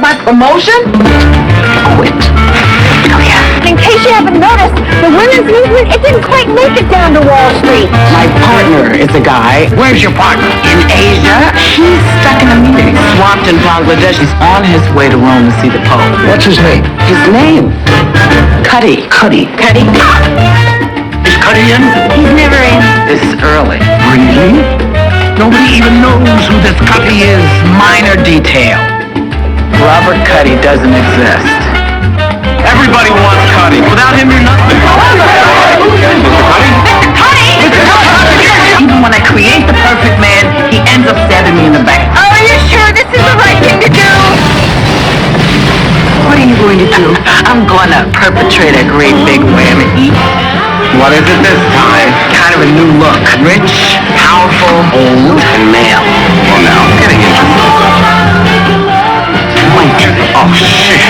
get my promotion? Quit. Oh, yeah. In case you haven't noticed, the women's movement, it didn't quite make it down to Wall Street. My partner is a guy. Where's your partner? In Asia. He's stuck in a meeting. Swamped in Bangladesh. He's on his way to Rome to see the Pope. What's his name? His name? Cuddy. Cuddy. Cuddy. Is Cuddy in? He's never in. This is early. Really? Nobody even knows who this Cuddy is. Minor detail. Robert Cuddy doesn't exist. Everybody wants Cuddy. Without him, you're nothing. Mr. Cuddy? Mr. Cuddy! Mr. Cuddy! Even when I create the perfect man, he ends up stabbing me in the back. Oh, are you sure this is the right thing to do? What are you going to do? I'm going to perpetrate a great big whammy. What is it this time? Kind of a new look. Rich, powerful, old, and male. Well, now, I'm getting interested. Wait. Oh, shit.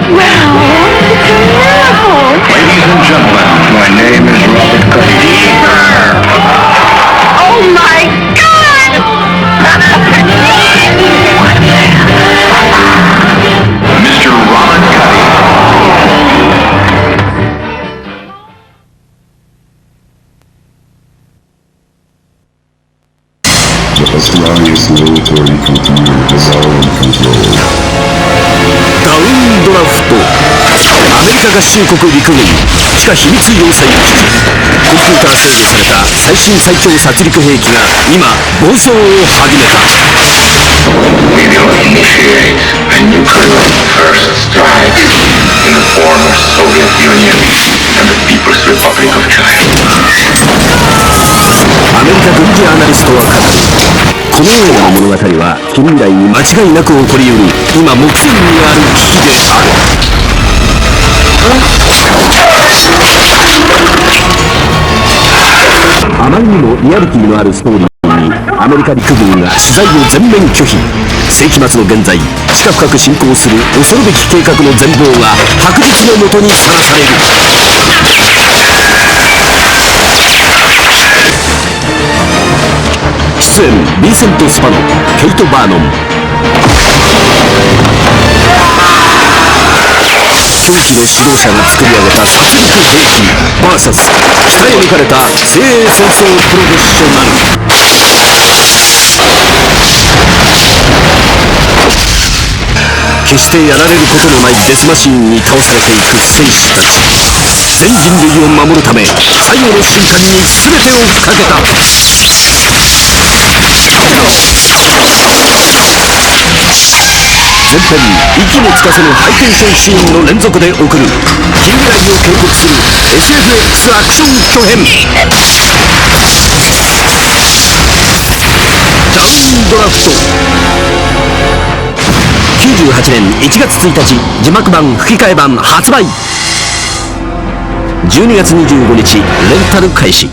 Well, it's a miracle. Ladies and gentlemen, my name is Robert Cuddy. Oh, my God! What a man. Mr. Robert Cuddy. Just allow your soul to continue to dissolve and control. ダウンドラフト。アメリカ合衆国陸軍地下秘密要塞基地。コンピューター制御された最新最強殺戮兵器が今暴走を始めた。 We will initiate a nuclear first strike in the former Soviet Union and the People's Republic of China. アメリカ軍事アナリストは語る。このような物語は近未来に間違いなく起こりうる今目前にある危機である。あまりにもリアリティのあるストーリーにアメリカ陸軍が取材を全面拒否。世紀末の現在地下深く進行する恐るべき計画の全貌が白日のもとにさらされる。出演ビンセント・スパノ、ケイト・バーノン。狂気の指導者が作り上げた殺戮兵器 VS 鍛え抜かれた精鋭戦争プロフェッショナル。決してやられることのないデスマシンに倒されていく戦士たち。全人類を守るため最後の瞬間に全てをかけた。前編息もつかせぬハイテンションシーンの連続で送る近未来を警告する SFX アクション巨編。ダウンドラフト。98年1月1日字幕版吹き替え版発売。12月25日レンタル開始。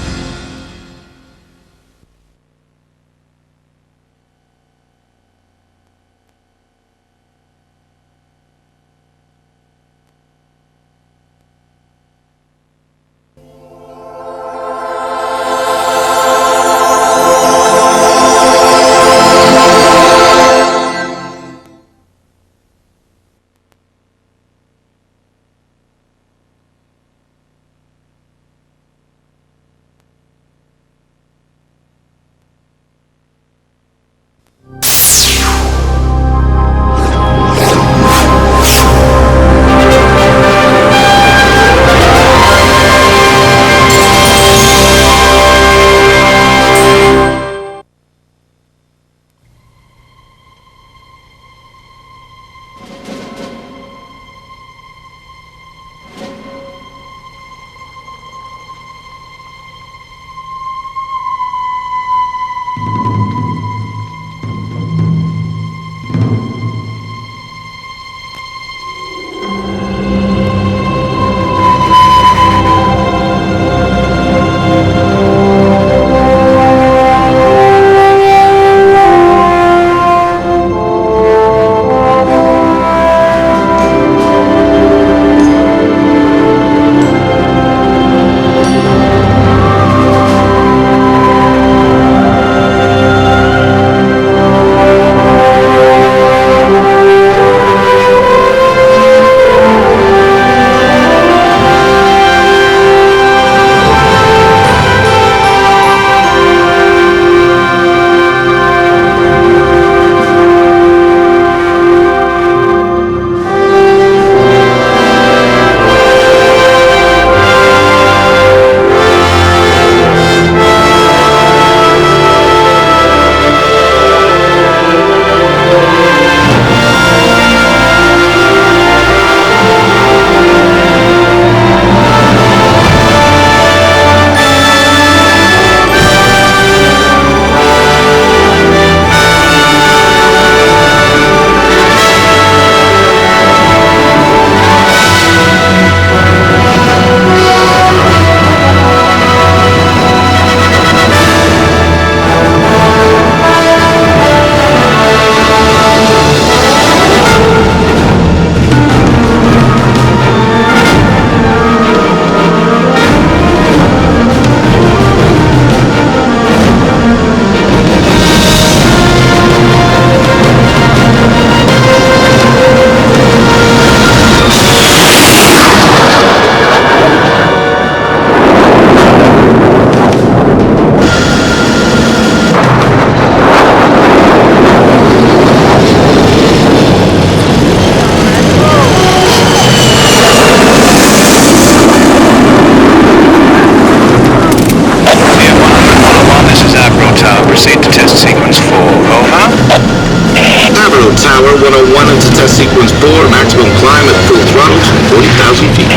climb at full throttle to 40,000 feet.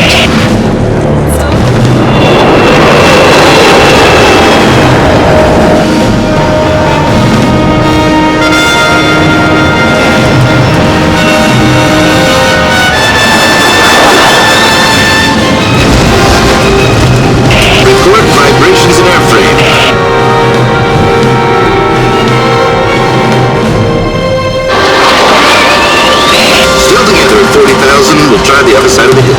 Record vibrations in airframe. Still together at 40,000, we'll try the other side of the hill.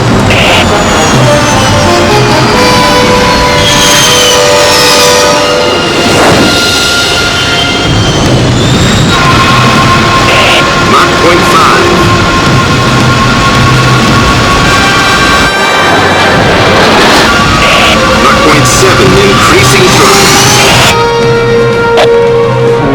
Mach 0.5. Mach 0.7, increasing throttle.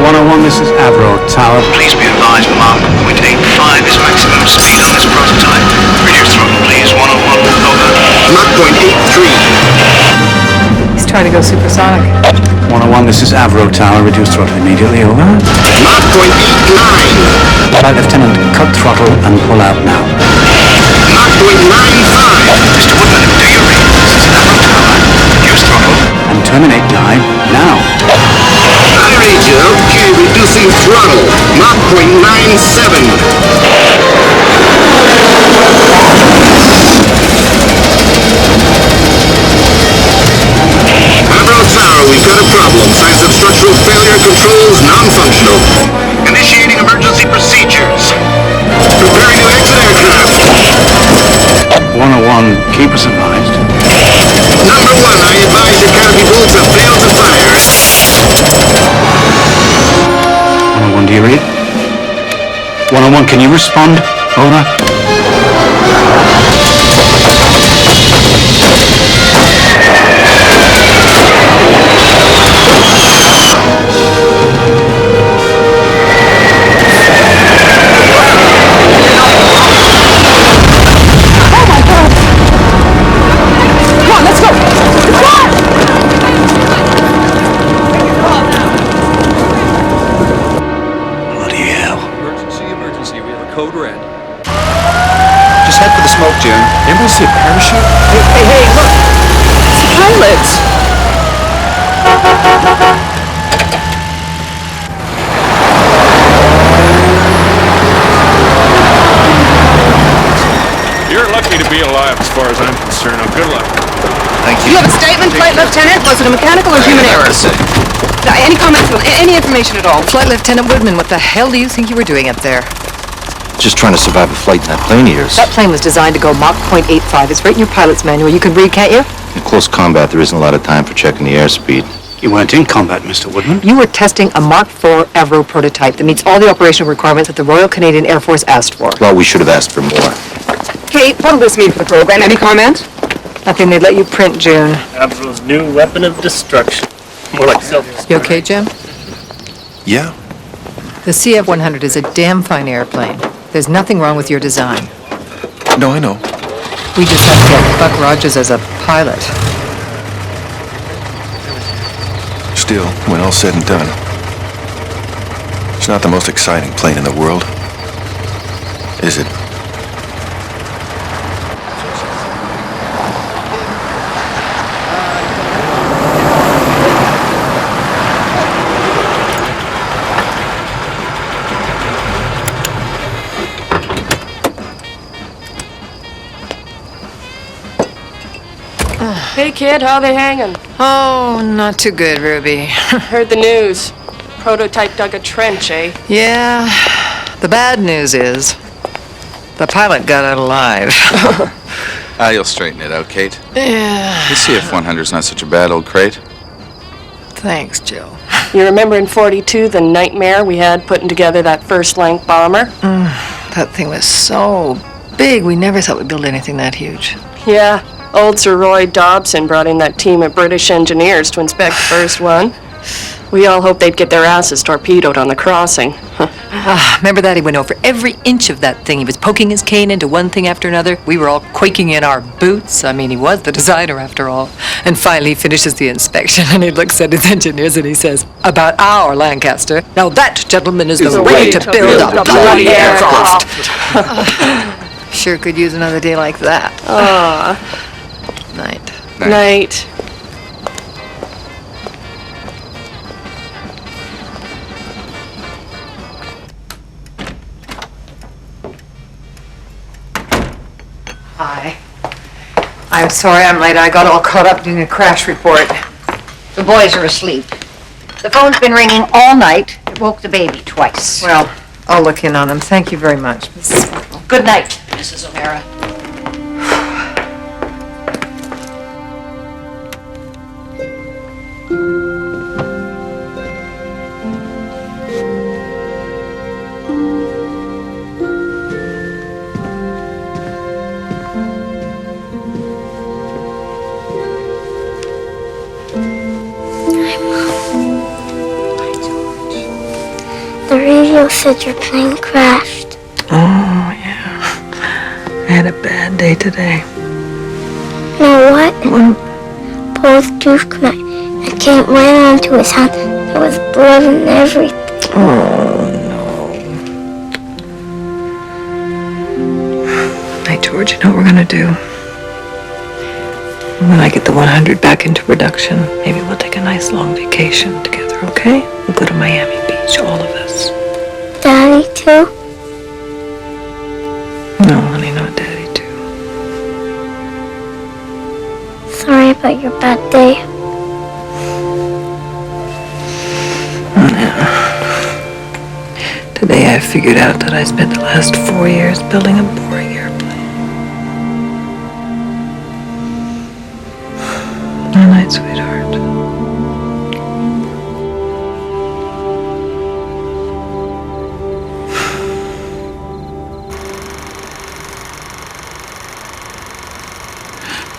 101, this is Avro Tower. Please be advised, Mach 0.85 is maximum speed on this prototype. Reduce throttle, please. 101, over. Mach 0.83. He's trying to go supersonic. 101, this is Avro Tower. Reduce throttle immediately, over. Mach 0.89. Flight Lieutenant, cut throttle and pull out now. Mach 0.95. Mr. Woodman, do you read? This is Avro Tower. Reduce throttle. And terminate dive now. I read you. Okay, reducing throttle. Mach 0.97. Avro Tower, we've got a problem. Signs of structural failure, controls non-functional. Initiating emergency procedures. Preparing to exit aircraft. 101, keep us advised. Number one, I advise your canopy bolts have failed to fire. 101, do you read? 101, can you respond? Over. Code red. Just head for the smoke, June. Anybody see a parachute? Hey, look! It's the pilots! You're lucky to be alive as far as I'm concerned. Now, good luck. Thank Do you have a statement, Flight Lieutenant? Was it a mechanical or human error? Any comments, any information at all? Flight Lieutenant Woodman, what the hell do you think you were doing up there? Just trying to survive a flight in that plane of yours. That plane was designed to go Mach 0.85. It's right in your pilot's manual. You can read, can't you? In close combat, there isn't a lot of time for checking the airspeed. You weren't in combat, Mr. Woodman. You were testing a Mach 4 Avro prototype that meets all the operational requirements that the Royal Canadian Air Force asked for. Well, we should have asked for more. Kate, what'll this mean for the program? Any comment? Nothing they'd let you print, June. Avro's new weapon of destruction. More like self-destruction. You okay, Jim? Yeah? The CF-100 is a damn fine airplane. There's nothing wrong with your design. No, I know. We just have to get Buck Rogers as a pilot. Still, when all's said and done, it's not the most exciting plane in the world, is it? Hey kid, how they hanging? Oh, not too good, Ruby. Heard the news. Prototype dug a trench, eh? Yeah, the bad news is the pilot got out alive. You'll straighten it out, Kate. Yeah. The CF-100's not such a bad old crate. Thanks, Jill. You remember in 42 the nightmare we had putting together that first-length bomber? That thing was so big, we never thought we'd build anything that huge. Yeah, old Sir Roy Dobson brought in that team of British engineers to inspect the first one. We all hoped they'd get their asses torpedoed on the crossing. Remember that? He went over every inch of that thing. He was poking his cane into one thing after another. We were all quaking in our boots. I mean, he was the designer after all. And finally he finishes the inspection and he looks at his engineers and he says, "About our Lancaster. Now that, gentlemen, is the way to build a bloody aircraft." Sure could use another day like that. Night. Night. Hi. I'm sorry I'm late. I got all caught up doing a crash report. The boys are asleep. The phone's been ringing all night. It woke the baby twice. Well, I'll look in on them. Thank you very much, Mrs. Sparkle. Good night, Mrs. O'Hara. The radio said your plane crashed. Oh, yeah. I had a bad day today. You know what? Well, Paul's tooth cracked. It came right onto his hand. There was blood and everything. oh, no. Hey, George, you know what we're gonna do? When I get the 100 back into production, maybe we'll take a nice long vacation together, okay? We'll go to Miami Beach, all of us. Daddy, too? No, honey, not Daddy, too. Sorry about your bad day. Today I figured out that I spent the last 4 years building a boring airplane. Good night, sweetheart.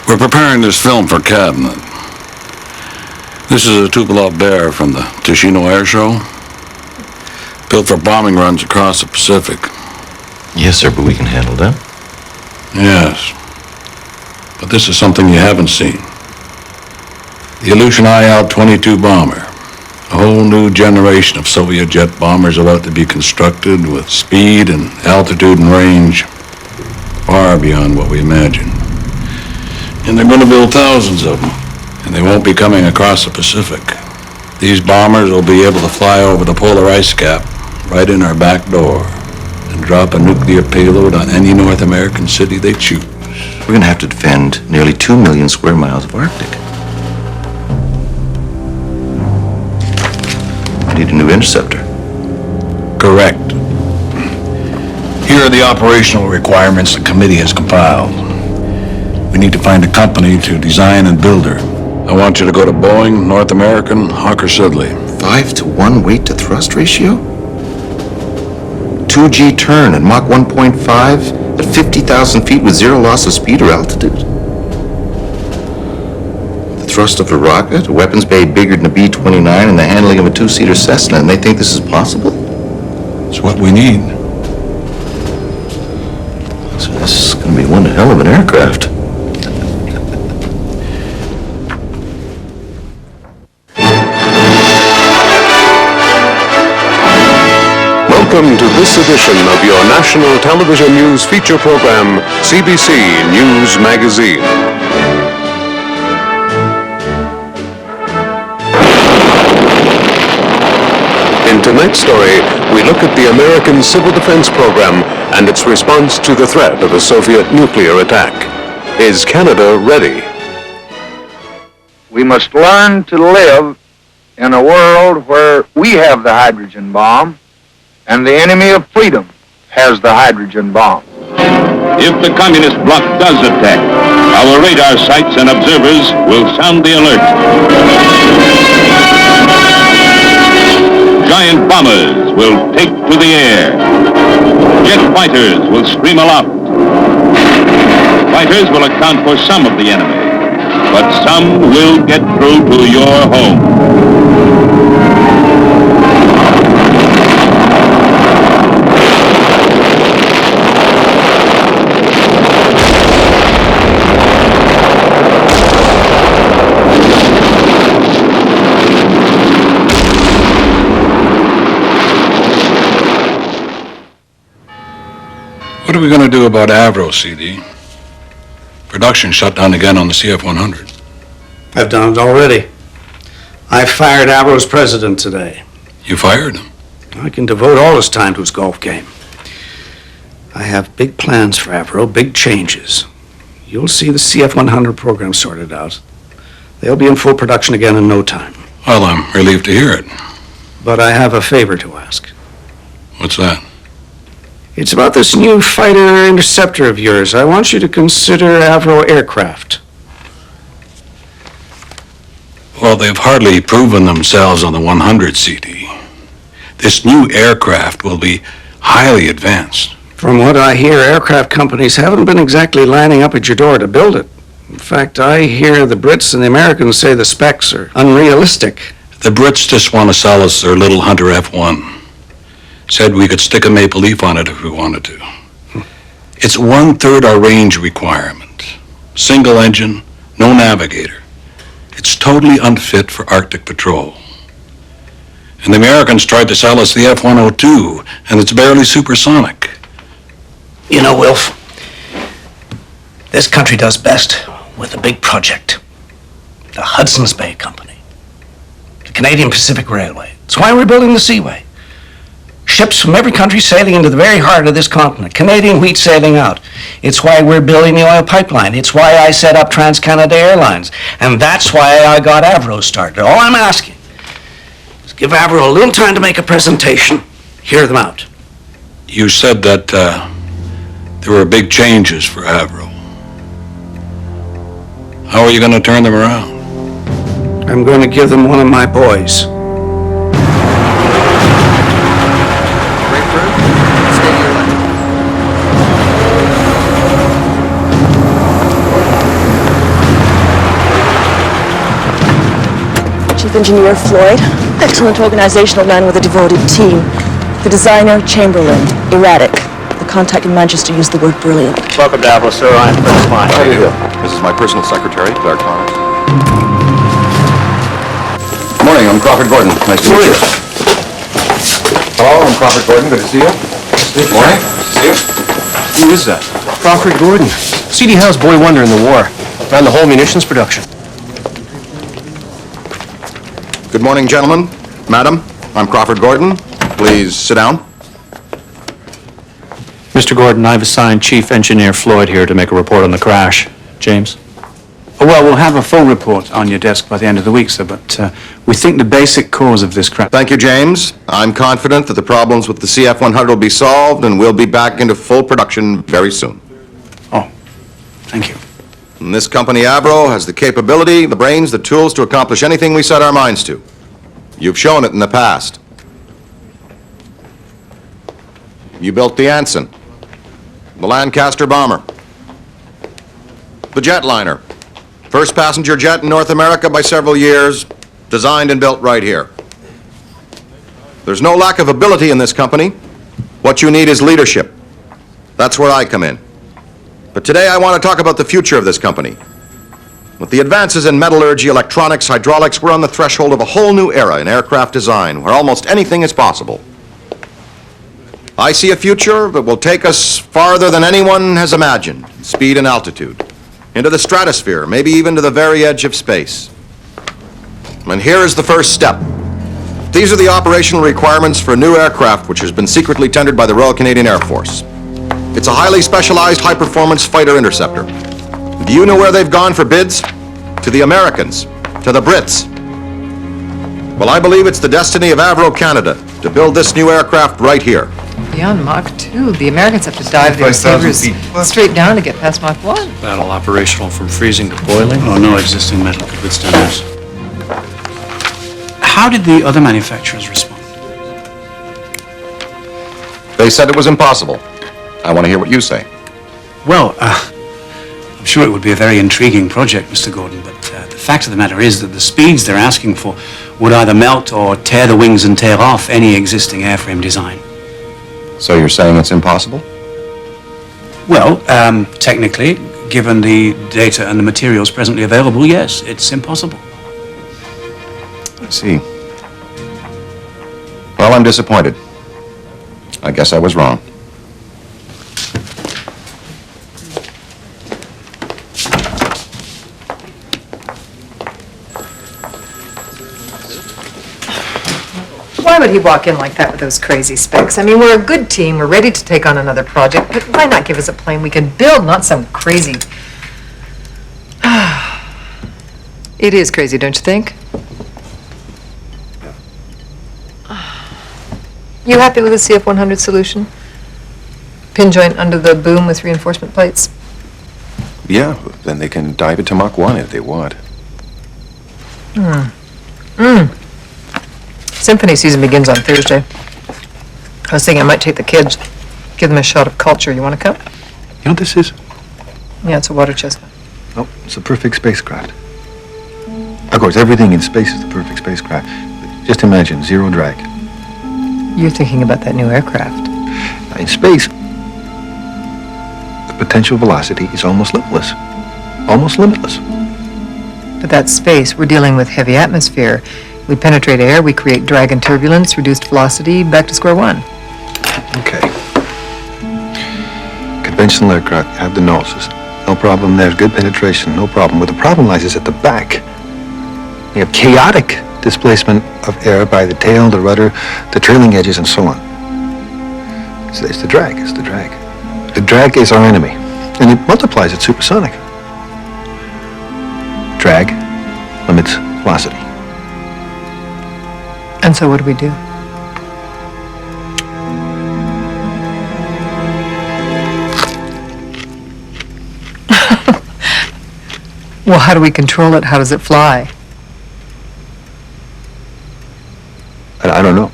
We're preparing this film for Cabinet. This is a Tupolev Bear from the Ticino Air Show. Built for bombing runs across the Pacific. Yes, sir, but we can handle that. Yes. But this is something you haven't seen. The Ilyushin IL-22 bomber. A whole new generation of Soviet jet bombers about to be constructed with speed and altitude and range far beyond what we imagined. And they're going to build thousands of them, and they won't be coming across the Pacific. These bombers will be able to fly over the polar ice cap right in our back door and drop a nuclear payload on any North American city they choose. We're going to have to defend nearly 2 million square miles of Arctic. I need a new interceptor. Correct. Here are the operational requirements the committee has compiled. We need to find a company to design and build her. I want you to go to Boeing, North American, Hawker Siddeley. 5-to-1 weight to thrust ratio? 2G turn at Mach 1.5 at 50,000 feet with zero loss of speed or altitude. The thrust of a rocket, a weapons bay bigger than a B-29, and the handling of a two-seater Cessna, and they think this is possible? It's what we need. So this is going to be one hell of an aircraft. Welcome to this edition of your national television news feature program, CBC News Magazine. In tonight's story, we look at the American Civil Defense Program and its response to the threat of a Soviet nuclear attack. Is Canada ready? We must learn to live in a world where we have the hydrogen bomb and the enemy of freedom has the hydrogen bomb. If the communist bloc does attack, our radar sites and observers will sound the alert. Giant bombers will take to the air. Jet fighters will scream aloft. Fighters will account for some of the enemy, but some will get through to your home. What do we going to do about Avro, CD? Production shut down again on the CF-100. I've done it already. I fired Avro's president today. You fired him? I can devote all his time to his golf game. I have big plans for Avro, big changes. You'll see the CF-100 program sorted out. They'll be in full production again in no time. Well, I'm relieved to hear it. But I have a favor to ask. What's that? It's about this new fighter interceptor of yours. I want you to consider Avro aircraft. Well, they've hardly proven themselves on the 100 CD. This new aircraft will be highly advanced. From what I hear, aircraft companies haven't been exactly lining up at your door to build it. In fact, I hear the Brits and the Americans say the specs are unrealistic. The Brits just want to sell us their little Hunter F1. Said we could stick a maple leaf on it if we wanted to. It's 1/3 our range requirement. Single engine, no navigator. It's totally unfit for Arctic patrol. And the Americans tried to sell us the F-102, and it's barely supersonic. You know, Wilf, this country does best with a big project. The Hudson's Bay Company. The Canadian Pacific Railway. That's why we're building the Seaway. Ships from every country sailing into the very heart of this continent. Canadian wheat sailing out. It's why we're building the oil pipeline. It's why I set up Trans-Canada Airlines. And that's why I got Avro started. All I'm asking is give Avro a little time to make a presentation. Hear them out. You said that there were big changes for Avro. How are you going to turn them around? I'm going to give them one of my boys. Chief Engineer Floyd, excellent organizational man with a devoted team. The designer, Chamberlain, erratic. The contact in Manchester used the word brilliant. Welcome to Avro, sir. I'm Chris Klein. How do you do? This is my personal secretary, Claire Connors. Good morning, I'm Crawford Gordon. Nice to meet you. Hello, I'm Crawford Gordon. Good to see you. Good morning. Nice to see you. Who is that? Crawford Gordon. C.D. Howe's boy wonder in the war. Ran the whole munitions production. Good morning, gentlemen. Madam, I'm Crawford Gordon. Please sit down. Mr. Gordon, I've assigned Chief Engineer Floyd here to make a report on the crash. James? Well, we'll have a full report on your desk by the end of the week, sir, but we think the basic cause of this crash... Thank you, James. I'm confident that the problems with the CF-100 will be solved and we'll be back into full production very soon. Oh, thank you. And this company, Avro, has the capability, the brains, the tools to accomplish anything we set our minds to. You've shown it in the past. You built the Anson, the Lancaster bomber, the jetliner, first passenger jet in North America by several years, designed and built right here. There's no lack of ability in this company. What you need is leadership. That's where I come in. But today I want to talk about the future of this company. With the advances in metallurgy, electronics, hydraulics, we're on the threshold of a whole new era in aircraft design where almost anything is possible. I see a future that will take us farther than anyone has imagined, speed and altitude, into the stratosphere, maybe even to the very edge of space. And here is the first step. These are the operational requirements for a new aircraft which has been secretly tendered by the Royal Canadian Air Force. It's a highly specialized, high-performance fighter interceptor. Do you know where they've gone for bids? To the Americans, to the Brits. Well, I believe it's the destiny of Avro Canada to build this new aircraft right here. Beyond Mach 2, the Americans have to dive their sabers straight down to get past Mach 1. Battle operational from freezing to boiling? Oh, no existing metal could withstand this. How did the other manufacturers respond? They said it was impossible. I want to hear what you say. Well, I'm sure it would be a very intriguing project, Mr. Gordon, but the fact of the matter is that the speeds they're asking for would either melt or tear the wings and tear off any existing airframe design. So you're saying it's impossible? Well, technically, given the data and the materials presently available, yes, it's impossible. I see. Well, I'm disappointed. I guess I was wrong. would he walk in like that with those crazy specs? I mean, we're a good team, we're ready to take on another project, but why not give us a plane we can build, not some crazy... It is crazy, don't you think? You happy with the CF-100 solution? Pin joint under the boom with reinforcement plates? Yeah, then they can dive it to Mach 1 if they want. Symphony season begins on Thursday. I was thinking I might take the kids, give them a shot of culture. You want to come? You know what this is? Yeah, it's a water chestnut. No, it's a perfect spacecraft. Of course, everything in space is the perfect spacecraft. Just imagine, zero drag. You're thinking about that new aircraft. In space, the potential velocity is almost limitless. Almost limitless. But that's space. We're dealing with heavy atmosphere. We penetrate air, we create drag and turbulence, reduced velocity, back to square one. Okay. Conventional aircraft, you have the noses. No problem there. Good penetration, no problem. Where the problem lies is at the back. You have chaotic displacement of air by the tail, the rudder, the trailing edges, and so on. So it's the drag, it's the drag. The drag is our enemy, and it multiplies at supersonic. Drag limits velocity. And so what do we do? Well, how do we control it? How does it fly? I don't know.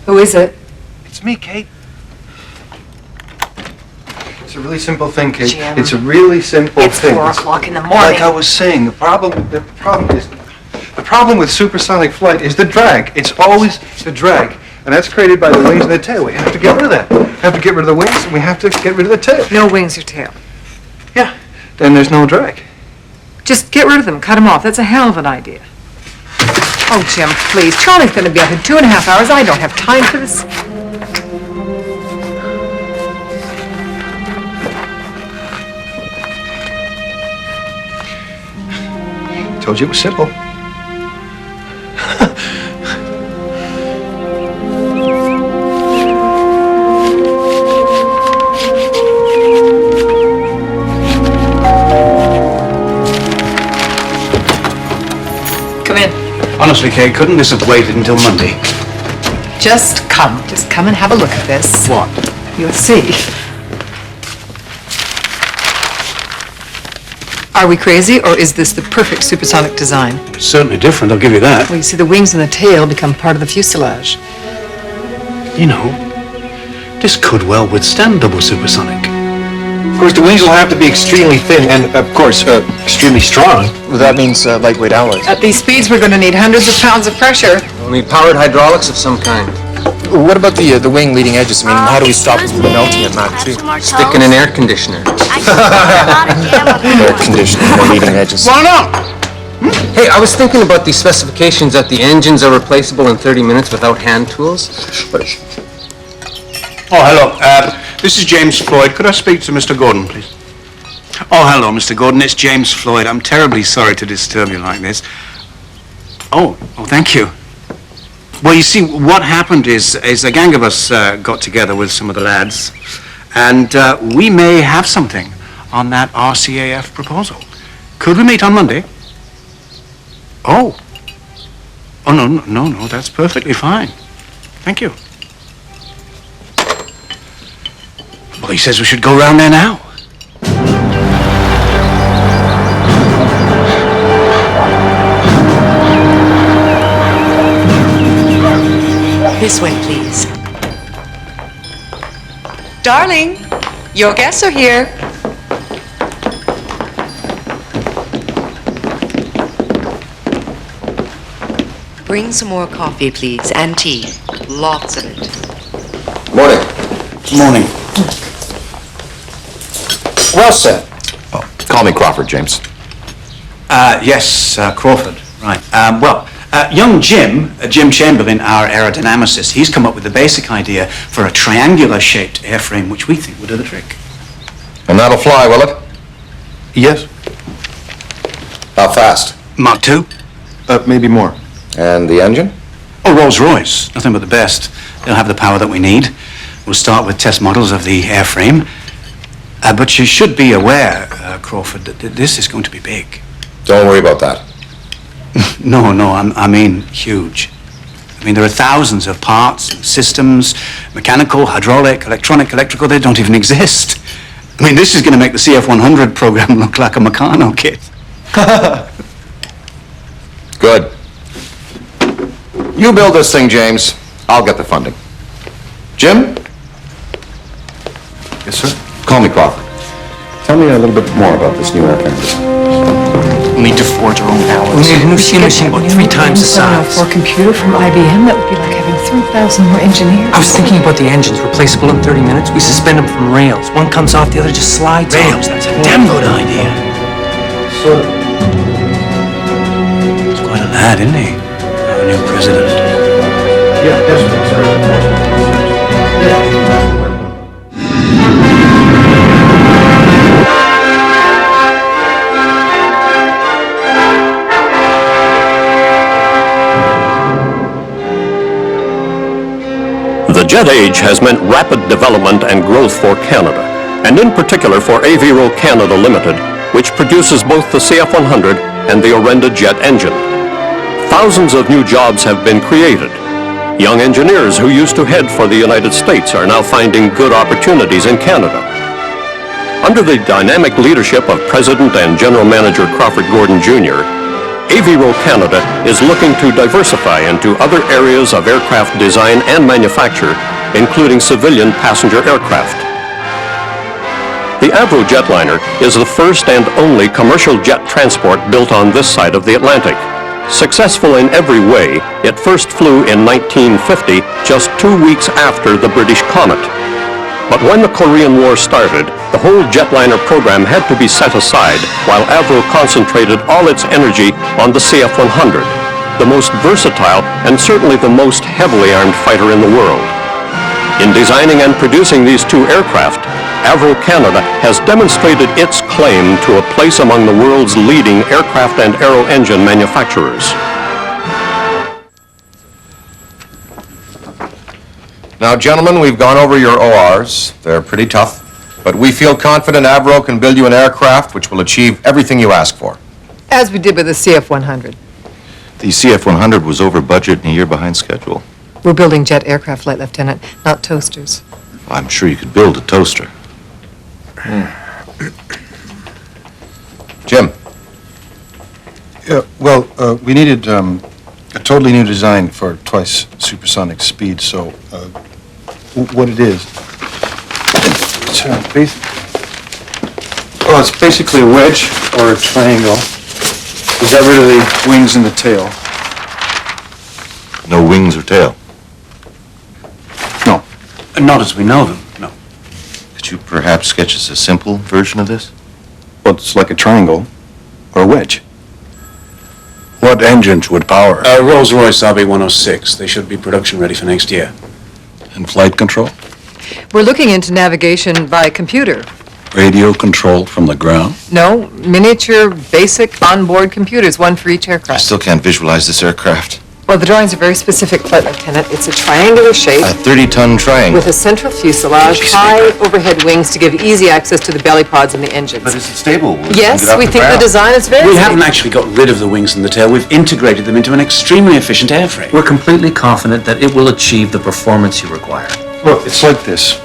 Who is it? It's me, Kate. It's a really simple thing, Kate. Jim. It's a really simple It's thing. 4 o'clock in the morning. Like I was saying, the problem with supersonic flight is the drag. It's always the drag. And that's created by the wings and the tail. We have to get rid of that. We have to get rid of the wings, and we have to get rid of the tail. No wings or tail. Yeah. Then there's no drag. Just get rid of them, cut them off. That's a hell of an idea. Oh, Jim, please. Charlie's going to be up in 2.5 hours. I don't have time for this. Told you it was simple. Come in. Honestly, Kate, couldn't this have waited until Monday? Just come. Just come and have a look at this. What? You'll see. Are we crazy, or is this the perfect supersonic design? It's certainly different, I'll give you that. Well, you see, the wings and the tail become part of the fuselage. You know, this could well withstand double supersonic. Of course, the wings will have to be extremely thin and, of course, extremely strong. Well, that means lightweight alloys. At these speeds, we're going to need hundreds of pounds of pressure. We'll need powered hydraulics of some kind. What about the wing leading edges? I mean, how do we stop them from melting at Mach 2? Stick in an air conditioner. Air conditioner, the leading edges. Why not? Hey, I was thinking about these specifications that the engines are replaceable in 30 minutes without hand tools. But Oh, hello. This is James Floyd. Could I speak to Mr. Gordon, please? Oh, hello, Mr. Gordon. It's James Floyd. I'm terribly sorry to disturb you like this. Oh, thank you. Well, you see, what happened is a gang of us got together with some of the lads, and we may have something on that RCAF proposal. Could we meet on Monday? Oh, no, that's perfectly fine. Thank you. Well, he says we should go round there now. This way, please. Darling, your guests are here. Bring some more coffee, please, and tea. Lots of it. Morning. Morning. Well said. Call me Crawford, James. Yes, Crawford. Right. Young Jim Chamberlain, our aerodynamicist, he's come up with the basic idea for a triangular-shaped airframe, which we think will do the trick. And that'll fly, will it? Yes? How fast? Mach 2? Maybe more. And the engine? Oh, Rolls-Royce. Nothing but the best. They'll have the power that we need. We'll start with test models of the airframe. But you should be aware, Crawford, that this is going to be big. Don't worry about that. No, I mean huge. I mean, there are thousands of parts and systems, mechanical, hydraulic, electronic, electrical, they don't even exist. I mean, this is going to make the CF-100 program look like a Meccano kit. Good. You build this thing, James. I'll get the funding. Jim? Yes, sir? Call me Crawford. Tell me a little bit more about this new airplane. We need to forge our own alloys. We need a new machine about 3 times the size. For a computer from IBM, that would be like having 3,000 more engineers. I was thinking about the engines, replaceable in 30 minutes. We suspend them from rails. One comes off, the other just slides Rails, on. that's a damn good idea. Sort of. He's quite a lad, isn't he? Our new president. Yeah, definitely, sir. The jet age has meant rapid development and growth for Canada, and in particular for Aviaero Canada Limited, which produces both the CF-100 and the Orenda jet engine. Thousands of new jobs have been created. Young engineers who used to head for the United States are now finding good opportunities in Canada. Under the dynamic leadership of President and General Manager Crawford Gordon Jr., Aviaero Canada is looking to diversify into other areas of aircraft design and manufacture, including civilian passenger aircraft. The Avro jetliner is the first and only commercial jet transport built on this side of the Atlantic. Successful in every way, it first flew in 1950, just 2 weeks after the British Comet. But when the Korean War started, the whole jetliner program had to be set aside while Avro concentrated all its energy on the CF-100, the most versatile and certainly the most heavily armed fighter in the world. In designing and producing these 2 aircraft, Avro Canada has demonstrated its claim to a place among the world's leading aircraft and aero engine manufacturers. Now, gentlemen, we've gone over your ORs. They're pretty tough, but we feel confident Avro can build you an aircraft which will achieve everything you ask for. As we did with the CF-100. The CF-100 was over budget and a year behind schedule. We're building jet aircraft, Flight Lieutenant, not toasters. I'm sure you could build a toaster. Jim. Yeah, well, we needed a totally new design for twice supersonic speed, so what it is, it's basically a wedge or a triangle. We got rid of the wings and the tail. No wings or tail? No. Not as we know them, no. Could you perhaps sketch us a simple version of this? Well, it's like a triangle or a wedge. What engines would power? Rolls-Royce RB-106. They should be production ready for next year. And flight control? We're looking into navigation by computer. Radio control from the ground? No, miniature, basic, onboard computers, one for each I aircraft. still can't visualize this aircraft. Well, the drawings are very specific, Flight Lieutenant. It's a triangular shape A 30-ton triangle. with a central fuselage, high overhead wings to give easy access to the belly pods and the engines. But is it stable? Will it Yes, get off we the think the ground? design is very We stable. haven't actually got rid of the wings and the tail. We've integrated them into an extremely efficient airframe. We're completely confident that it will achieve the performance you require. Well, it's like this.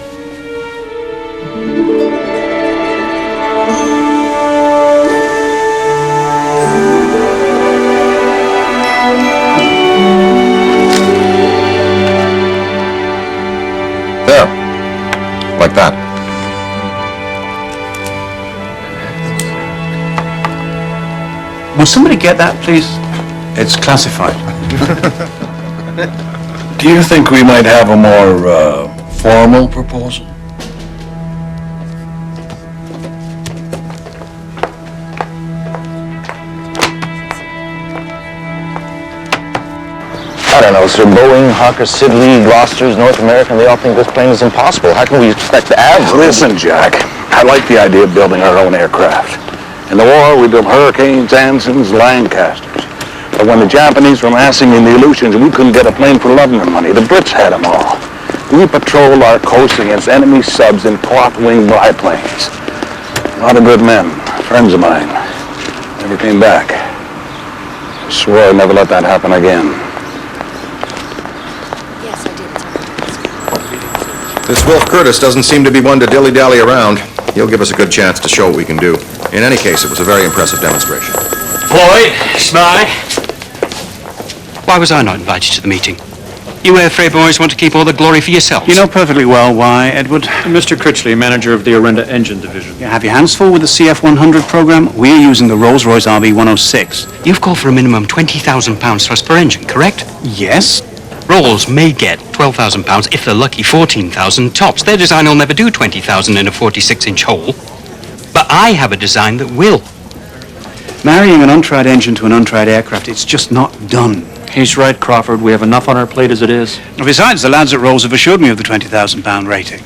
There. Like that. Will somebody get that, please? It's classified. Do you think we might have a more formal proposal? I don't know, sir. Boeing, Hawker Siddeley, Gloucester's, North American, they all think this plane is impossible. How can we expect the average? Listen, Jack, I like the idea of building our own aircraft. In the war, we built Hurricanes, Ansons, Lancasters. But when the Japanese were massing in the Aleutians, we couldn't get a plane for love nor money. The Brits had them all. We patrolled our coast against enemy subs in cloth-wing biplanes. A lot of good men, friends of mine, never came back. I swore I'd never let that happen again. This Wilf Curtis doesn't seem to be one to dilly-dally around. He'll give us a good chance to show what we can do. In any case, it was a very impressive demonstration. Floyd, Sly. Why was I not invited to the meeting? You airfreight boys want to keep all the glory for yourselves. You know perfectly well why, Edward. Mr. Critchley, manager of the Orenda Engine Division. You have your hands full with the CF-100 program. We're using the Rolls-Royce RB-106. You've called for a minimum £20,000 thrust per engine, correct? Yes. Rolls may get £12,000 if they're lucky, 14,000 tops. Their design will never do 20,000 in a 46-inch hole. But I have a design that will. Marrying an untried engine to an untried aircraft, it's just not done. He's right, Crawford. We have enough on our plate as it is. Besides, the lads at Rolls have assured me of the £20,000 rating.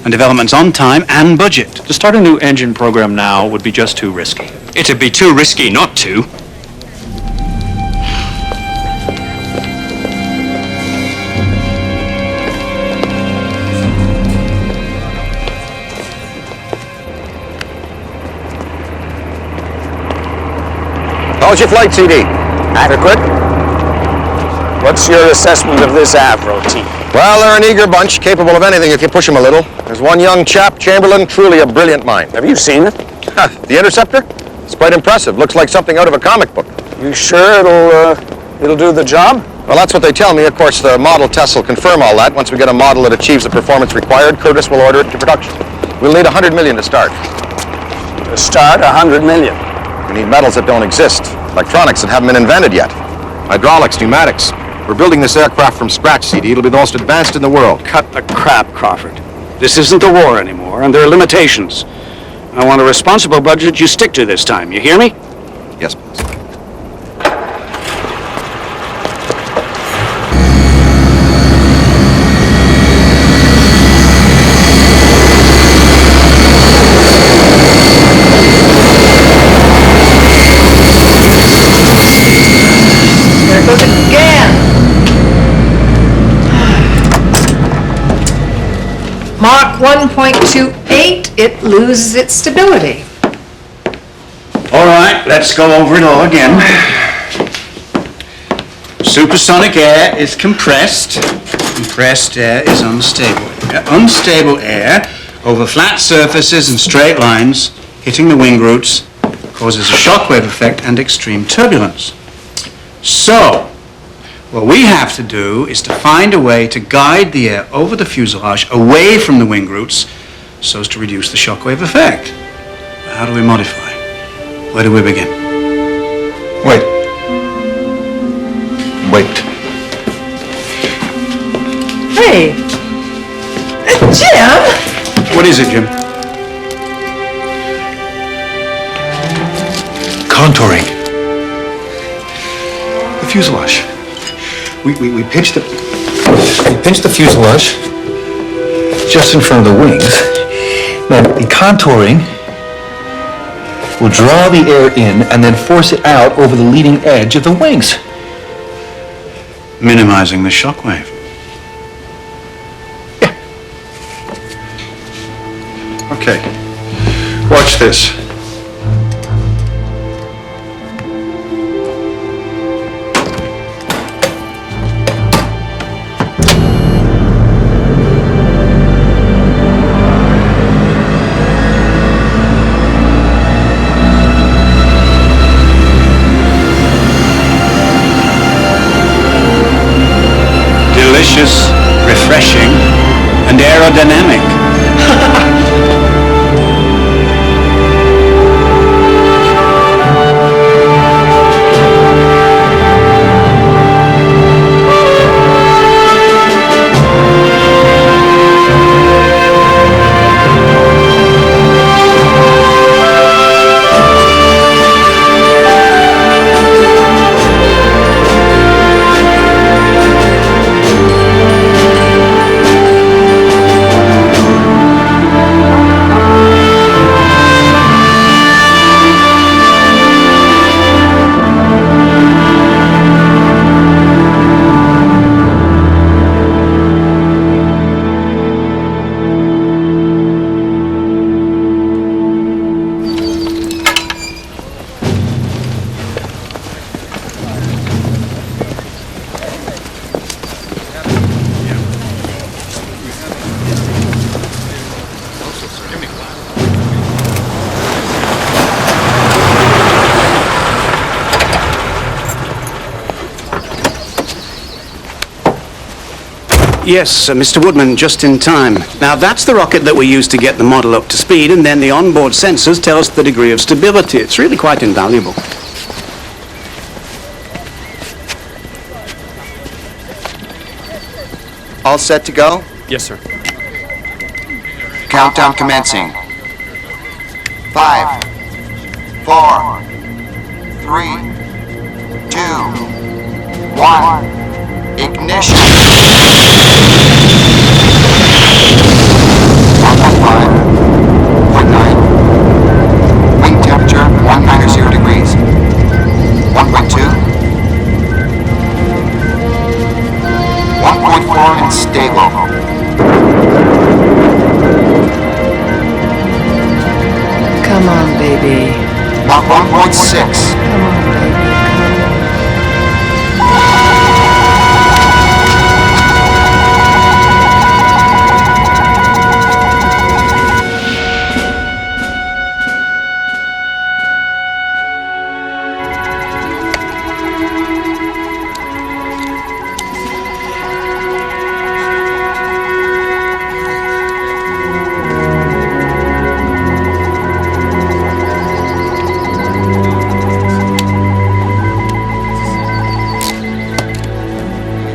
And development's on time and budget. To start a new engine program now would be just too risky. It'd be too risky not to. How's your flight, CD? Adequate? What's your assessment of this Avro team? Well, they're an eager bunch, capable of anything if you push them a little. There's one young chap, Chamberlain, truly a brilliant mind. Have you seen it? The Interceptor? It's quite impressive. Looks like something out of a comic book. You sure it'll do the job? Well, that's what they tell me. Of course, the model tests will confirm all that. Once we get a model that achieves the performance required, Curtis will order it to production. We'll need $100 million to start. To start, $100 million. We need metals that don't exist. Electronics that haven't been invented yet. Hydraulics, pneumatics. We're building this aircraft from scratch, CD. It'll be the most advanced in the world. Cut the crap, Crawford. This isn't the war anymore, and there are limitations. I want a responsible budget you stick to this time. You hear me? Yes, please. There it goes again. Mach 1.28, it loses its stability. All right, let's go over it all again. Supersonic air is compressed. Compressed air is unstable. Unstable air over flat surfaces and straight lines hitting the wing roots causes a shockwave effect and extreme turbulence. So, what we have to do is to find a way to guide the air over the fuselage away from the wing roots so as to reduce the shockwave effect. How do we modify? Where do we begin? Wait. Hey, Jim! What is it, Jim? Contouring. The fuselage. We pitched the fuselage just in front of the wings. Now, the contouring will draw the air in and then force it out over the leading edge of the wings. Minimizing the shockwave. Yeah. Okay. Watch this. Delicious, refreshing, and aerodynamic. Yes, Mr. Woodman, just in time. Now, that's the rocket that we use to get the model up to speed, and then the onboard sensors tell us the degree of stability. It's really quite invaluable. All set to go? Yes, sir. Countdown commencing. 5, 4, 3, 2, 1. Ignition. 1.5.9. Wing temperature 190 degrees. 1.2. 1.4 and stable. Come on, baby. Mach 1.6. Come on, baby.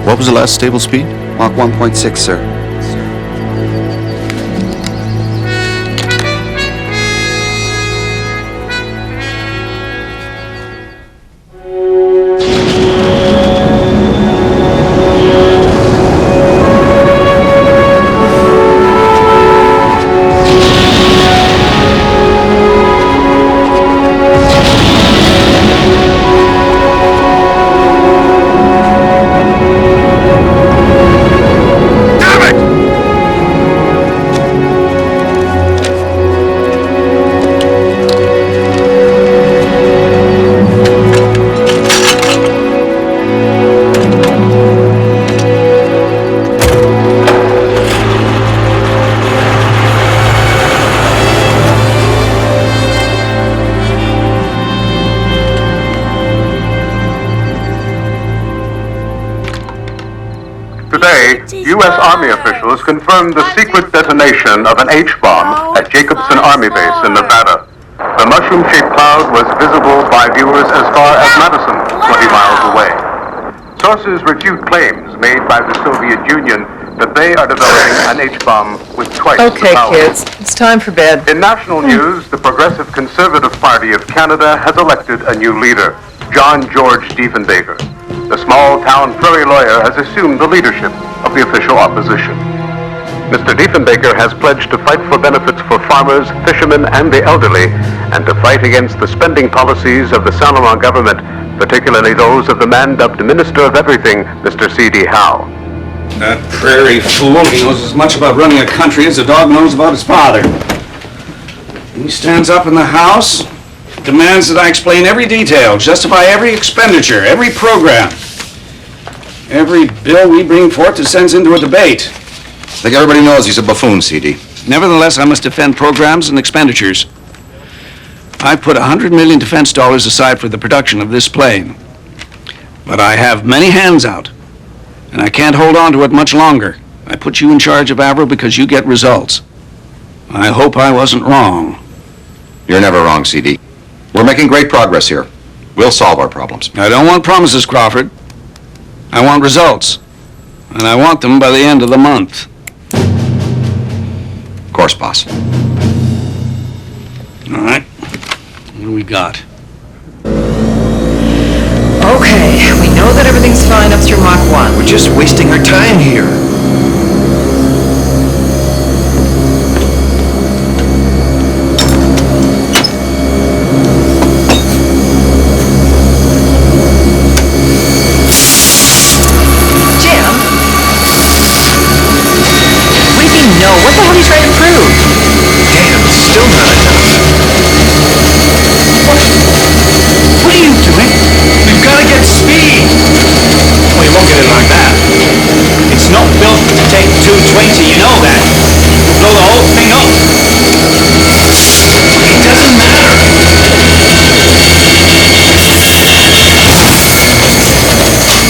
What was the last stable speed? Mach 1.6, sir. Today, U.S. Army officials confirmed the secret detonation of an H-bomb at Jacobson Army Base in Nevada. The mushroom-shaped cloud was visible by viewers as far as Madison, 20 miles away. Sources refute claims made by the Soviet Union that they are developing an H-bomb with twice the power. Okay, kids, it's time for bed. In national news, the Progressive Conservative Party of Canada has elected a new leader, John George Diefenbaker. The small-town prairie lawyer has assumed the leadership of the official opposition. Mr. Diefenbaker has pledged to fight for benefits for farmers, fishermen, and the elderly, and to fight against the spending policies of the Saint Laurent government, particularly those of the man dubbed Minister of Everything, Mr. C.D. Howe. That prairie fool, he knows as much about running a country as a dog knows about his father. He stands up in the House, demands that I explain every detail, justify every expenditure, every program, every bill we bring forth that sends into a debate. I think everybody knows he's a buffoon, CD. Nevertheless, I must defend programs and expenditures. I put $100 million defense dollars aside for the production of this plane. But I have many hands out, and I can't hold on to it much longer. I put you in charge of Avro because you get results. I hope I wasn't wrong. You're never wrong, CD. We're making great progress here. We'll solve our problems. I don't want promises, Crawford. I want results. And I want them by the end of the month. Of course, boss. All right. What do we got? Okay, we know that everything's fine up through Mach 1. We're just wasting our time here. No, what the hell are you trying to prove? Damn, still not enough. What are you doing? We've got to get speed. Well, you won't get it like that. It's not built to take 220, you know that. You'll blow the whole thing up. It doesn't matter.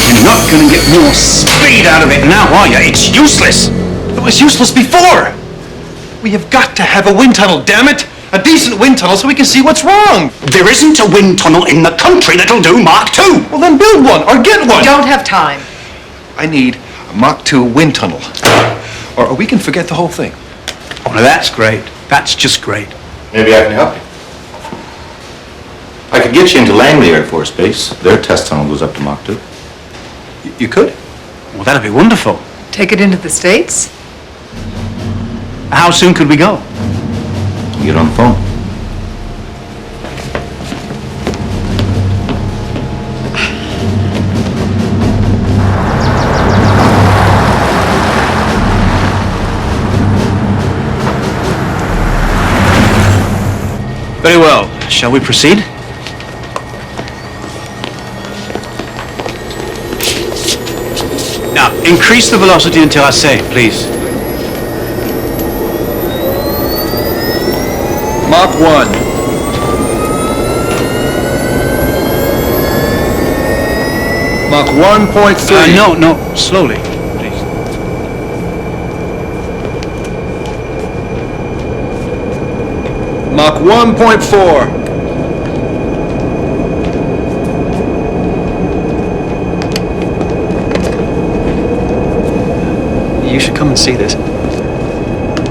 You're not going going to get more speed out of it now, are you? It's useless. It was useless before. We have got to have a wind tunnel, damn it. A decent wind tunnel so we can see what's wrong. There isn't a wind tunnel in the country that'll do Mark II. Well, then build one or get one. We don't have time. I need a Mach 2 wind tunnel. Or we can forget the whole thing. Oh, now that's great. That's just great. Maybe I can help you. I could get you into Langley Air Force Base. Their test tunnel goes up to Mach 2. You could? Well, that'd be wonderful. Take it into the States? How soon could we go? Get on the phone. Very well. Shall we proceed? Now, increase the velocity until I say, please. Mach 1. Mach 1.3. No, slowly, please. Mach 1.4. You should come and see this.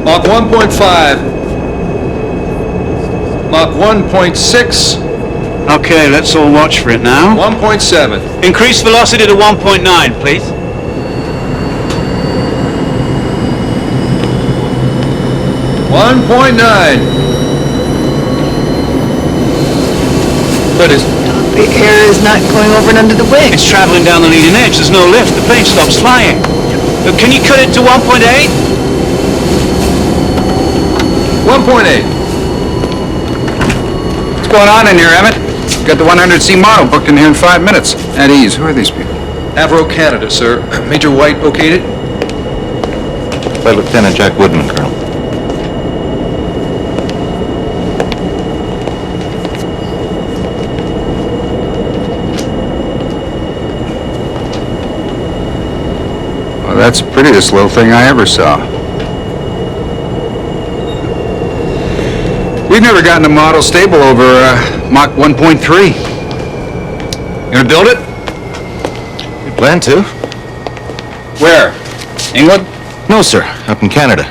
Mach 1.5. Mach 1.6. Okay, let's all watch for it now. 1.7. Increase velocity to 1.9, please. But it's... The air is not going over and under the wing. It's traveling down the leading edge. There's no lift. The plane stops flying. Can you cut it to 1.8? 1.8. What's going on in here, Emmett? Got the 100C model booked in here in 5 minutes. At ease. Who are these people? Avro, Canada, sir. Major White okayed it? By Lieutenant Jack Woodman, Colonel. Well, that's the prettiest little thing I ever saw. We've never gotten a model stable over Mach 1.3. You gonna build it? We plan to. Where? England? No, sir. Up in Canada.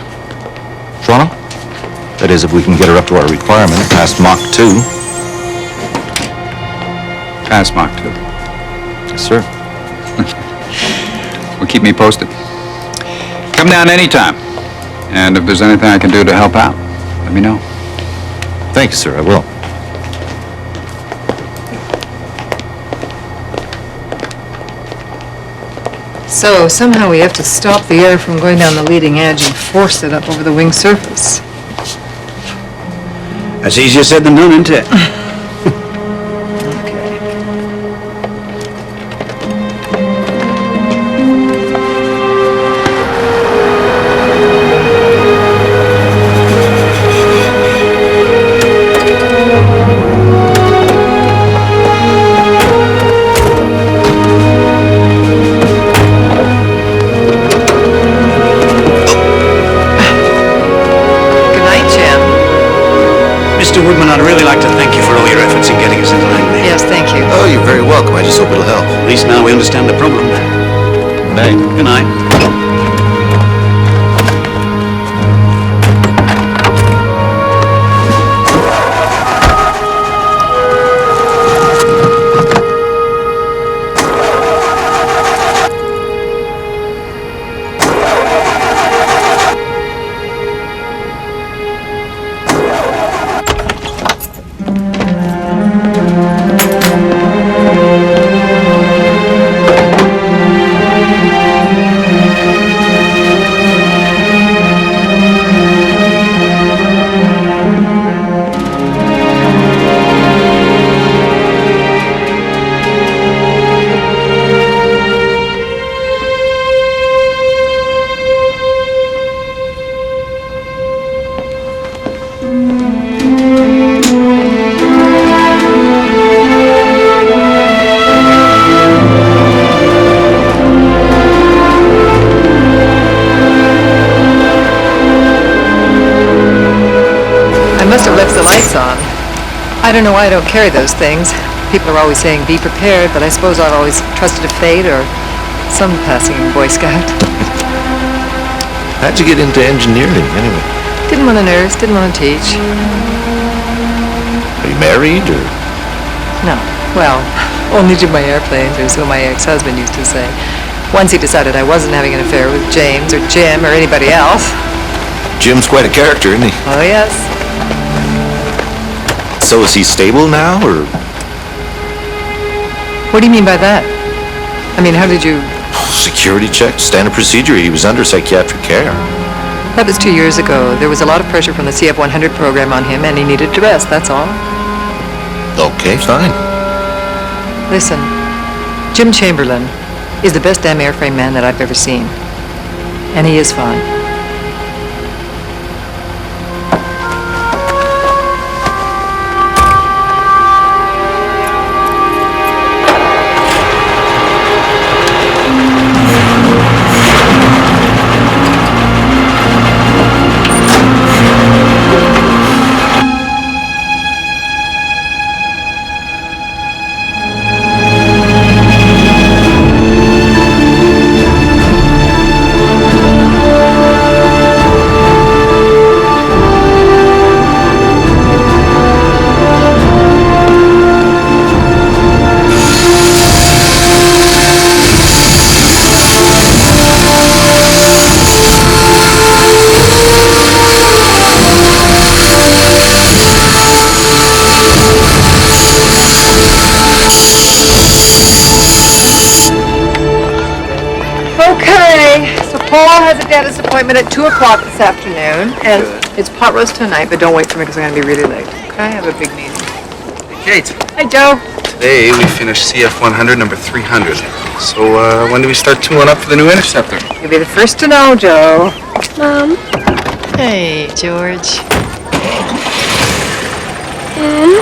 Toronto? That is, if we can get her up to our requirement, past Mach 2. Past Mach 2. Yes, sir. Well, keep me posted. Come down anytime. And if there's anything I can do to help out, let me know. Thank you, sir. I will. So somehow we have to stop the air from going down the leading edge and force it up over the wing surface. That's easier said than done, isn't it? Mr. Woodman, I'd really like to thank you for all your efforts in getting us into Langley. Yes, thank you. Oh, you're very welcome. I just hope it'll help. At least now we understand the problem. Good night. Good night. I don't know why I don't carry those things. People are always saying, be prepared, but I suppose I've always trusted a fate or some passing Boy Scout. How'd you get into engineering, anyway? Didn't want to nurse, didn't want to teach. Are you married, or? No. Well, only to my airplanes, or so my ex-husband used to say. Once he decided I wasn't having an affair with James or Jim or anybody else. Jim's quite a character, isn't he? Oh, yes. So is he stable now, or? What do you mean by that? I mean, how did you... Security check, standard procedure. He was under psychiatric care. That was 2 years ago. There was a lot of pressure from the CF-100 program on him, and he needed to rest, that's all. Okay, fine. Listen, Jim Chamberlain is the best damn airframe man that I've ever seen. And he is fine. Dentist appointment at 2 o'clock this afternoon, and it's pot roast tonight, but don't wait for me because I'm going to be really late. Okay, I have a big meeting. Hey, Kate. Hi, Joe. Today we finished CF-100 number 300. So when do we start tooling up for the new Interceptor? You'll be the first to know, Joe. Mom. Hey, George. Mom,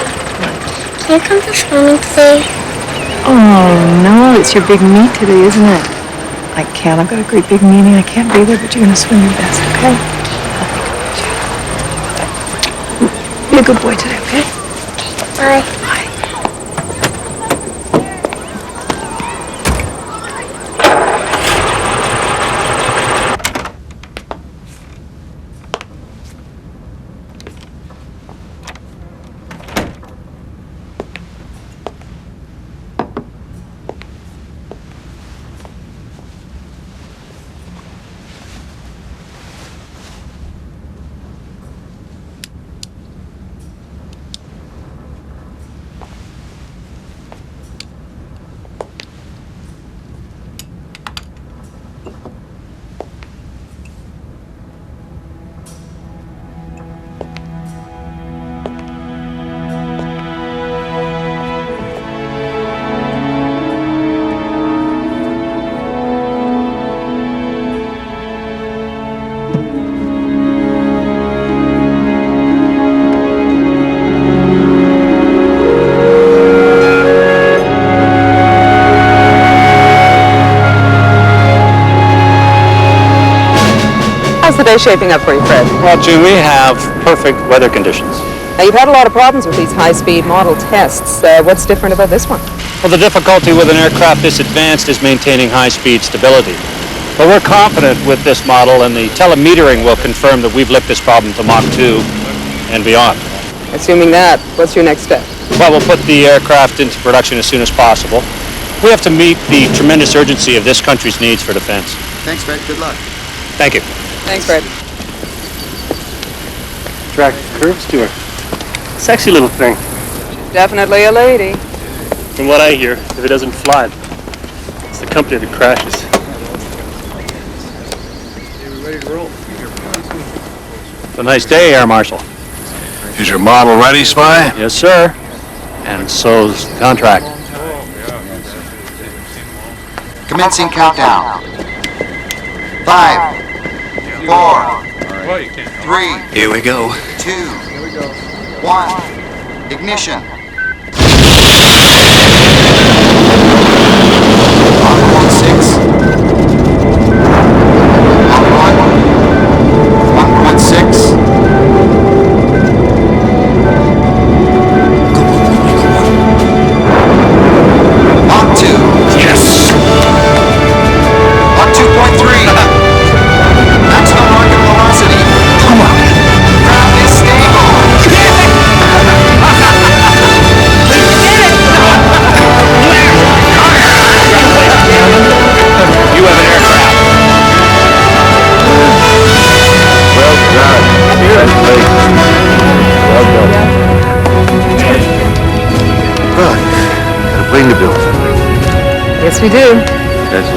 can you come to swimming today? Oh, no, it's your big meet today, isn't it? I can't. I've got a great big meeting. I can't be there, but you're going to swim your best, okay? Be a good boy today, okay? Bye. Bye. How's the day shaping up for you, Fred? Well, June, we have perfect weather conditions. Now, you've had a lot of problems with these high-speed model tests. What's different about this one? Well, the difficulty with an aircraft this advanced is maintaining high-speed stability. But we're confident with this model, and the telemetering will confirm that we've licked this problem to Mach 2 and beyond. Assuming that, what's your next step? Well, we'll put the aircraft into production as soon as possible. We have to meet the tremendous urgency of this country's needs for defense. Thanks, Fred. Good luck. Thank you. Thanks, Fred. Track curves to her. Sexy little thing. Definitely a lady. From what I hear, if it doesn't fly, it's the company that crashes. Ready to roll. It's a nice day, Air Marshal. Is your model ready, Spy? Yes, sir. And so's the contract. Commencing countdown. 5, 4, 3, Here we go. 2, 1, ignition. Mach 1.6. Mach 1. 1.6. Go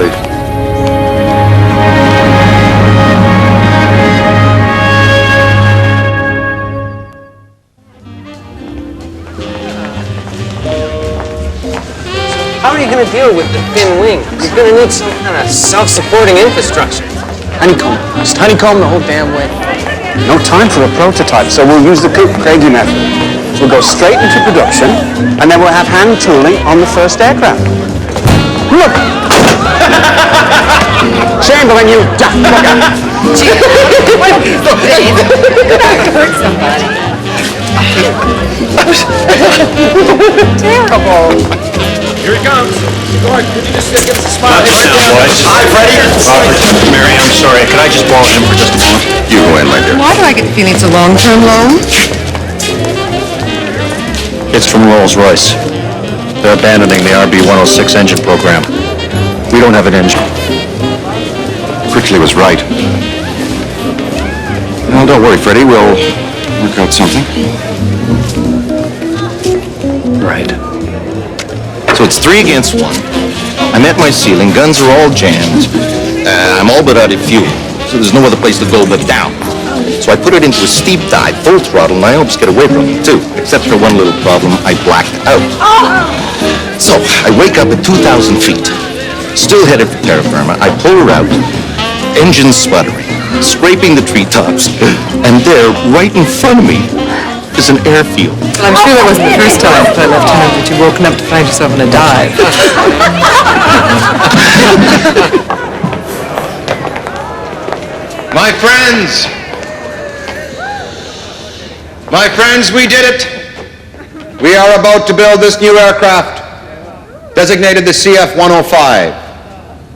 please. How are you going to deal with the thin wing? You're going to need some kind of self-supporting infrastructure. Honeycomb. Just honeycomb the whole damn way. No time for a prototype, so we'll use the Craigie method. So we'll go straight into production, and then we'll have hand tooling on the first aircraft. Look! Chamberlain, you duck fucker! Hurt somebody. Terrible. Here he comes. Gordon, could you just give us a smile? Hi, Freddie. Mary, I'm sorry. Could I just borrow him for just a moment? You go in, my dear. Why do I get the feeling it's a long-term loan? It's from Rolls-Royce. They're abandoning the RB-106 engine program. We don't have an engine. Critchley was right. Well, don't worry, Freddie. We'll work out something. Right. So it's 3 against 1. I'm at my ceiling. Guns are all jammed. I'm all but out of fuel. So there's no other place to go but down. So I put it into a steep dive, full throttle, and I almost get away from it, too. Except for one little problem. I blacked out. So I wake up at 2,000 feet. Still headed for terra firma. I pull her out. Engine sputtering. Scraping the treetops. And there, right in front of me, is an airfield. Well, I'm sure that wasn't the first time, Lieutenant, that you've woken up to find yourself in a dive. My friends, we did it. We are about to build this new aircraft, designated the CF-105.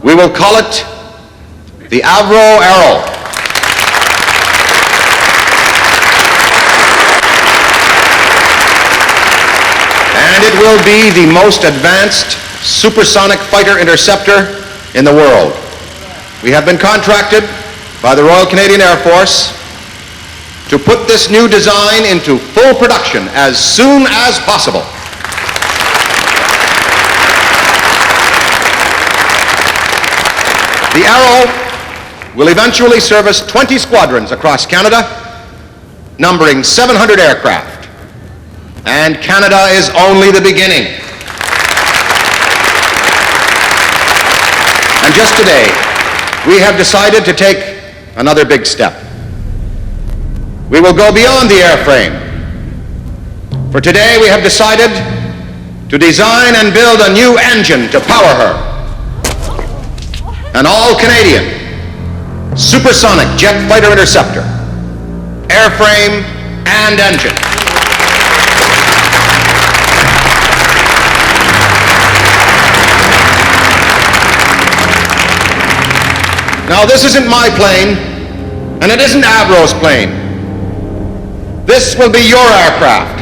We will call it the Avro Arrow. And it will be the most advanced supersonic fighter interceptor in the world. We have been contracted by the Royal Canadian Air Force to put this new design into full production as soon as possible. The Arrow will eventually service 20 squadrons across Canada, numbering 700 aircraft. And Canada is only the beginning. And just today, we have decided to take another big step. We will go beyond the airframe. For today, we have decided to design and build a new engine to power her. An all-Canadian supersonic jet fighter interceptor, airframe and engine. Now, this isn't my plane, and it isn't Avro's plane. This will be your aircraft.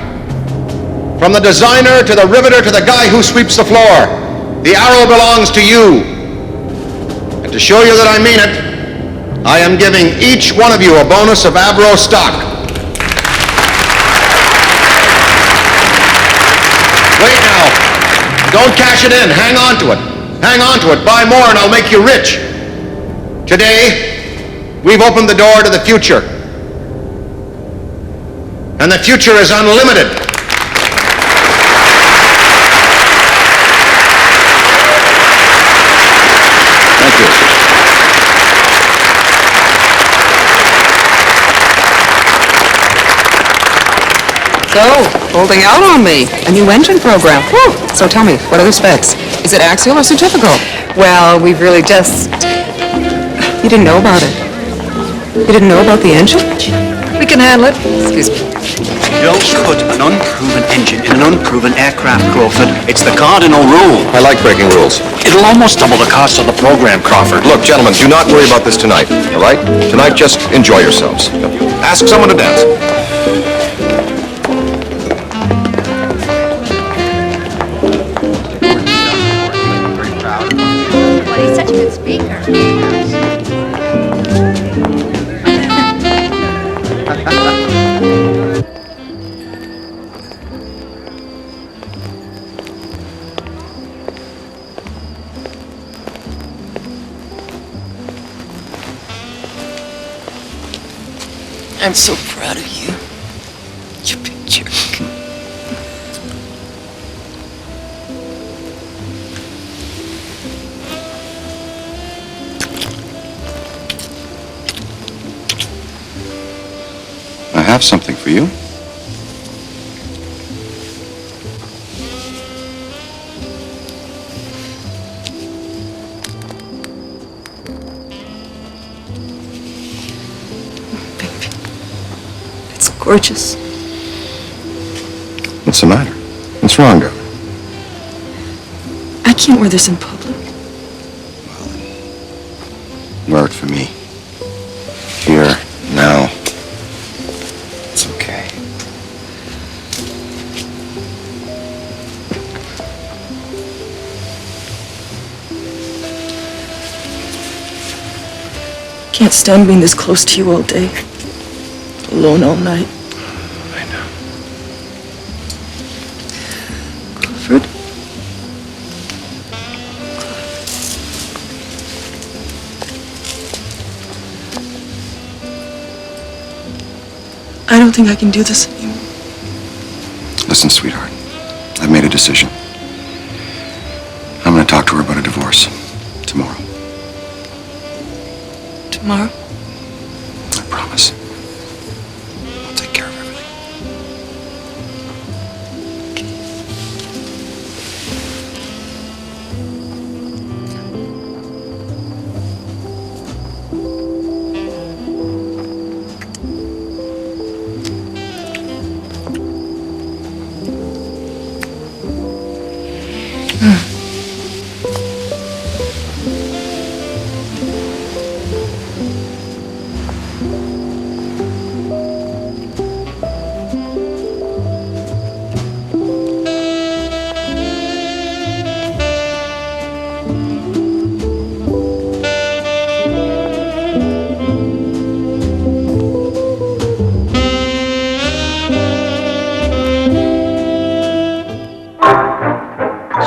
From the designer to the riveter to the guy who sweeps the floor, the Arrow belongs to you. And to show you that I mean it, I am giving each one of you a bonus of Avro stock. Wait now. Don't cash it in. Hang on to it. Hang on to it. Buy more and I'll make you rich. Today, we've opened the door to the future. And the future is unlimited. Thank you. So, holding out on me. A new engine program. Whew. So tell me, what are the specs? Is it axial or centrifugal? Well, we've really just... You didn't know about it? You didn't know about the engine? We can handle it. Excuse me. Don't put an unproven engine in an unproven aircraft, Crawford. It's the cardinal rule. I like breaking rules. It'll almost double the cost of the program, Crawford. Look, gentlemen, do not worry about this tonight, all right? Tonight, just enjoy yourselves. Ask someone to dance. Well, he's such a good speaker. I'm so proud of you. You big jerk. I have something for you. It's gorgeous. What's the matter? What's wrong, darling? I can't wear this in public. Wear it for me. Here, now. It's okay. Can't stand being this close to you all day. Alone all night. I know. Clifford? I don't think I can do this anymore. Listen, sweetheart. I've made a decision. I'm going to talk to her about a divorce. Tomorrow. Tomorrow? I promise. I'll take care of everything.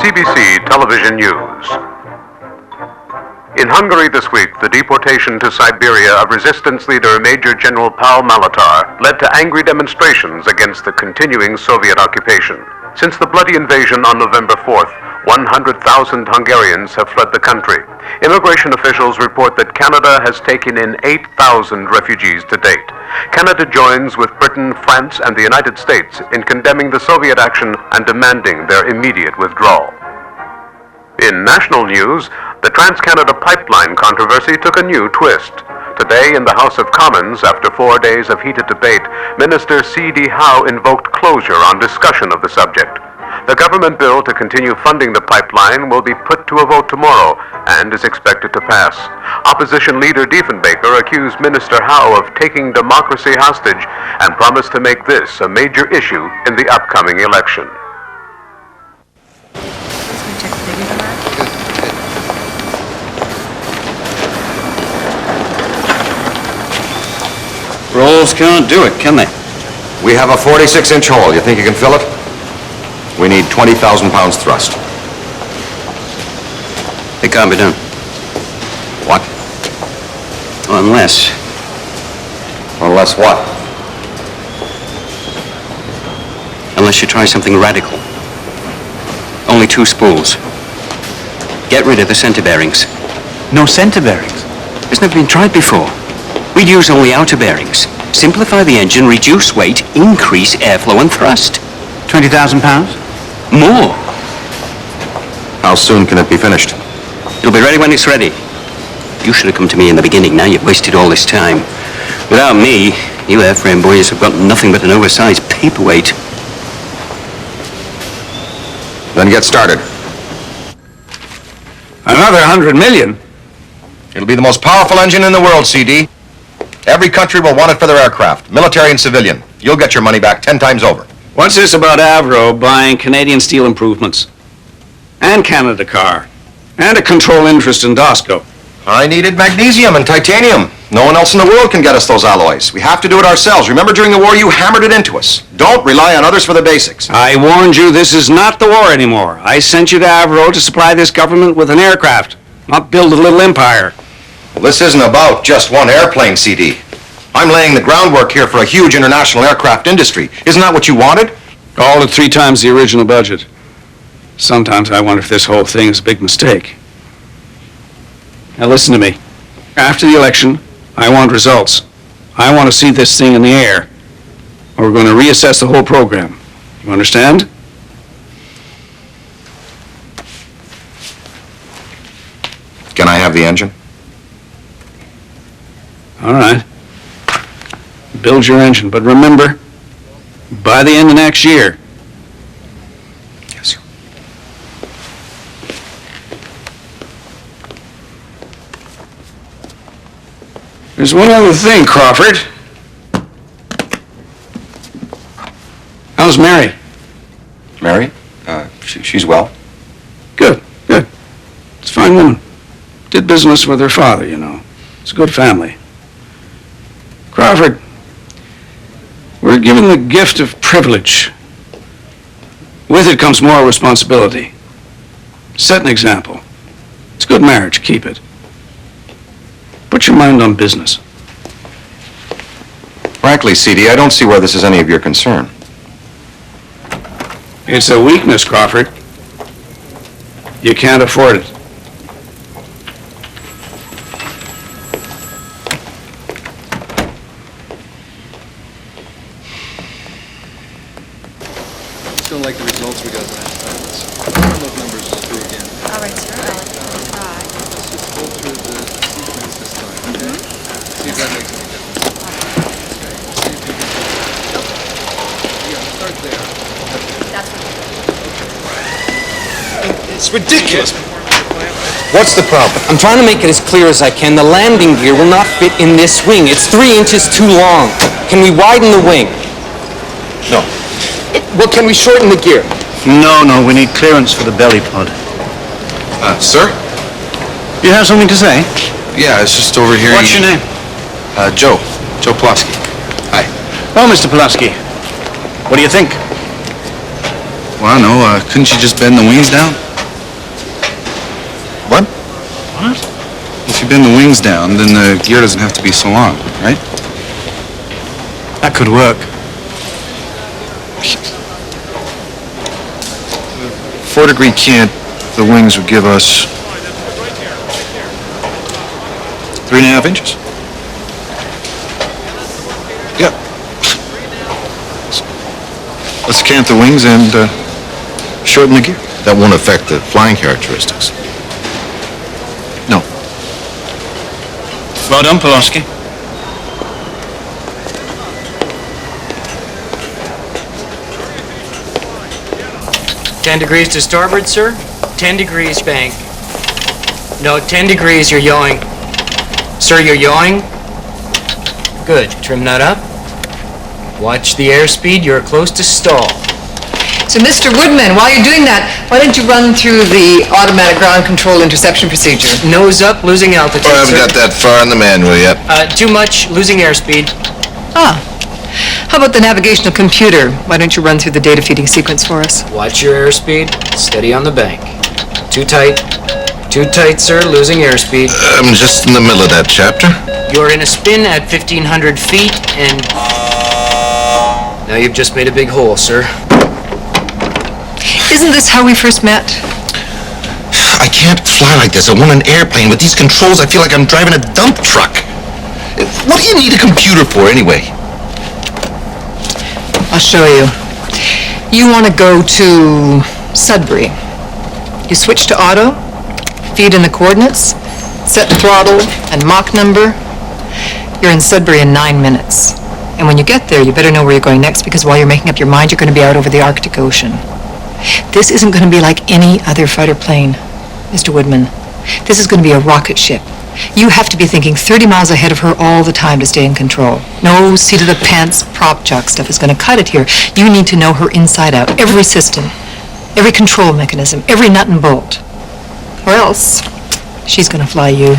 CBC Television News. In Hungary this week, the deportation to Siberia of resistance leader Major General Paul Malatar led to angry demonstrations against the continuing Soviet occupation. Since the bloody invasion on November 4th, 100,000 Hungarians have fled the country. Immigration officials report that Canada has taken in 8,000 refugees to date. Canada joins with Britain, France, and the United States in condemning the Soviet action and demanding their immediate withdrawal. In national news, the Trans-Canada Pipeline controversy took a new twist. Today, in the House of Commons, after 4 days of heated debate, Minister C.D. Howe invoked closure on discussion of the subject. The government bill to continue funding the pipeline will be put to a vote tomorrow and is expected to pass. Opposition leader Diefenbaker accused Minister Howe of taking democracy hostage and promised to make this a major issue in the upcoming election. Rolls can't do it, can they? We have a 46-inch hole. You think you can fill it? We need 20,000 pounds thrust. It can't be done. What? Unless... Unless what? Unless you try something radical. Only 2 spools. Get rid of the center bearings. No center bearings? It's never been tried before. We'd use only outer bearings. Simplify the engine, reduce weight, increase airflow and thrust. 20,000 pounds? More. How soon can it be finished? It'll be ready when it's ready. You should have come to me in the beginning. Now you've wasted all this time. Without me, you airframe boys have got nothing but an oversized paperweight. Then get started. Another 100 million? It'll be the most powerful engine in the world, CD. Every country will want it for their aircraft, military and civilian. You'll get your money back 10 times over. What's this about Avro buying Canadian steel improvements? And Canada Car? And a control interest in Dosco? I needed magnesium and titanium. No one else in the world can get us those alloys. We have to do it ourselves. Remember, during the war, you hammered it into us. Don't rely on others for the basics. I warned you this is not the war anymore. I sent you to Avro to supply this government with an aircraft, not build a little empire. Well, this isn't about just one airplane, CD. I'm laying the groundwork here for a huge international aircraft industry. Isn't that what you wanted? All at 3 times the original budget. Sometimes I wonder if this whole thing is a big mistake. Now listen to me. After the election, I want results. I want to see this thing in the air. Or we're going to reassess the whole program. You understand? Can I have the engine? All right. Build your engine, but remember, by the end of next year. Yes, sir. There's one other thing, Crawford. How's Mary? Mary? She's well. Good, good. It's a fine woman. Did business with her father, you know. It's a good family. Crawford, we're given the gift of privilege. With it comes more responsibility. Set an example. It's a good marriage, keep it. Put your mind on business. Frankly, C.D., I don't see why this is any of your concern. It's a weakness, Crawford. You can't afford it. Still like the results we got last time. Let's run those numbers through again. All right, sir. I'll try. Let's just go through the sequence this time, okay? See if that makes any difference. Okay. See if you can... Yeah, start there. That's what It's ridiculous. What's the problem? I'm trying to make it as clear as I can. The landing gear will not fit in this wing. It's 3 inches too long. Can we widen the wing? No. Well, can we shorten the gear? No, we need clearance for the belly pod. Sir? You have something to say? Yeah, it's just over here. What's your name? Joe. Joe Pulaski. Hi. Oh, Mr. Pulaski. What do you think? Well, I don't know. Couldn't you just bend the wings down? What? What? If you bend the wings down, then the gear doesn't have to be so long, right? That could work. 4-degree cant, the wings would give us 3.5 inches. Yep. Let's cant the wings and shorten the gear. That won't affect the flying characteristics. No. Well done, Pulaski. $10 degrees to starboard, sir. 10 degrees bank. No, 10 degrees, you're yawing. Sir, you're yawing. Good. Trim that up. Watch the airspeed. You're close to stall. So, Mr. Woodman, while you're doing that, why don't you run through the automatic ground control interception procedure? Nose up, losing altitude, I haven't sir. got that far in the manual yet. Too much, losing airspeed. Ah. How about the navigational computer? Why don't you run through the data feeding sequence for us? Watch your airspeed. Steady on the bank. Too tight. Too tight, sir. Losing airspeed. I'm just in the middle of that chapter. You're in a spin at 1,500 feet, and... Now you've just made a big hole, sir. Isn't this how we first met? I can't fly like this. I want an airplane. With these controls, I feel like I'm driving a dump truck. What do you need a computer for, anyway? I'll show you. You want to go to Sudbury. You switch to auto, feed in the coordinates, set the throttle and Mach number. You're in Sudbury in 9 minutes. And when you get there, you better know where you're going next, because while you're making up your mind, you're going to be out over the Arctic Ocean. This isn't going to be like any other fighter plane, Mr. Woodman. This is going to be a rocket ship. You have to be thinking 30 miles ahead of her all the time to stay in control. No seat-of-the-pants prop jock stuff is going to cut it here. You need to know her inside out, every system, every control mechanism, every nut and bolt. Or else, she's going to fly you.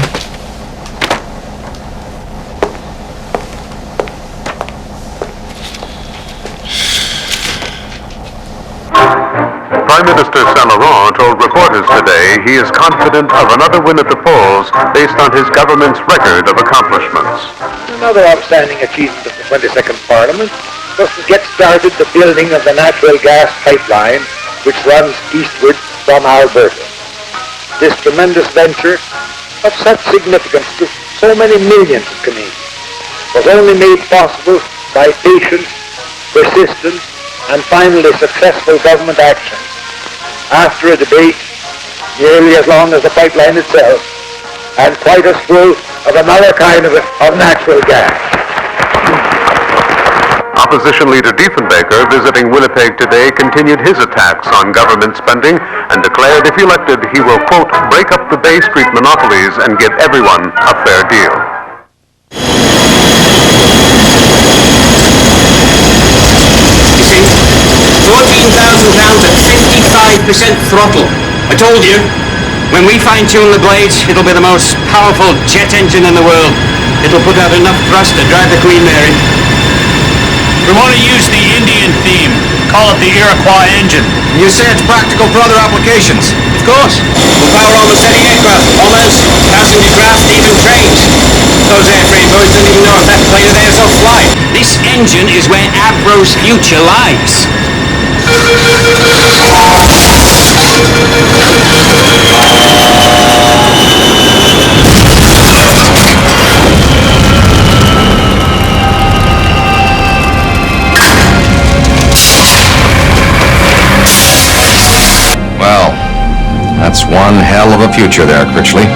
Prime Minister Mr. Saint Laurent told reporters today he is confident of another win at the polls based on his government's record of accomplishments. Another outstanding achievement of the 22nd Parliament was to get started the building of the natural gas pipeline which runs eastward from Alberta. This tremendous venture of such significance to so many millions of Canadians was only made possible by patience, persistence, and finally successful government action after a debate nearly as long as the pipeline itself and quite as full of another kind of natural gas. Opposition leader Diefenbaker, visiting Winnipeg today, continued his attacks on government spending and declared if elected he will, quote, break up the Bay Street monopolies and give everyone a fair deal. You see, £14,000 at 55% throttle. I told you, when we fine-tune the blades, it'll be the most powerful jet engine in the world. It'll put out enough thrust to drive the Queen Mary. We want to use the Indian theme. Call it the Iroquois engine. You say it's practical for other applications? Of course. We'll power almost any aircraft, bombers, passenger craft, even trains. Those airframe boys don't even know if that plane of theirs will fly. This engine is where Avro's future lies. Well, that's one hell of a future there, Critchley.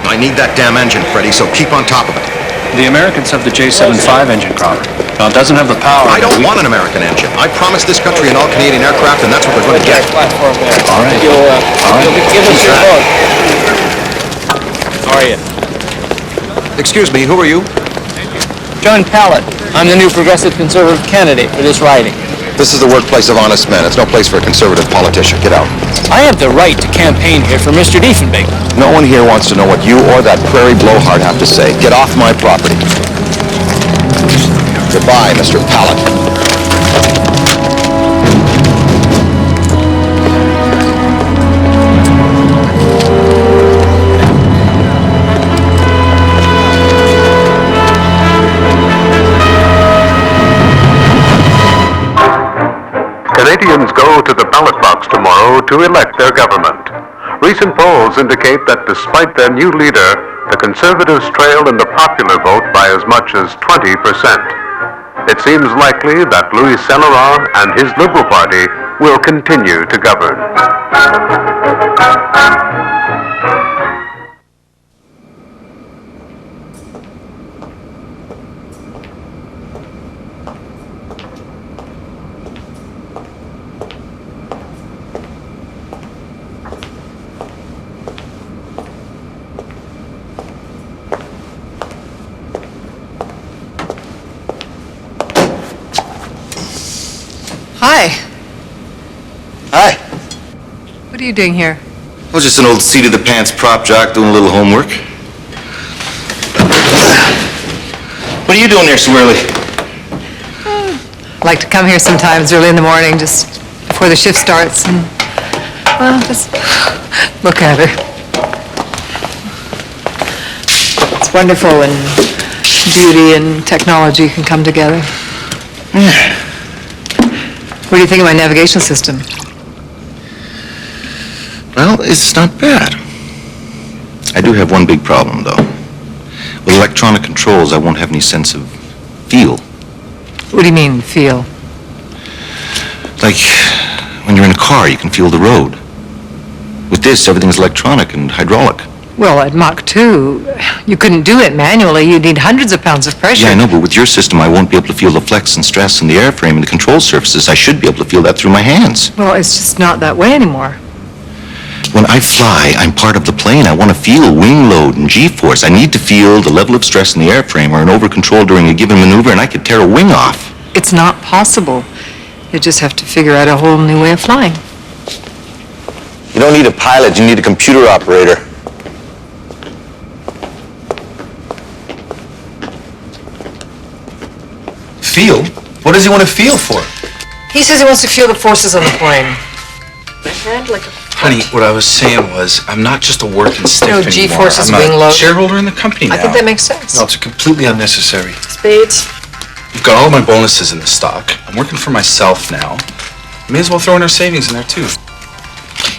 I need that damn engine, Freddie, so keep on top of it. The Americans have the J75 engine, Crawford. Now, it doesn't have the power. I don't want an American engine. I promised this country an all-Canadian aircraft, and that's what they're going to get. All right. Give us your vote. How are you? Excuse me, who are you? John Pallett. I'm the new progressive conservative candidate for this riding. This is the workplace of honest men. It's no place for a conservative politician. Get out. I have the right to campaign here for Mr. Diefenbaker. No one here wants to know what you or that prairie blowhard have to say. Get off my property. Goodbye, Mr. Pallett. Canadians go to the ballot box tomorrow to elect their government. Recent polls indicate that despite their new leader, the Conservatives trail in the popular vote by as much as 20%. It seems likely that Louis Saint Laurent and his Liberal Party will continue to govern. Hi. Hi. What are you doing here? I was just an old seat-of-the-pants prop jock doing a little homework. What are you doing here so early? I like to come here sometimes early in the morning, just before the shift starts, and, well, just look at her. It's wonderful when beauty and technology can come together. Yeah. What do you think of my navigation system? Well, it's not bad. I do have one big problem, though. With electronic controls, I won't have any sense of feel. What do you mean, feel? Like, when you're in a car, you can feel the road. With this, everything's electronic and hydraulic. Well, at Mach 2, you couldn't do it manually. You'd need hundreds of pounds of pressure. Yeah, I know, but with your system, I won't be able to feel the flex and stress in the airframe and the control surfaces. I should be able to feel that through my hands. Well, it's just not that way anymore. When I fly, I'm part of the plane. I want to feel wing load and G-force. I need to feel the level of stress in the airframe or an over-control during a given maneuver, and I could tear a wing off. It's not possible. You just have to figure out a whole new way of flying. You don't need a pilot, you need a computer operator. Feel? What does he want to feel for? He says he wants to feel the forces on the plane. My hand like a... Honey, what I was saying was, I'm not just a working stick No, anymore. G-forces, I'm wing a load. shareholder in the company now. I think that makes sense. No, it's completely unnecessary. Spades. We've got all my bonuses in the stock. I'm working for myself now. May as well throw in our savings in there, too.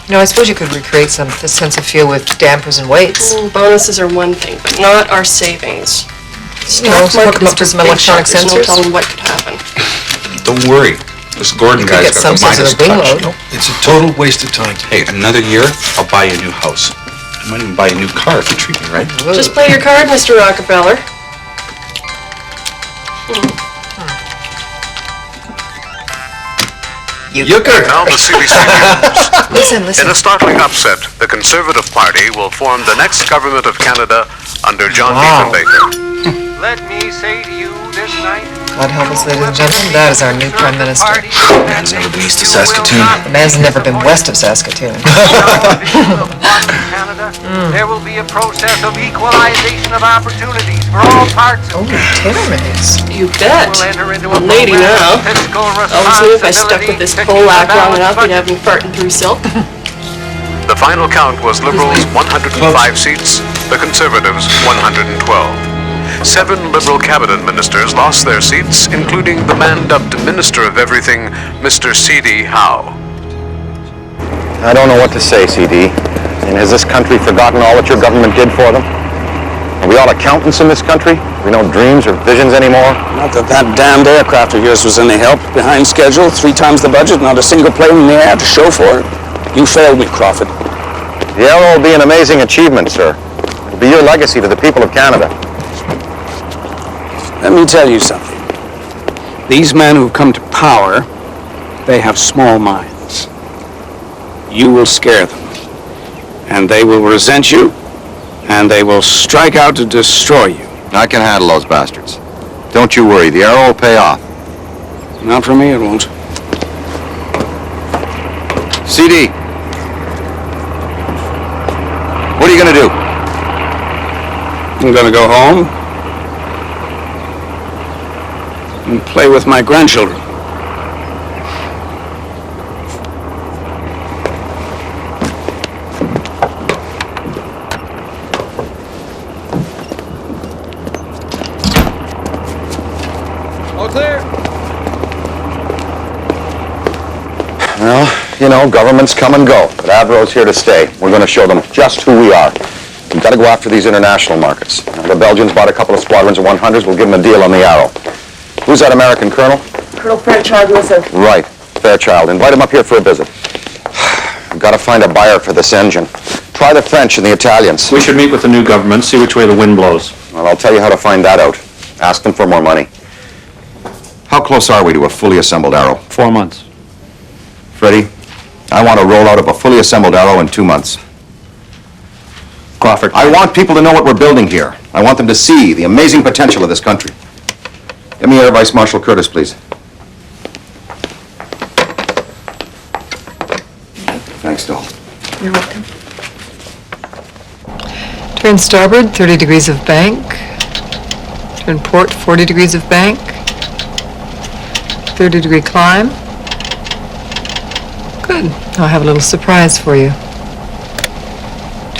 You know, I suppose you could recreate some sense of feel with dampers and weights. Bonuses are one thing, but not our savings. No, hook them up to some electronic There's no sensors. telling what could happen. Don't worry. This Gordon could guy's get got some the sense of Midas the wing touch. load. It's a total waste of time. Hey, another year, I'll buy you a new house. I might even buy you a new car if you treat me right. Just play your card, Mr. Rockefeller. Euchre. Now the CBC News. Listen. In a startling upset, the Conservative Party will form the next government of Canada under John Diefenbaker. Let me say to you this night, God help us, ladies and gentlemen, that is our new Prime Minister. Man's never been east of Saskatoon. The man's never been west of Saskatoon. there will be a process of equalization of opportunities for all parts of tailor maids. You bet. We'll enter into A lady now. Obviously, if I stuck with this Polak long enough, you'd have me farting through silk. The final count was Liberals 105 seats, the Conservatives 112. 7 Liberal cabinet ministers lost their seats, including the man dubbed Minister of Everything, Mr. C.D. Howe. I don't know what to say, CD. And has this country forgotten all that your government did for them? Are we all accountants in this country? We no dreams or visions anymore? Not that that damned aircraft of yours was any help. Behind schedule, 3 times the budget, not a single plane in the air to show for it. You failed me, Crawford. The arrow will be an amazing achievement, sir. It'll be your legacy to the people of Canada. Let me tell you something. These men who've come to power, they have small minds. You will scare them. And they will resent you, and they will strike out to destroy you. I can handle those bastards. Don't you worry, the arrow will pay off. Not for me, it won't. CD. What are you gonna do? I'm gonna go home and play with my grandchildren. All clear. Well, you know, governments come and go, but Avro's here to stay. We're going to show them just who we are. We've got to go after these international markets. Now, the Belgians bought a couple of squadrons of 100s. We'll give them a deal on the Arrow. Who's that American colonel? Colonel Fairchild Wilson. Right, Fairchild. Invite him up here for a visit. We've got to find a buyer for this engine. Try the French and the Italians. We should meet with the new government, see which way the wind blows. Well, I'll tell you how to find that out. Ask them for more money. How close are we to a fully assembled Arrow? 4 months. Freddie, I want a rollout of a fully assembled Arrow in 2 months. Crawford. I want people to know what we're building here. I want them to see the amazing potential of this country. Get me Air Vice Marshal Curtis, please. Thanks, Dole. You're welcome. Turn starboard, 30 degrees of bank. Turn port, 40 degrees of bank. 30-degree climb. Good. I'll have a little surprise for you.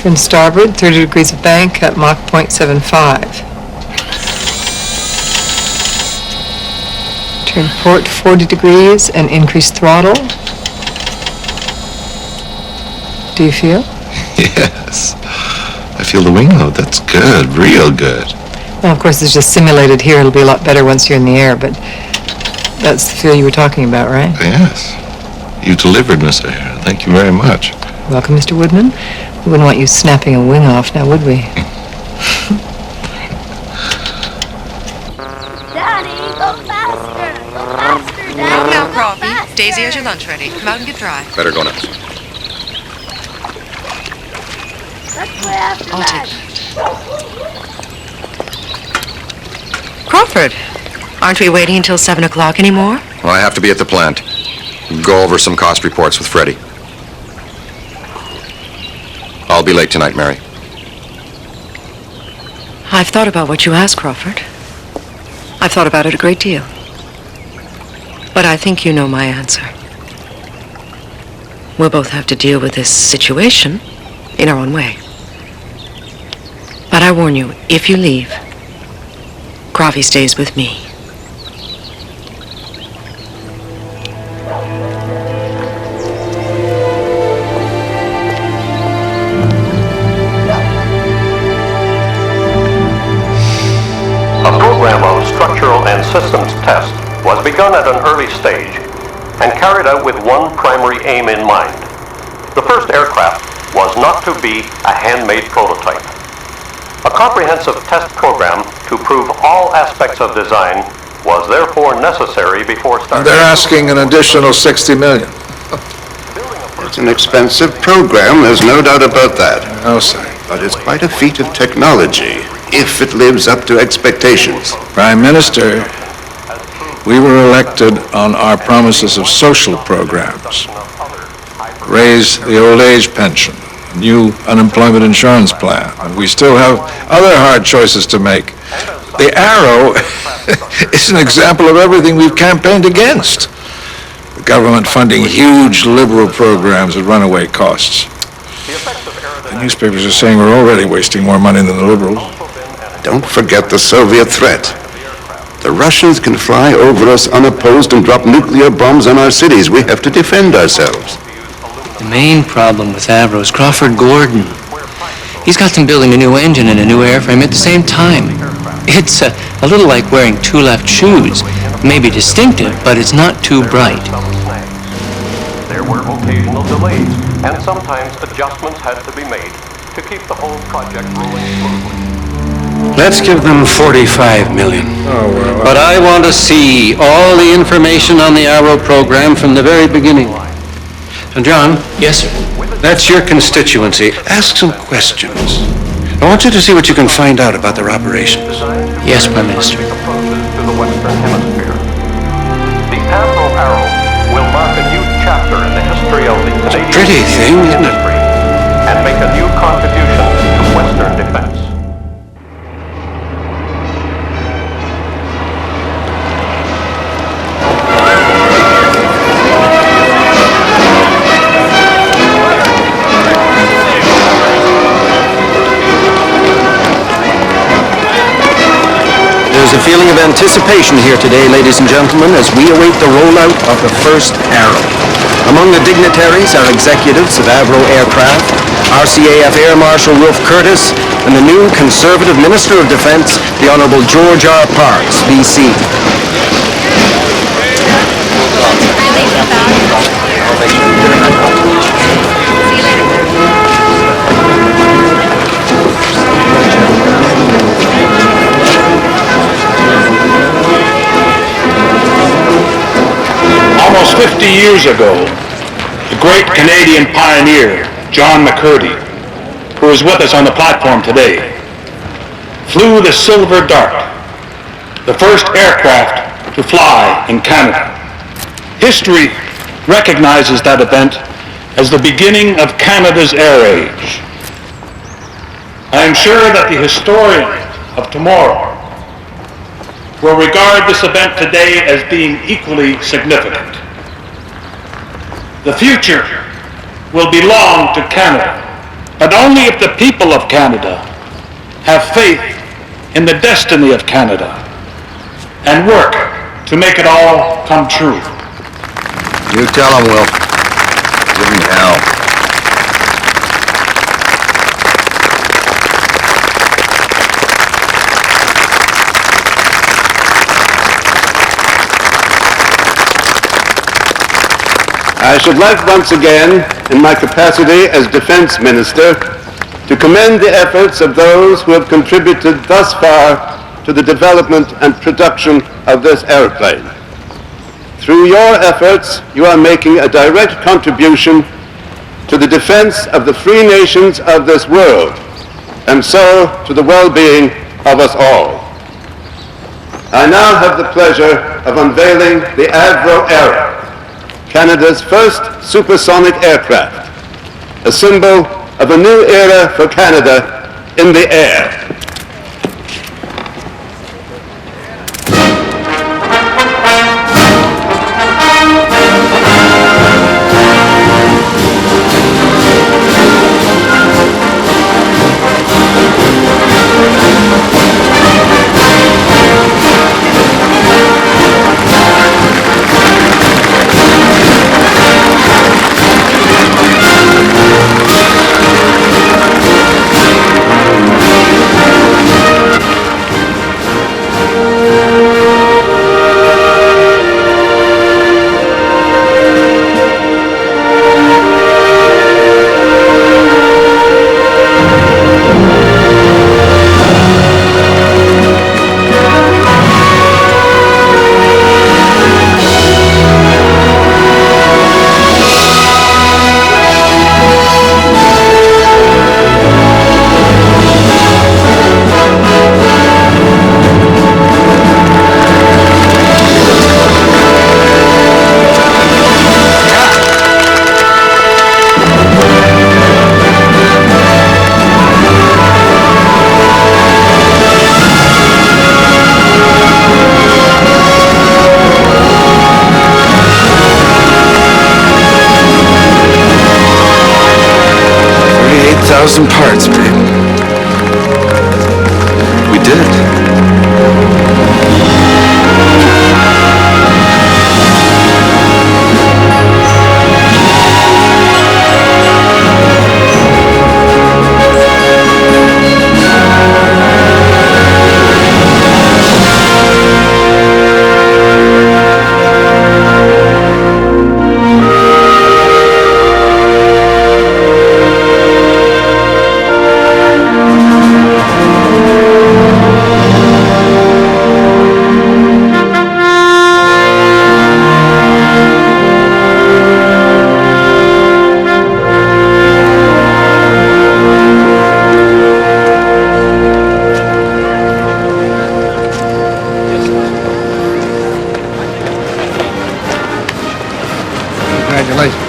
Turn starboard, 30 degrees of bank at Mach 0.75. Turn port 40 degrees and increase throttle. Do you feel? Yes. I feel the wing load. That's good. Real good. Well, of course, it's just simulated here. It'll be a lot better once you're in the air, but that's the feel you were talking about, right? Yes. You delivered, Miss Ayer. Thank you very much. Welcome, Mr. Woodman. We wouldn't want you snapping a wing off, now would we? Daddy, go faster! Go faster, Daddy! Now, go Crawford. faster. Daisy, has your lunch ready? Come out and get dry. Better go now. Let's play after I'll that. Crawford, aren't we waiting until 7 o'clock anymore? Well, I have to be at the plant. Go over some cost reports with Freddie. I'll be late tonight, Mary. I've thought about what you asked, Crawford. I've thought about it a great deal. But I think you know my answer. We'll both have to deal with this situation in our own way. But I warn you, if you leave, Crofty stays with me. A program of structural and systems test was begun at an early stage and carried out with one primary aim in mind. The first aircraft was not to be a handmade prototype. A comprehensive test program to prove all aspects of design was therefore necessary before starting. They're asking an additional $60 million. It's an expensive program, there's no doubt about that. No, sir. But it's quite a feat of technology, if it lives up to expectations. Prime Minister, we were elected on our promises of social programs. Raise the old age pension, new unemployment insurance plan, and we still have other hard choices to make. The Arrow is an example of everything we've campaigned against. The government funding huge liberal programs at runaway costs. The newspapers are saying we're already wasting more money than the liberals. Don't forget the Soviet threat. The Russians can fly over us unopposed and drop nuclear bombs on our cities. We have to defend ourselves. The main problem with Avro is Crawford Gordon. He's got them building a new engine and a new airframe at the same time. It's a little like wearing two left shoes. Maybe distinctive, but it's not too bright. There were occasional delays, and sometimes adjustments had to be made to keep the whole project rolling smoothly. Let's give them $45 million. But I want to see all the information on the Arrow program from the very beginning. And John? Yes, sir. That's your constituency. Ask some questions. I want you to see what you can find out about their operations. Yes, Prime Minister. To the Western Hemisphere. The Avro Arrow will mark a new chapter in the history of the Canadian Pretty thing, isn't it? industry and make a new contribution to Western defense. There's a feeling of anticipation here today, ladies and gentlemen, as we await the rollout of the first Arrow. Among the dignitaries are executives of Avro Aircraft, RCAF Air Marshal Wolf Curtis, and the new Conservative Minister of Defense, the Honorable George R. Parks, V.C. Almost 50 years ago, the great Canadian pioneer, John McCurdy, who is with us on the platform today, flew the Silver Dart, the first aircraft to fly in Canada. History recognizes that event as the beginning of Canada's air age. I am sure that the historians of tomorrow will regard this event today as being equally significant. The future will belong to Canada, but only if the people of Canada have faith in the destiny of Canada and work to make it all come true. You tell him, Will. Give him hell. I should like once again, in my capacity as Defense Minister, to commend the efforts of those who have contributed thus far to the development and production of this airplane. Through your efforts, you are making a direct contribution to the defense of the free nations of this world, and so to the well-being of us all. I now have the pleasure of unveiling the Avro Arrow, Canada's first supersonic aircraft, a symbol of a new era for Canada in the air. 1,000 parts, babe. We did it. Congratulations.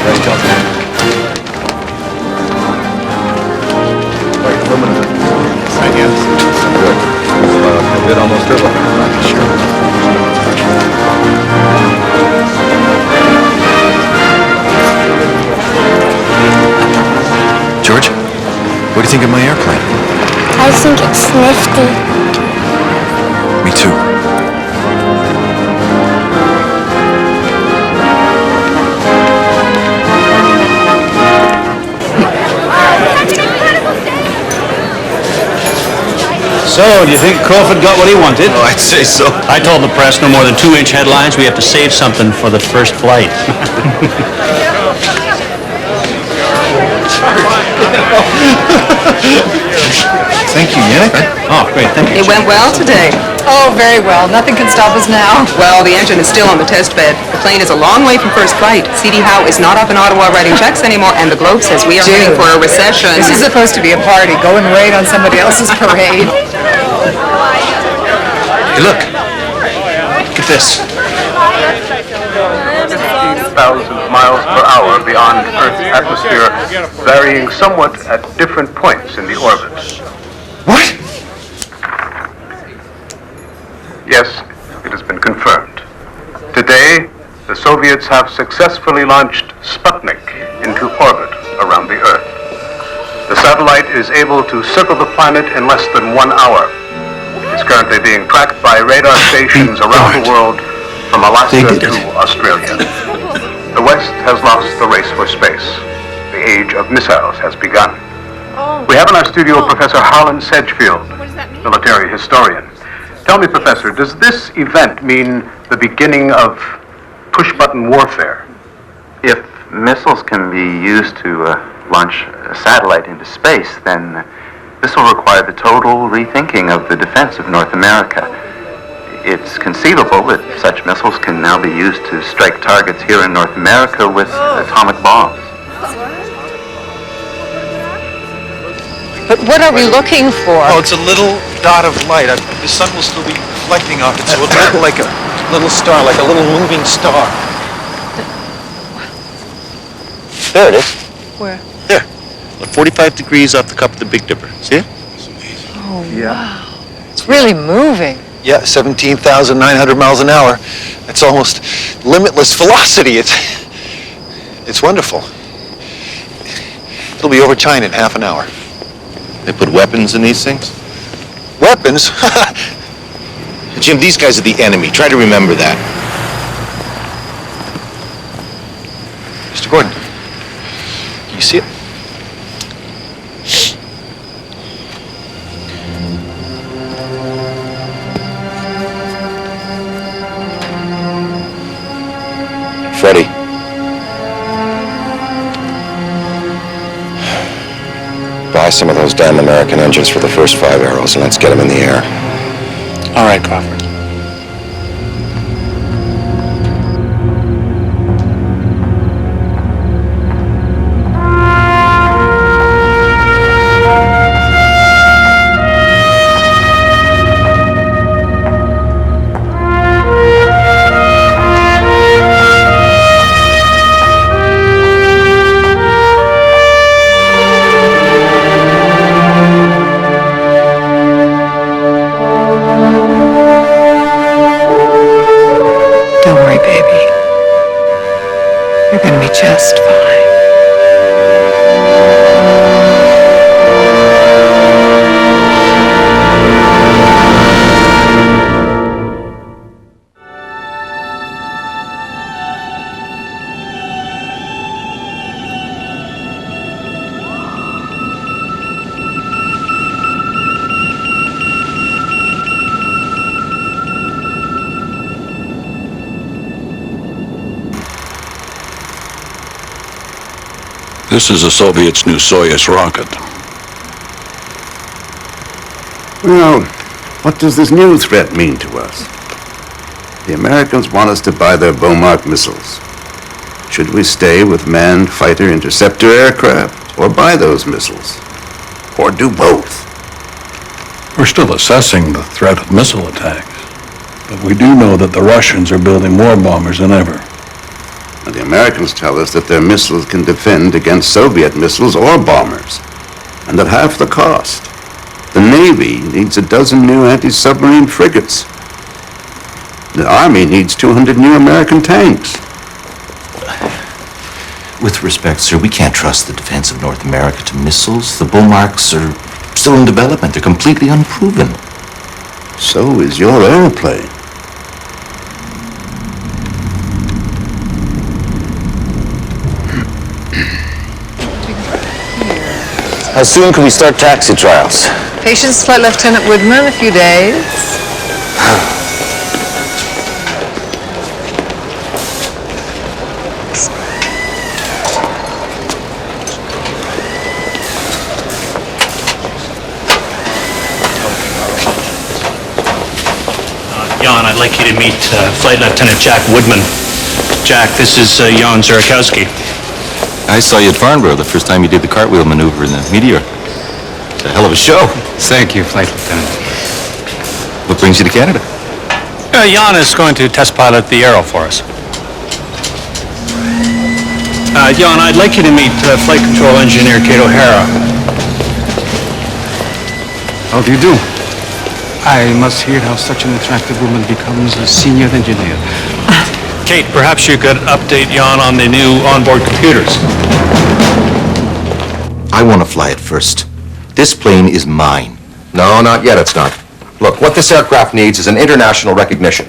Ready, Johnson? Wait, for a minute. Right here. Good. A bit almost turbo. Sure. George, what do you think of my airplane? I think it's nifty. Me too. So, do you think Crawford got what he wanted? Oh, I'd say so. I told the press no more than 2-inch headlines. We have to save something for the first flight. Thank you, Yannick. Oh, great, thank you. It went well today. Oh, very well. Nothing can stop us now. Well, the engine is still on the test bed. The plane is a long way from first flight. C.D. Howe is not up in Ottawa writing checks anymore, and the Globe says we are heading for a recession. This is supposed to be a party. Go and raid on somebody else's parade. Hey, look. Look at this. 15,000 miles per hour beyond Earth's atmosphere, varying somewhat at different points in the orbit. What? Yes, it has been confirmed. Today, the Soviets have successfully launched Sputnik into orbit around the Earth. The satellite is able to circle the planet in less than 1 hour. It is currently being tracked by radar stations around the world, from Alaska to Australia. The West has lost the race for space. The age of missiles has begun. We have in our studio Professor Harlan Sedgefield, military historian. Tell me, Professor, does this event mean the beginning of push-button warfare? If missiles can be used to launch a satellite into space, then this will require the total rethinking of the defense of North America. It's conceivable that such missiles can now be used to strike targets here in North America with atomic bombs. But what are we looking for? Oh, it's a little dot of light. The sun will still be reflecting off it, so it'll look like a little star, like a little moving star. There it is. Where? There. 45 degrees off the cup of the Big Dipper. See it? Oh, wow. It's really moving. Yeah, 17,900 miles an hour. That's almost limitless velocity. It's wonderful. It'll be over China in half an hour. They put weapons in these things? Weapons? Jim, these guys are the enemy. Try to remember that. Mr. Gordon, can you see it? Freddie. Buy some of those damn American engines for the first 5 arrows and let's get them in the air. All right, Crawford. Just fine. This is the Soviets' new Soyuz rocket. Well, what does this new threat mean to us? The Americans want us to buy their Beaumark missiles. Should we stay with manned fighter interceptor aircraft, or buy those missiles? Or do both? We're still assessing the threat of missile attacks, but we do know that the Russians are building more bombers than ever. And the Americans tell us that their missiles can defend against Soviet missiles or bombers, and at half the cost. The Navy needs a dozen new anti-submarine frigates. The Army needs 200 new American tanks. With respect, sir, we can't trust the defense of North America to missiles. The Beaumarks are still in development. They're completely unproven. So is your airplane. How soon can we start taxi trials? Patience, Flight Lieutenant Woodman, a few days. Jan, I'd like you to meet Flight Lieutenant Jack Woodman. Jack, this is Jan Zurakowski. I saw you at Farnborough the first time you did the cartwheel maneuver in the Meteor. It's a hell of a show. Thank you, Flight Lieutenant. What brings you to Canada? Jan is going to test pilot the Arrow for us. Jan, I'd like you to meet Flight Control Engineer Kate O'Hara. How do you do? I must hear how such an attractive woman becomes a senior engineer. Kate, perhaps you could update Jan on the new onboard computers. I want to fly it first. This plane is mine. No, not yet, it's not. Look, what this aircraft needs is an international recognition.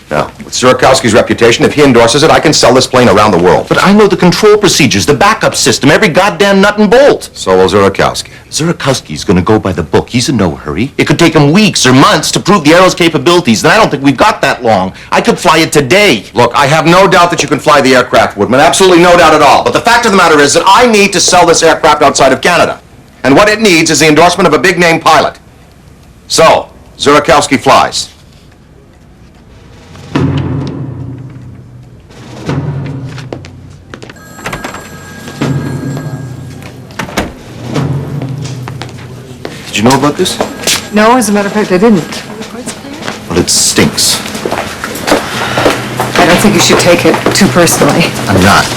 Now, with Zurakowski's reputation, if he endorses it, I can sell this plane around the world. But I know the control procedures, the backup system, every goddamn nut and bolt. So will Zurakowski. Zurakowski's going to go by the book. He's in no hurry. It could take him weeks or months to prove the Arrow's capabilities, and I don't think we've got that long. I could fly it today. Look, I have no doubt that you can fly the aircraft, Woodman. Absolutely no doubt at all. But the fact of the matter is that I need to sell this aircraft outside of Canada. And what it needs is the endorsement of a big-name pilot. So, Zurakowski flies. Did you know about this? No, as a matter of fact, I didn't. Well, it stinks. I don't think you should take it too personally. I'm not.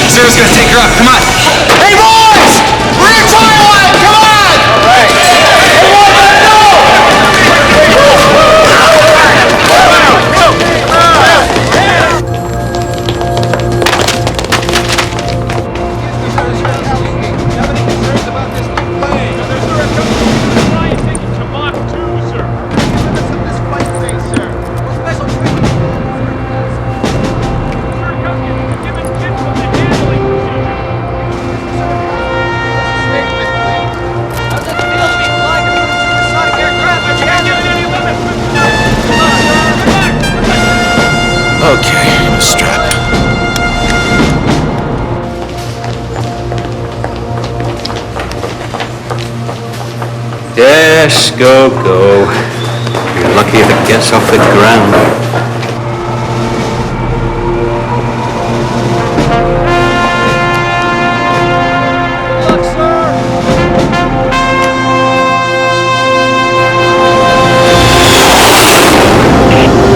Sarah's gonna take her up. Come on. Hey, boys! Rear tire line! Come on! All right. Everyone, let go! Okay, strap. Yes, go, go. You're lucky if it gets off the ground.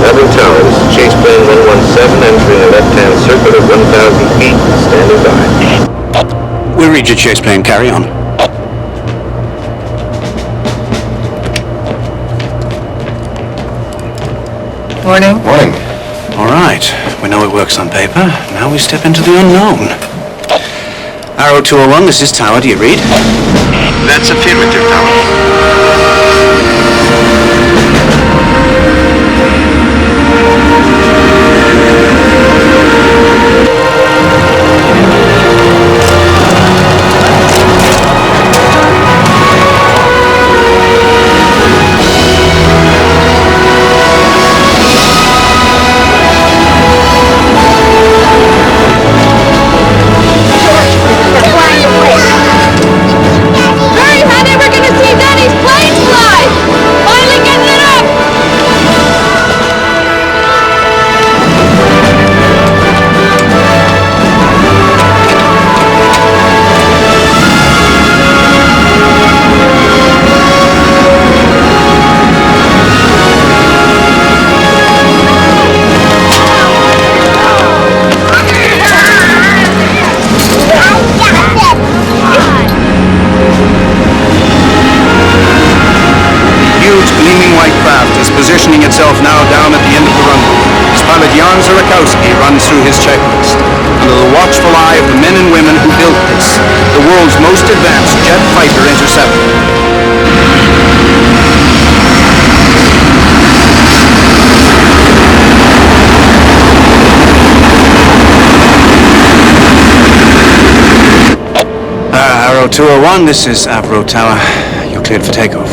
Having towers, chase plane 117 entering a left-hand circle of 1,000 feet, standing by. We'll read your chase plane. Carry on. Morning. Morning. All right. We know it works on paper. Now we step into the unknown. Arrow 201, this is Tower. Do you read? That's affirmative, Tower. Hurry, honey, we're gonna see Daddy's plane fly! Finally getting it up! Huge gleaming white craft is positioning itself now down at the end of the runway. As pilot Jan Zurakowski runs through his checklist. Under the watchful eye of the men and women who built this, the world's most advanced jet fighter interceptor. Arrow 201, this is Avro Tower. You're cleared for takeoff.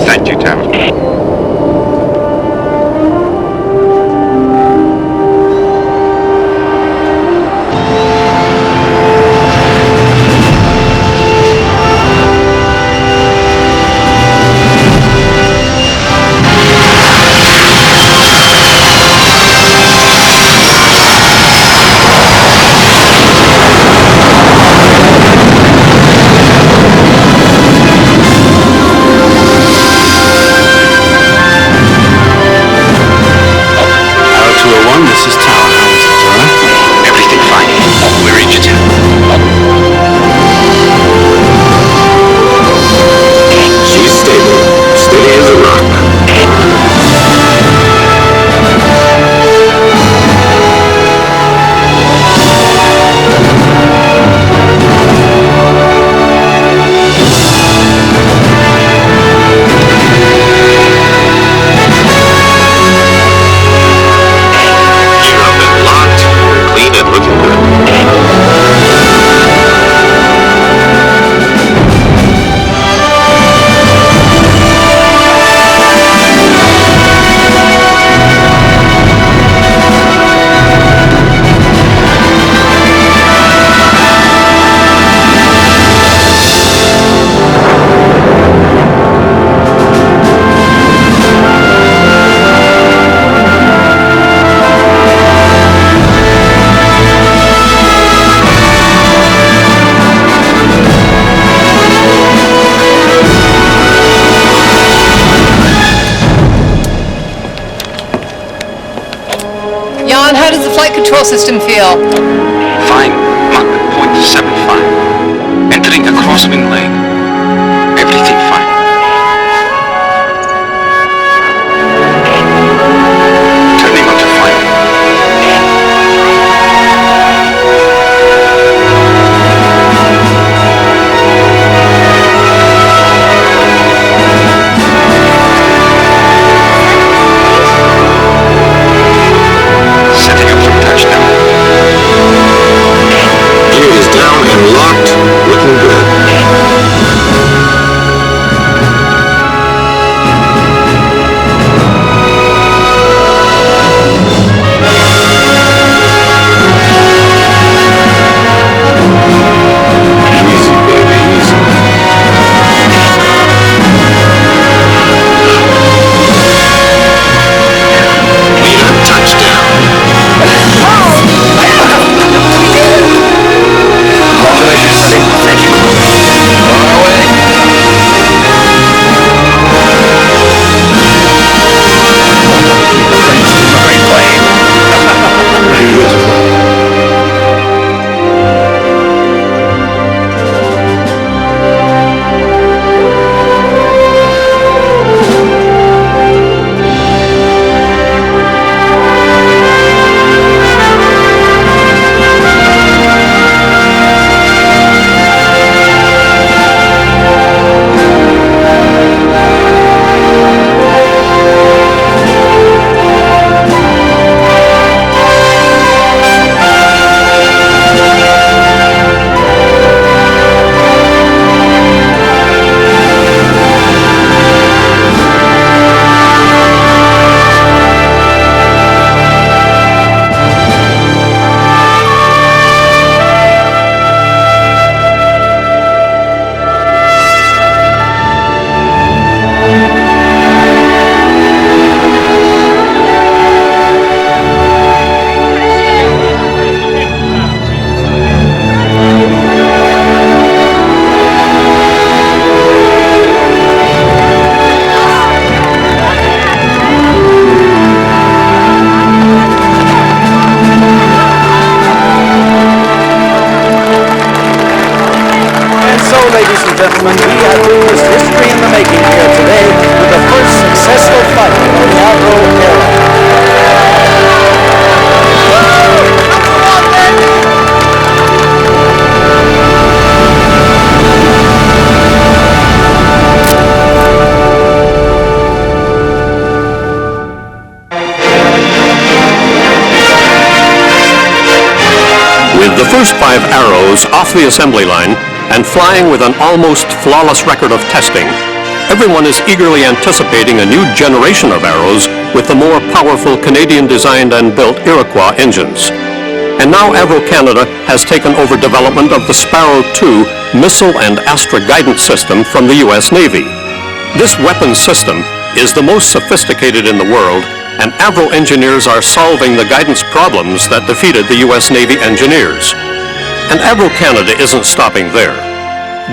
Thank you, Tower. This is Tower. How is it, Zora? Everything fine. We reached. She's stable. Steady as a rock. Jan, how does the flight control system feel? Fine. Mach 0.75. Entering a crosswind lane. Everything fine. Turning onto final. Setting up for touchdown. Gear is down and locked. Looking good. witnessed history in the making here today with the first successful flight of the Avro airliner. With the first 5 Arrows off the assembly line and flying with an almost flawless record of testing, everyone is eagerly anticipating a new generation of Arrows with the more powerful Canadian-designed and built Iroquois engines. And now Avro Canada has taken over development of the Sparrow II missile and Astra guidance system from the U.S. Navy. This weapons system is the most sophisticated in the world, and Avro engineers are solving the guidance problems that defeated the U.S. Navy engineers. And Avro Canada isn't stopping there.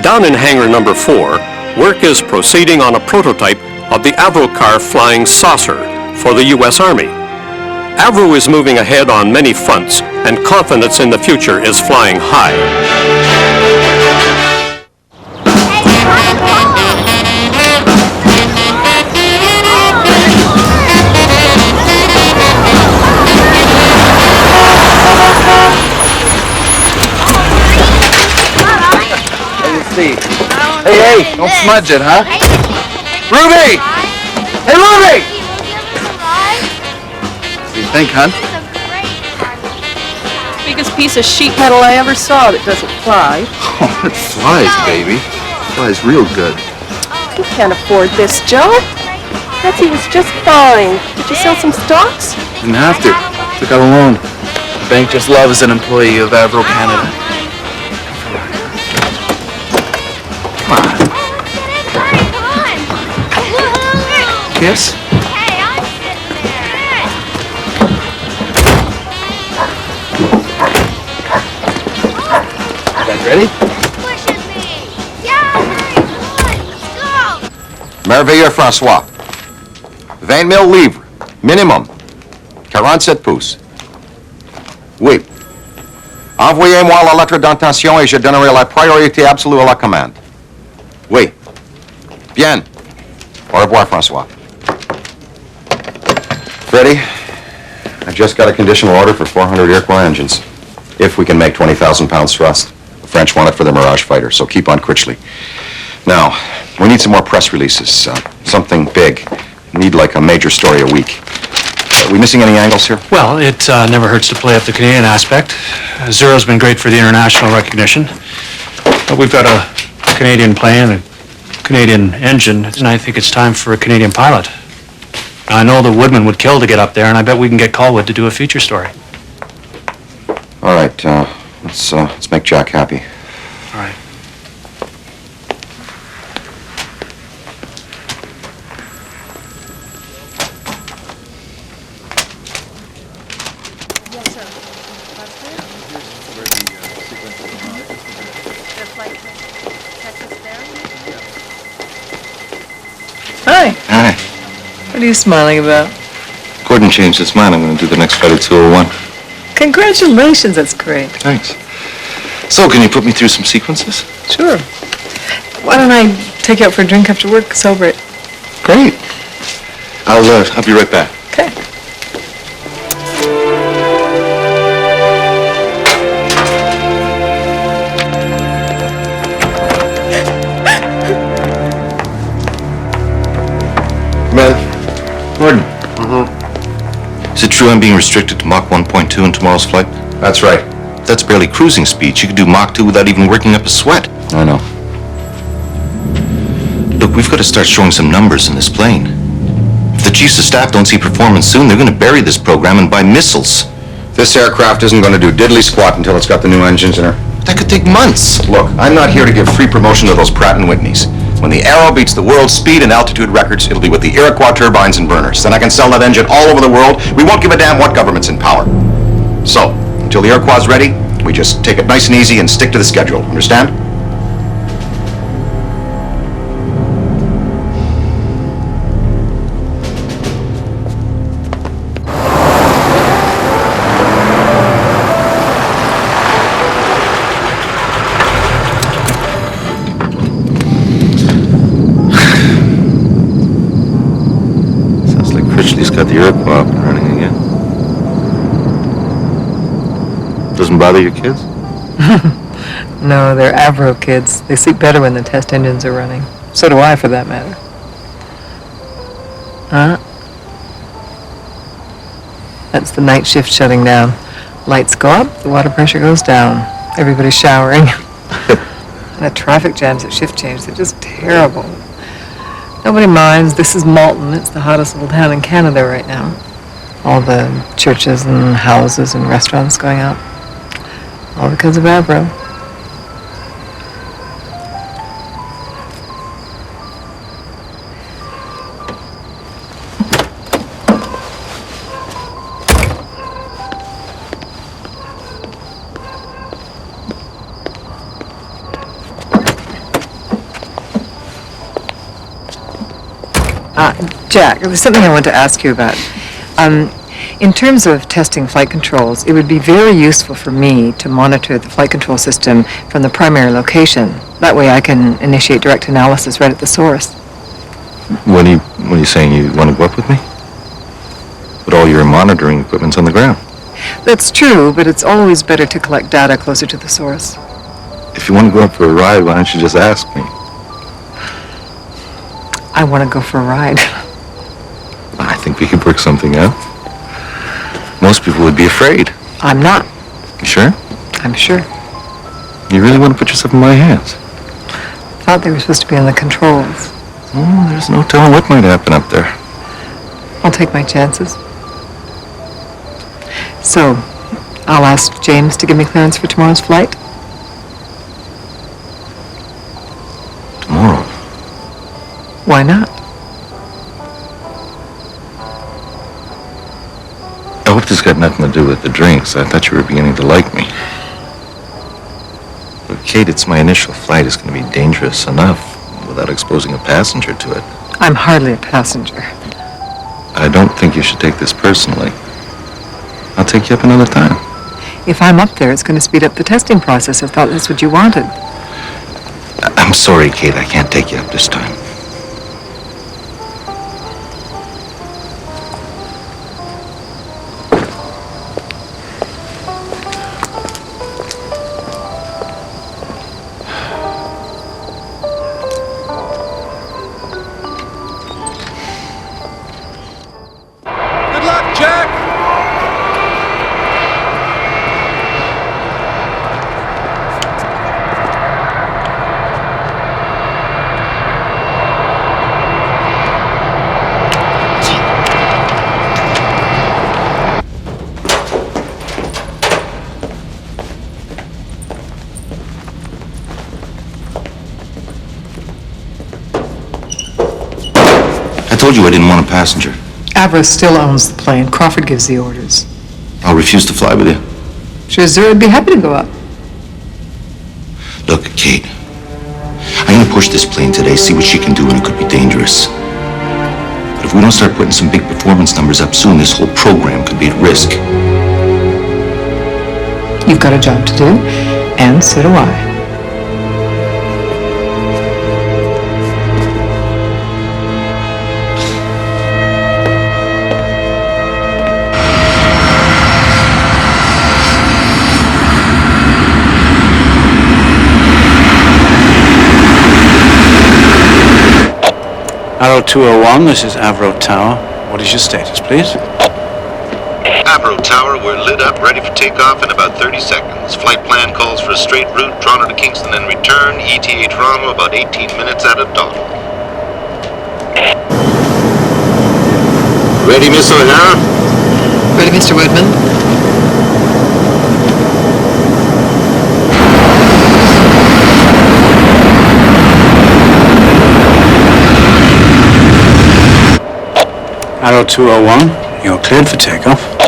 Down in hangar number 4, work is proceeding on a prototype of the Avrocar Flying Saucer for the U.S. Army. Avro is moving ahead on many fronts, and confidence in the future is flying high. Hey, don't smudge it, huh? Ruby! Hey, Ruby! What do you think, hon? Biggest piece of sheet metal I ever saw that doesn't fly. Oh, it flies, baby. It flies real good. You can't afford this, Joe. Betsy was just fine. Did you sell some stocks? Didn't have to. Took out a loan. The bank just loves an employee of Avro Canada. Come on. Kiss? Guys ready? Merveilleux, François. 20 000 livres, minimum. 47 pouces. Oui. Envoyez-moi la lettre d'intention et je donnerai la priorité absolue à la commande. Oui. Bien. Au revoir, François. Freddie, I just got a conditional order for 400 Iroquois engines. If we can make 20,000 pounds thrust. The French want it for their Mirage fighter, so keep on Critchley. Now, we need some more press releases. Something big. Need like a major story a week. Are we missing any angles here? Well, it never hurts to play up the Canadian aspect. Zero's been great for the international recognition. But we've got a Canadian plane, a Canadian engine, and I think it's time for a Canadian pilot. I know the Woodman would kill to get up there, and I bet we can get Colwood to do a feature story. All right, let's make Jack happy. All right. Hi. Hi. What are you smiling about? Gordon changed his mind. I'm going to do the next fight at 201. Congratulations, that's great. Thanks. So, can you put me through some sequences? Sure. Why don't I take you out for a drink after work? Celebrate. Great. I'll be right back. Okay. Gordon. Is it true I'm being restricted to Mach 1.2 in tomorrow's flight? That's right. That's barely cruising speed. You could do Mach 2 without even working up a sweat. I know. Look, we've got to start showing some numbers in this plane. If the chiefs of staff don't see performance soon, they're going to bury this program and buy missiles. This aircraft isn't going to do diddly squat until it's got the new engines in her. That could take months. Look, I'm not here to give free promotion to those Pratt & Whitneys. When the Arrow beats the world speed and altitude records, it'll be with the Iroquois turbines and burners. Then I can sell that engine all over the world. We won't give a damn what government's in power. So, until the Iroquois is ready, we just take it nice and easy and stick to the schedule. Understand? Europe off and running again. Doesn't bother your kids? No, they're Avro kids. They sleep better when the test engines are running. So do I, for that matter. Huh? That's the night shift shutting down. Lights go up, the water pressure goes down. Everybody's showering. And the traffic jams at shift change, they're just terrible. Nobody minds. This is Malton. It's the hottest little town in Canada right now. All the churches and houses and restaurants going up. All because of Avro. Jack, there's something I want to ask you about. In terms of testing flight controls, it would be very useful for me to monitor the flight control system from the primary location. That way I can initiate direct analysis right at the source. What are you saying? You want to go up with me? But all your monitoring equipment's on the ground. That's true, but it's always better to collect data closer to the source. If you want to go up for a ride, why don't you just ask me? I want to go for a ride. I think we could work something out. Most people would be afraid. I'm not. You sure? I'm sure. You really want to put yourself in my hands? Thought they were supposed to be on the controls. Oh, there's no telling what might happen up there. I'll take my chances. So, I'll ask James to give me clearance for tomorrow's flight. Tomorrow? Why not? I hope this got nothing to do with the drinks. I thought you were beginning to like me. But Kate, it's my initial flight. It's going to be dangerous enough without exposing a passenger to it. I'm hardly a passenger. I don't think you should take this personally. I'll take you up another time. If I'm up there, it's going to speed up the testing process. I thought that's what you wanted. I'm sorry, Kate. I can't take you up this time. I told you I didn't want a passenger. Avro still owns the plane. Crawford gives the orders. I'll refuse to fly with you. Sure, Zura would be happy to go up. Look, Kate, I'm going to push this plane today, see what she can do, and it could be dangerous. But if we don't start putting some big performance numbers up soon, this whole program could be at risk. You've got a job to do, and so do I. Arrow 201, this is Avro Tower. What is your status, please? Avro Tower, we're lit up, ready for takeoff in about 30 seconds. Flight plan calls for a straight route, Toronto to Kingston and return, ETA Toronto about 18 minutes out of dawn. Ready, Miss O'Hara? Ready, Mr. Woodman? Arrow 201, you're cleared for takeoff.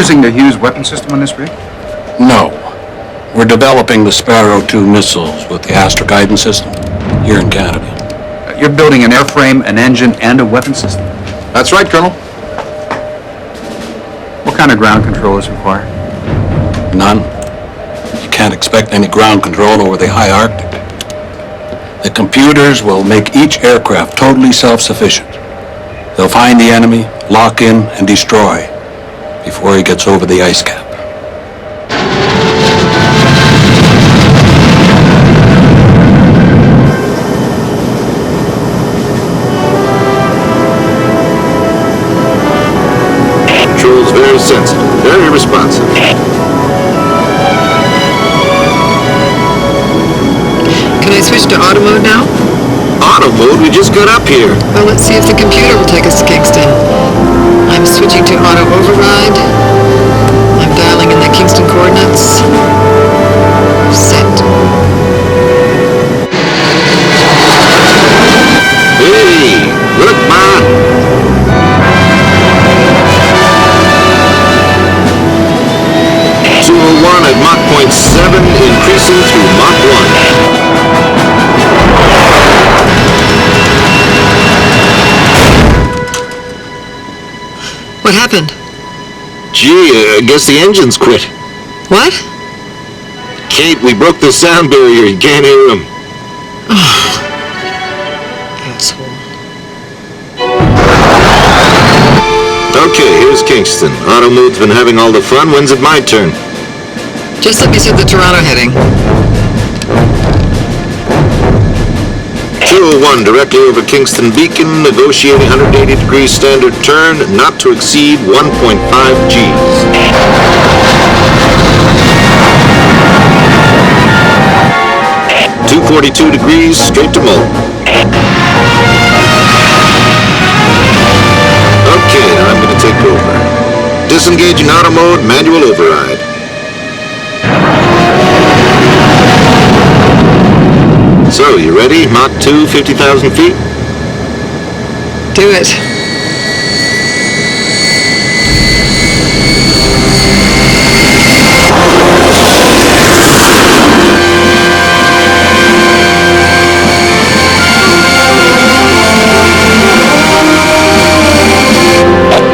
using the Hughes weapon system on this rig? No. We're developing the Sparrow 2 missiles with the Astra guidance system here in Canada. You're building an airframe, an engine, and a weapon system? That's right, Colonel. What kind of ground control is required? None. You can't expect any ground control over the high Arctic. The computers will make each aircraft totally self-sufficient. They'll find the enemy, lock in, and destroy before he gets over the ice cap. Controls very sensitive, very responsive. Can I switch to auto mode now? Auto mode? We just got up here. Well, let's see if the computer will take us to Kingston. I'm switching to auto override. I'm dialing in the Kingston coordinates. Set. Hey, look, Ma. 201 at Mach point 7, increasing through Mach 1. What happened? Gee, I guess the engines quit. What? Kate, we broke the sound barrier. You can't hear them. Asshole. Okay, here's Kingston. Auto mode's been having all the fun. When's it my turn? Just let me set the Toronto heading. 201, directly over Kingston Beacon, negotiating 180-degree standard turn, not to exceed 1.5 Gs. .242 degrees, straight to Mull. Okay, now I'm going to take over. Disengaging auto mode, manual override. So, you ready? Mach 2, 50,000 feet? Do it.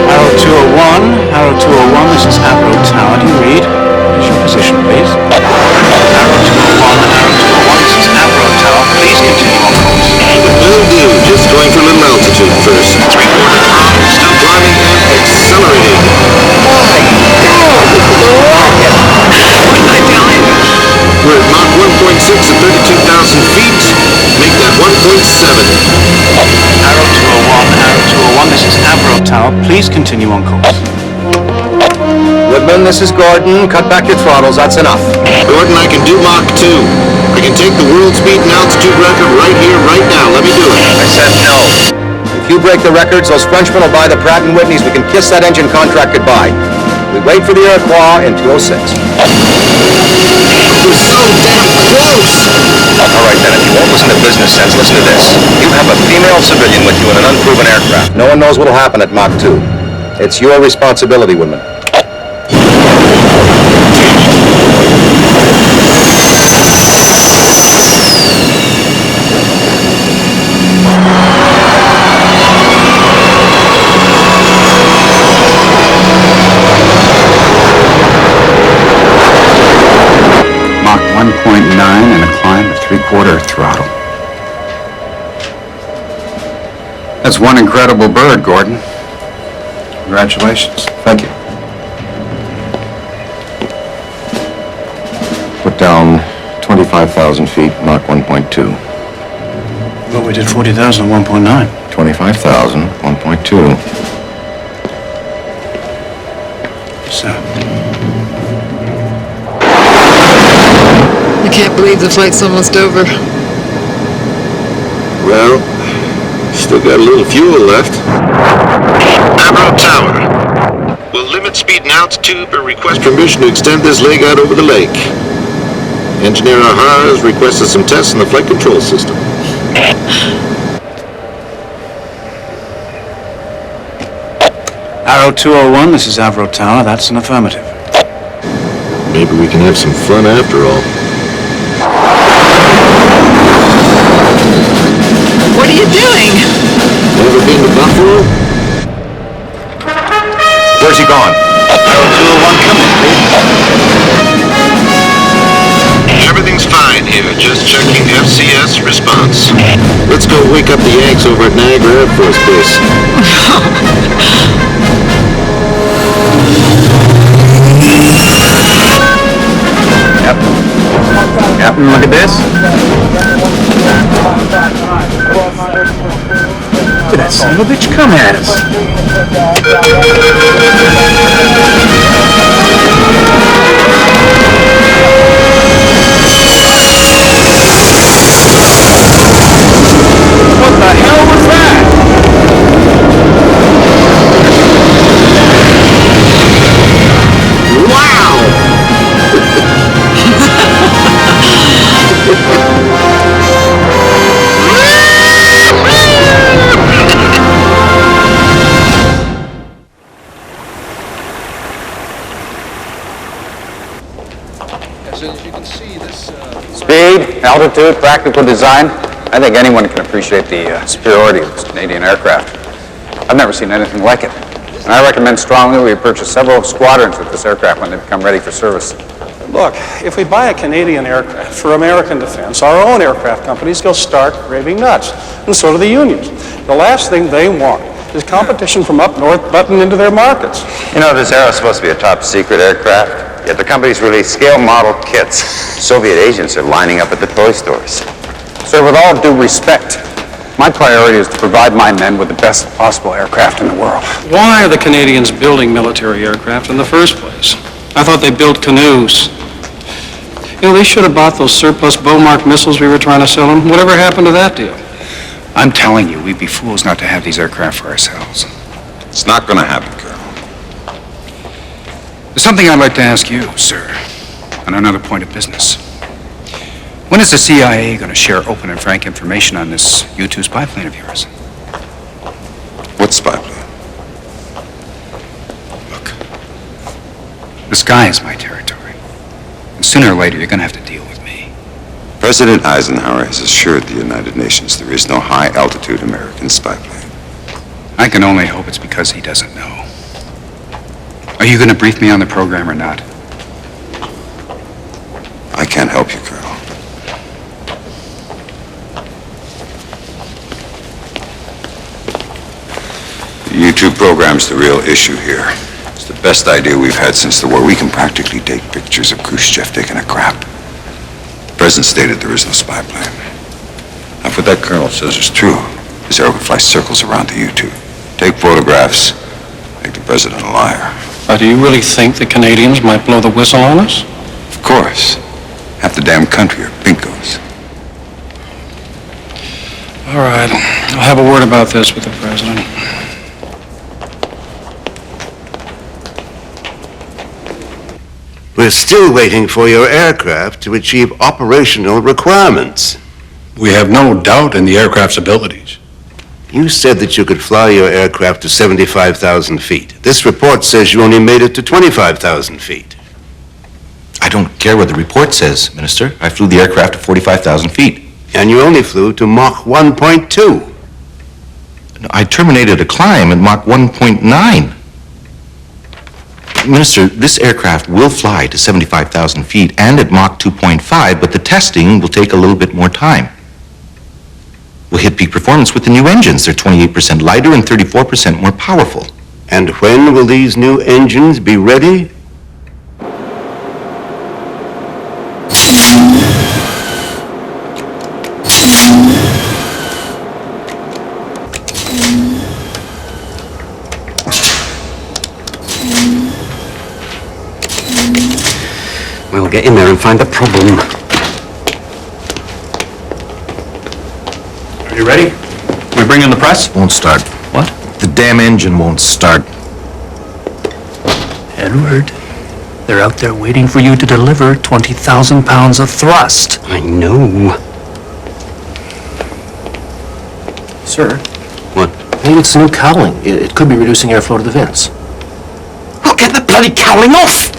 Arrow 201, Arrow 201, this is Avro Tower. Do you read? What is your position, please? Arrow 201, Arrow 201, this is Avro Tower. Please continue on course. Will do. Just going for a little altitude first. 3/4 throttle, still climbing and accelerating. We're at Mach 1.6 at 32,000 feet. Make that 1.7. Arrow 201, Arrow 201, this is Avro Tower. Please continue on course. Woodman, this is Gordon. Cut back your throttles. That's enough. Gordon, I can do Mach 2. I can take the world speed and altitude record right here, right now. Let me do it. I said no. If you break the records, those Frenchmen will buy the Pratt & Whitneys. We can kiss that engine contract goodbye. We wait for the Iroquois in 206. We're so damn close! All right, then, if you won't listen to business sense, listen to this. You have a female civilian with you in an unproven aircraft. No one knows what'll happen at Mach 2. It's your responsibility, Woodman. Mach 1.9 and a climb of 3/4 throttle. That's one incredible bird, Gordon. Congratulations. Thank you. Put down 25,000 feet, Mach 1.2. Well, we did 40,000 at 1.9. 25,000, 1.2. So, I can't believe the flight's almost over. Well, still got a little fuel left. Avro Tower. We'll limit speed and altitude, but request permission to extend this leg out over the lake. Engineer O'Hara has requested some tests in the flight control system. Arrow 201, this is Avro Tower. That's an affirmative. Maybe we can have some fun after all. What are you doing? Ever been to Buffalo? Where's he gone? Arrow 201, come in, please. Everything's fine here. Just checking FCS response. Let's go wake up the Yanks over at Niagara Air Force Base. Captain, look at this. Did that son of a bitch come at us? What the hell was that? Wow! So as you can see, this Speed, altitude, practical design. I think anyone can appreciate the superiority of this Canadian aircraft. I've never seen anything like it. And I recommend strongly we purchase several squadrons with this aircraft when they become ready for service. Look, if we buy a Canadian aircraft for American defense, our own aircraft companies will start raving nuts, and so do the unions. The last thing they want is competition from up north butting into their markets. You know, this Arrow is supposed to be a top secret aircraft, yet the companies release scale model kits. Soviet agents are lining up at the toy stores. Sir, with all due respect, my priority is to provide my men with the best possible aircraft in the world. Why are the Canadians building military aircraft in the first place? I thought they built canoes. You know, they should have bought those surplus Beaumark missiles we were trying to sell them. Whatever happened to that deal? I'm telling you, we'd be fools not to have these aircraft for ourselves. It's not gonna happen, Colonel. There's something I'd like to ask you, sir, on another point of business. When is the CIA going to share open and frank information on this U-2 spy plane of yours? What spy plane? The sky is my territory. And sooner or later, you're going to have to deal with me. President Eisenhower has assured the United Nations there is no high-altitude American spy plane. I can only hope it's because he doesn't know. Are you going to brief me on the program or not? I can't help you, Colonel. The U-2 program's the real issue here. It's the best idea we've had since the war. We can practically take pictures of Khrushchev taking a crap. The president stated there is no spy plane. Now, if what that colonel says is true, this arrow can fly circles around the U-2, take photographs, make the president a liar. Do you really think the Canadians might blow the whistle on us? Of course. Half the damn country are pinkos. All right. I'll have a word about this with the president. We're still waiting for your aircraft to achieve operational requirements. We have no doubt in the aircraft's abilities. You said that you could fly your aircraft to 75,000 feet. This report says you only made it to 25,000 feet. I don't care what the report says, Minister. I flew the aircraft to 45,000 feet. And you only flew to Mach 1.2. I terminated a climb at Mach 1.9. Minister, this aircraft will fly to 75,000 feet and at Mach 2.5, but the testing will take a little bit more time. We'll hit peak performance with the new engines. They're 28% lighter and 34% more powerful. And when will these new engines be ready? We'll get in there and find the problem. Are you ready? Can we bring in the press? Won't start. What? The damn engine won't start. Edward, they're out there waiting for you to deliver 20,000 pounds of thrust. I know. Sir? What? Maybe it's the new cowling. It could be reducing airflow to the vents. Well, get the bloody cowling off!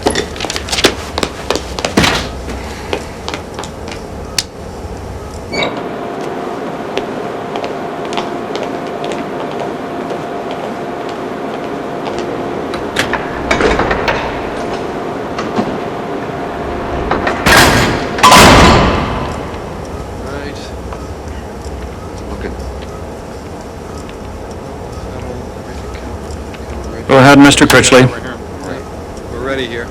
Go ahead, Mr. Critchley. We're ready here.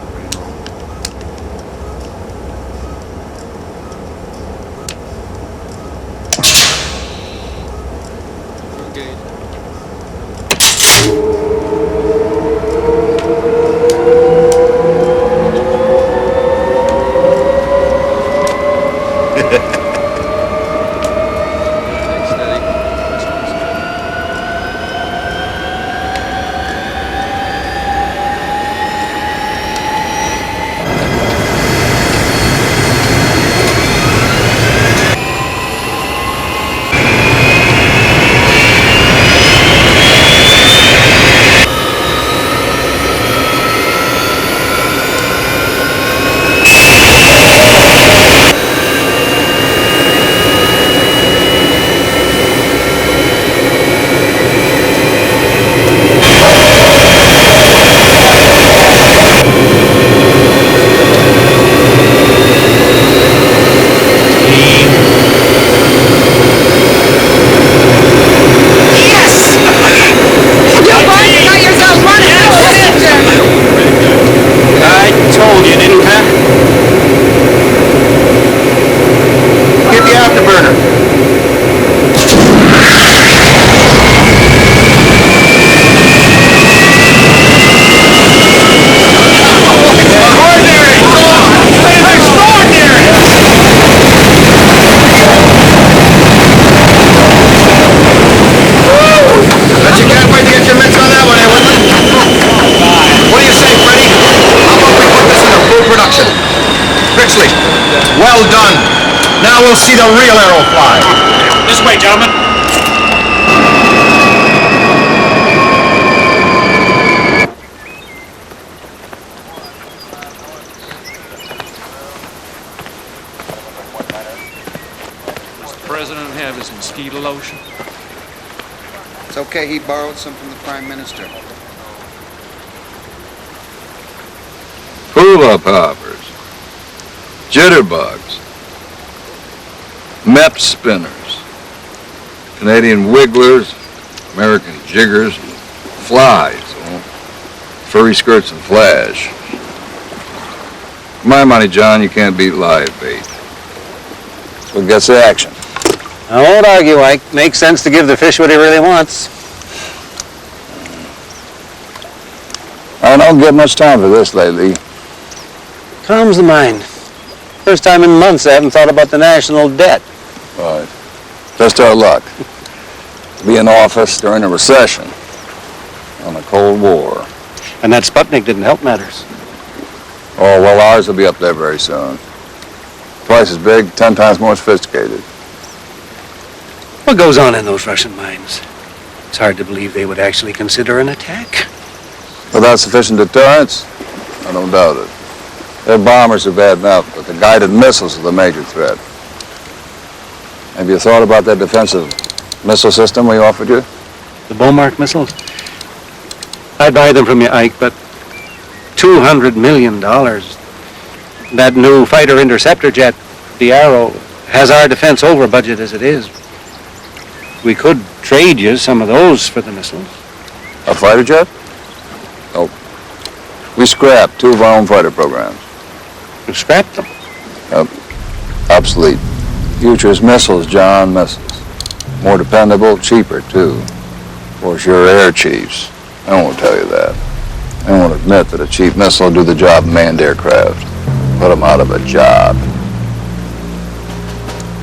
Well done. Now we'll see the real arrow fly. This way, gentlemen. Does the president have his mosquito lotion? It's okay, he borrowed some from the Prime Minister. Hula poppers, jitterbugs, mep spinners, Canadian wigglers, American jiggers, flies, furry skirts and flash. For my money, John, you can't beat live bait. So it gets the action. I won't argue, Ike. Makes sense to give the fish what he really wants. I don't get much time for this lately. Calms the mind. First time in months I haven't thought about the national debt. Right. Just our luck. Be in office during a recession on a Cold War. And that Sputnik didn't help matters. Oh, well, ours will be up there very soon. Twice as big, 10 times more sophisticated. What goes on in those Russian mines? It's hard to believe they would actually consider an attack. Without sufficient deterrence? I don't doubt it. Their bombers are bad enough, but the guided missiles are the major threat. Have you thought about that defensive missile system we offered you? The Beaumark missiles? I'd buy them from you, Ike, but $200 million. That new fighter interceptor jet, the Arrow, has our defense over budget as it is. We could trade you some of those for the missiles. A fighter jet? Oh. We scrapped 2 of our own fighter programs. You scrapped them? Obsolete. Future's missiles, John, missiles. More dependable, cheaper, too. Of course, you're air chiefs. I won't tell you that. I won't admit that a cheap missile will do the job of manned aircraft. Put them out of a job.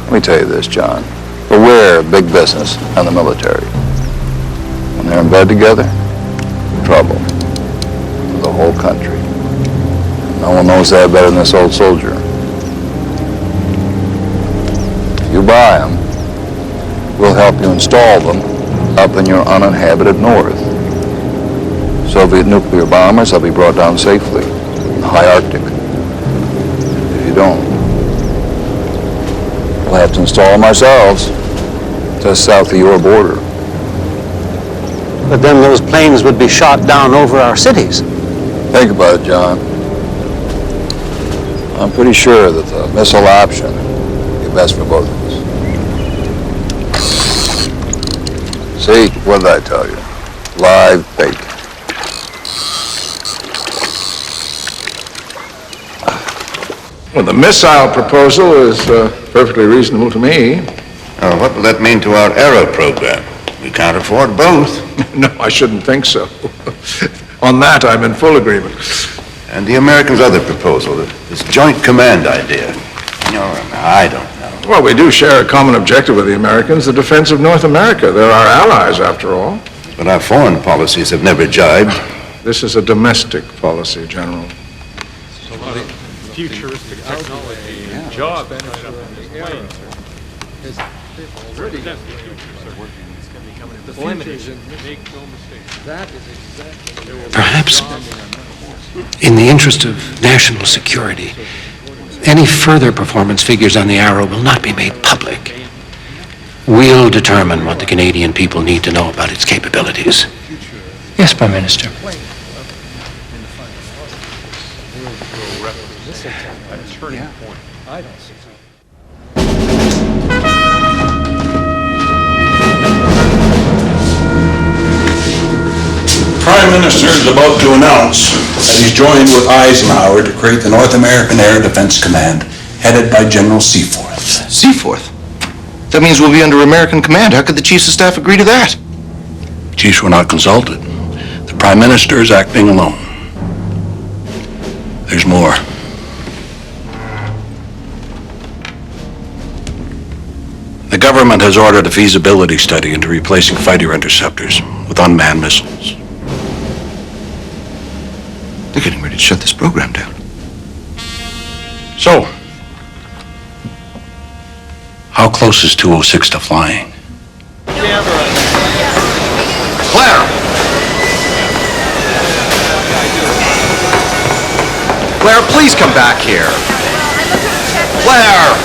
Let me tell you this, John. Beware of big business and the military. When they're in bed together, trouble. For the whole country. No one knows that better than this old soldier. If you buy them, we'll help you install them up in your uninhabited north. Soviet nuclear bombers will be brought down safely in the high Arctic. If you don't, we'll have to install them ourselves just south of your border. But then those planes would be shot down over our cities. Think about it, John. I'm pretty sure that the missile option would be best for both of us. See, what did I tell you? Live bait. Well, the missile proposal is perfectly reasonable to me. What will that mean to our aero program? We can't afford both. No, I shouldn't think so. On that, I'm in full agreement. And the Americans' other proposal, this joint command idea. No, I don't know. Well, we do share a common objective with the Americans, the defense of North America. They're our allies, after all. But our foreign policies have never jibed. This is a domestic policy, General. So a lot of futuristic technology and job benefit of these planes. Perhaps, in the interest of national security, any further performance figures on the Arrow will not be made public. We'll determine what the Canadian people need to know about its capabilities. Yes, Prime Minister. Prime Minister is about to announce that he's joined with Eisenhower to create the North American Air Defense Command, headed by General Seaforth. Seaforth? That means we'll be under American command. How could the chiefs of staff agree to that? Chiefs were not consulted. The Prime Minister is acting alone. There's more. The government has ordered a feasibility study into replacing fighter interceptors with unmanned missiles. They're getting ready to shut this program down. So, how close is 206 to flying? Claire! Claire, please come back here. Claire!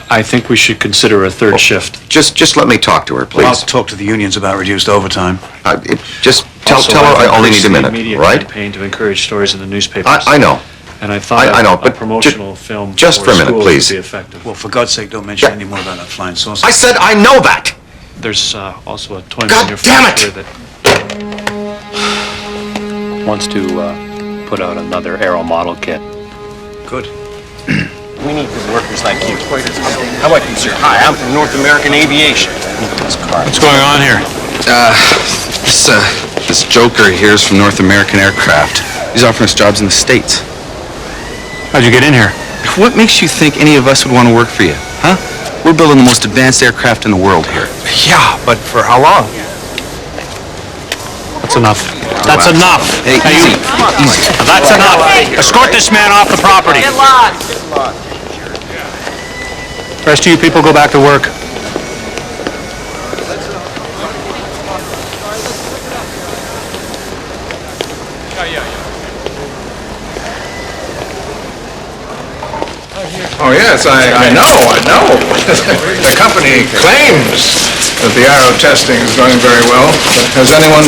I think we should consider a third shift. Just let me talk to her, please. I'll talk to the unions about reduced overtime. Just tell her I only need a minute, Media right? campaign to encourage stories in the newspapers. I know. And I thought I know, a but promotional film just for a minute, schools please. would be effective. Well, for God's sake, don't mention any more about that flying saucer. I said I know that! There's also a toy God manufacturer that wants to put out another Aero model kit. Good. We need good workers like you. How about you, sir? Hi, I'm from North American Aviation. What's going on here? This joker here is from North American Aircraft. He's offering us jobs in the States. How'd you get in here? What makes you think any of us would want to work for you, huh? We're building the most advanced aircraft in the world here. Yeah, but for how long? That's enough. That's enough. Hey, Hey, easy. That's enough. Escort this man off the property. Get lost. Rest of you people go back to work. Oh, yes, I know. The company claims that the aero testing is going very well, but has anyone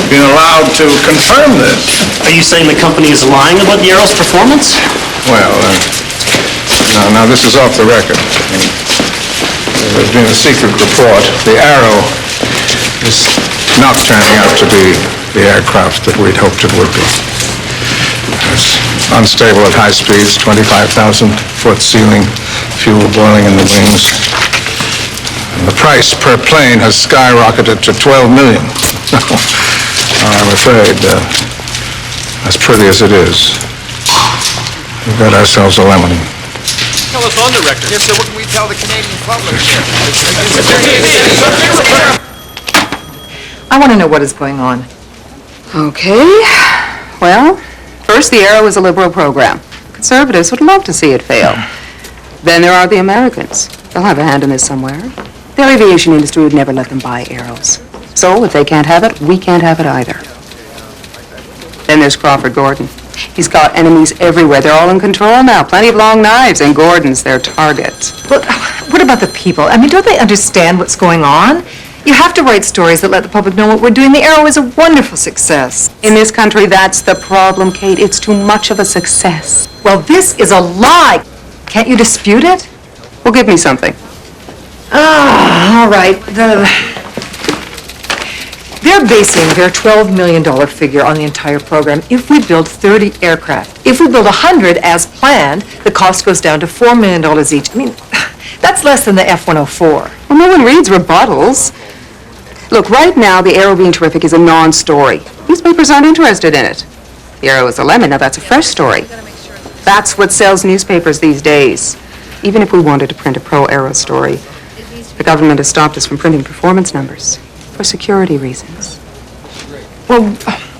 been allowed to confirm this? Are you saying the company is lying about the Aero's performance? Well, now this is off the record. There's been a secret report. The Arrow is not turning out to be the aircraft that we'd hoped it would be. It's unstable at high speeds, 25,000-foot ceiling, fuel boiling in the wings. And the price per plane has skyrocketed to $12 million. I'm afraid As pretty as it is, we've got ourselves a lemon. Tell us on the record. Yes, sir. What can we tell the Canadian public here? I want to know what is going on. Okay. Well, first, the Arrow is a liberal program. Conservatives would love to see it fail. Then there are the Americans. They'll have a hand in this somewhere. The aviation industry would never let them buy Arrows. So, if they can't have it, we can't have it either. Then there's Crawford Gordon. He's got enemies everywhere. They're all in control now. Plenty of long knives, and Gordon's their target. But what about the people? I mean, don't they understand what's going on? You have to write stories that let the public know what we're doing. The Arrow is a wonderful success. In this country, that's the problem, Kate. It's too much of a success. Well, this is a lie. Can't you dispute it? Well, give me something. All right. They're basing their $12 million figure on the entire program if we build 30 aircraft. If we build 100 as planned, the cost goes down to $4 million each. I mean, that's less than the F-104. Well, no one reads rebuttals. Look, right now, the Arrow being terrific is a non-story. Newspapers aren't interested in it. The Arrow is a lemon. Now, that's a fresh story. That's what sells newspapers these days. Even if we wanted to print a pro-Arrow story, the government has stopped us from printing performance numbers for security reasons. Well,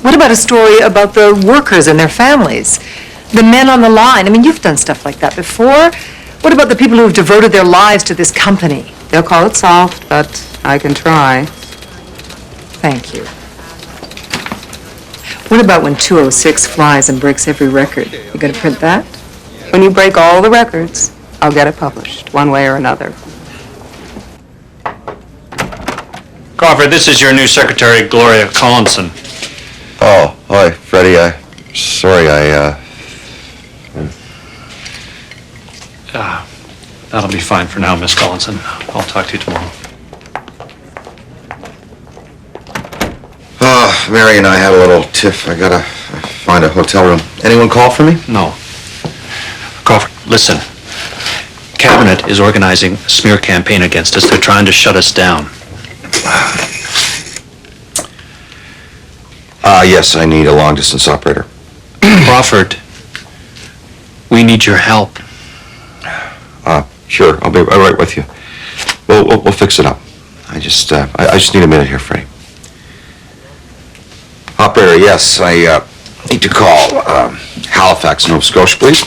what about a story about the workers and their families? The men on the line? I mean, you've done stuff like that before. What about the people who have devoted their lives to this company? They'll call it soft, but I can try. Thank you. What about when 206 flies and breaks every record? You gonna print that? When you break all the records, I'll get it published, one way or another. Crawford, this is your new secretary, Gloria Collinson. Oh, hi, Freddie. Sorry, That'll be fine for now, Miss Collinson. I'll talk to you tomorrow. Mary and I had a little tiff. I gotta find a hotel room. Anyone call for me? No. Crawford, listen. Cabinet is organizing a smear campaign against us. They're trying to shut us down. Yes, I need a long-distance operator. Crawford, we need your help. Sure, I'll be right with you. We'll fix it up. I just need a minute here, Freddie. Operator, yes, I need to call Halifax, Nova Scotia, please.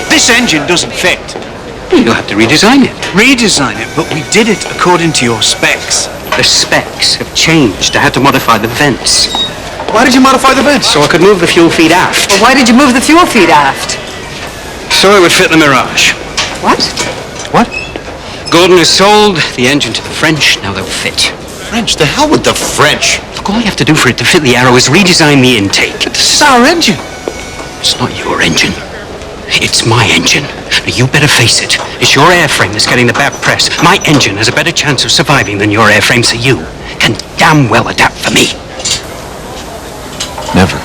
This engine doesn't fit. You'll have to redesign it. Redesign it, but we did it according to your specs. The specs have changed. I had to modify the vents. Why did you modify the vents? So I could move the fuel feed aft. Well, why did you move the fuel feed aft? So it would fit the Mirage. What? What? Gordon has sold the engine to the French. Now they'll fit. French? The hell with the French? Look, all you have to do for it to fit the Arrow is redesign the intake. But this is our engine. It's not your engine. It's my engine. Now, you better face it. It's your airframe that's getting the bad press. My engine has a better chance of surviving than your airframe, so you can damn well adapt for me. Never.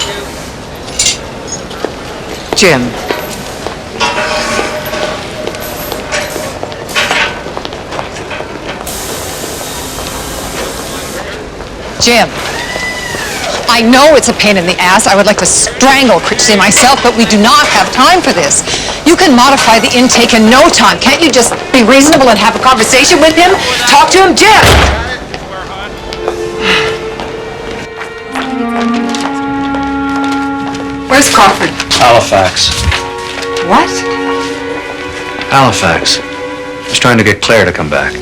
Jim. Jim. I know it's a pain in the ass. I would like to strangle Christy myself, but we do not have time for this. You can modify the intake in no time. Can't you just be reasonable and have a conversation with him? Talk to him, Jim! Where's Crawford? Halifax. What? Halifax. Just trying to get Claire to come back.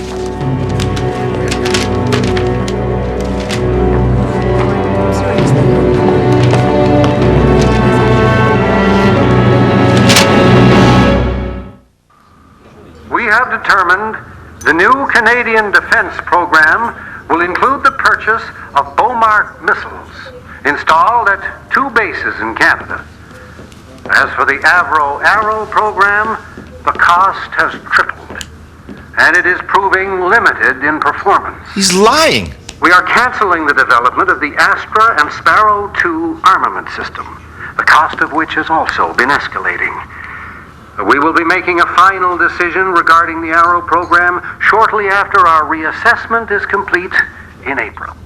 We have determined the new Canadian Defense Program will include the purchase of Beaumont missiles installed at 2 bases in Canada. As for the Avro Arrow program, the cost has tripled, and it is proving limited in performance. He's lying. We are canceling the development of the Astra and Sparrow II armament system, the cost of which has also been escalating. We will be making a final decision regarding the Arrow program shortly after our reassessment is complete in April.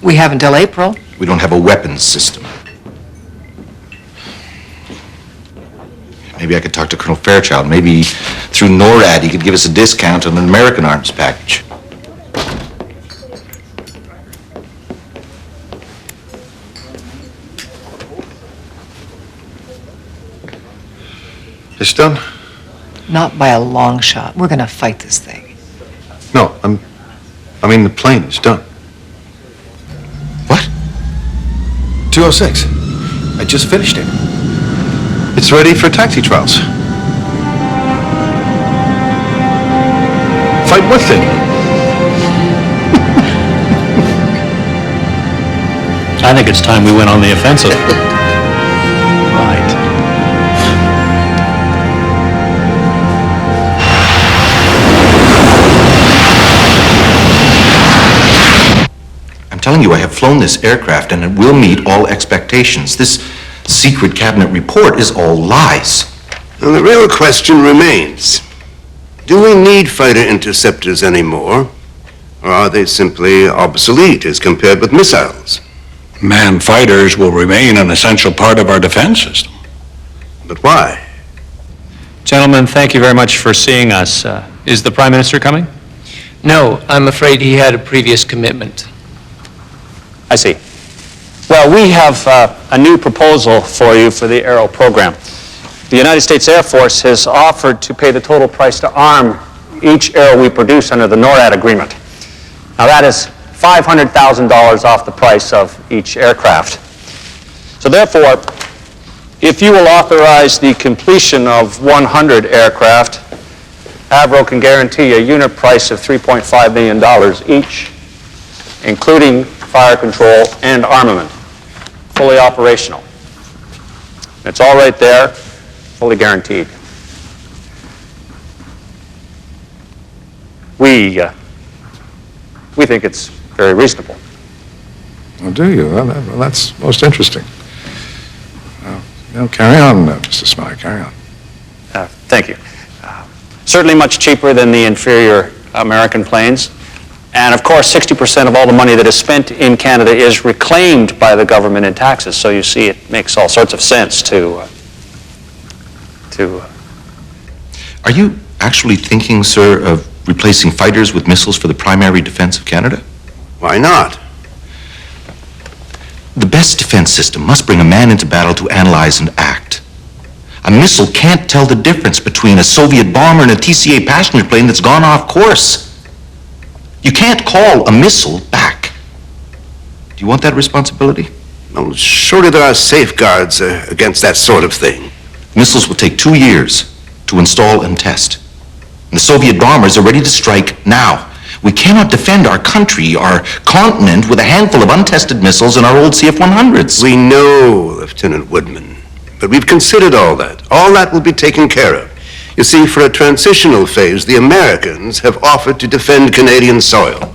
We have until April. We don't have a weapons system. Maybe I could talk to Colonel Fairchild. Maybe through NORAD he could give us a discount on an American arms package. It's done? Not by a long shot. We're gonna fight this thing. No, I mean the plane is done. What? 206. I just finished it. It's ready for taxi trials. Fight what thing? I think it's time we went on the offensive. Right. I'm telling you, I have flown this aircraft and it will meet all expectations. This secret cabinet report is all lies. Well, the real question remains. Do we need fighter interceptors anymore? Or are they simply obsolete as compared with missiles? Manned fighters will remain an essential part of our defense system. But why? Gentlemen, thank you very much for seeing us. Is the Prime Minister coming? No, I'm afraid he had a previous commitment. I see. Well, we have a new proposal for you for the Arrow program. The United States Air Force has offered to pay the total price to arm each Arrow we produce under the NORAD agreement. Now that is $500,000 off the price of each aircraft. So therefore, if you will authorize the completion of 100 aircraft, Avro can guarantee a unit price of $3.5 million each, including fire control and armament, fully operational. It's all right there, fully guaranteed. We think it's very reasonable. Oh, do you? Well, that's most interesting. Carry on, Mr. Smythe, carry on. Thank you. Certainly much cheaper than the inferior American planes. And of course, 60% of all the money that is spent in Canada is reclaimed by the government in taxes. So you see, it makes all sorts of sense to Are you actually thinking, sir, of replacing fighters with missiles for the primary defense of Canada? Why not? The best defense system must bring a man into battle to analyze and act. A missile can't tell the difference between a Soviet bomber and a TCA passenger plane that's gone off course. You can't call a missile back. Do you want that responsibility? Well, surely there are safeguards against that sort of thing. Missiles will take 2 years to install and test. And the Soviet bombers are ready to strike now. We cannot defend our country, our continent, with a handful of untested missiles and our old CF-100s. We know, Lieutenant Woodman, but we've considered all that. All that will be taken care of. You see, for a transitional phase, the Americans have offered to defend Canadian soil.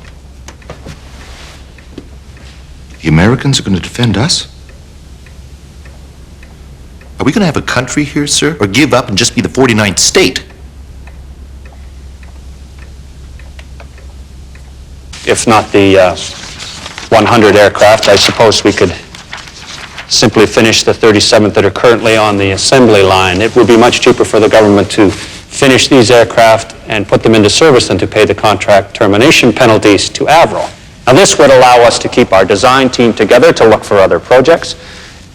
The Americans are going to defend us? Are we going to have a country here, sir, or give up and just be the 49th state? if not the 100 aircraft, I suppose we could simply finish the 37 that are currently on the assembly line. It would be much cheaper for the government to finish these aircraft and put them into service than to pay the contract termination penalties to Avro. Now, this would allow us to keep our design team together to look for other projects.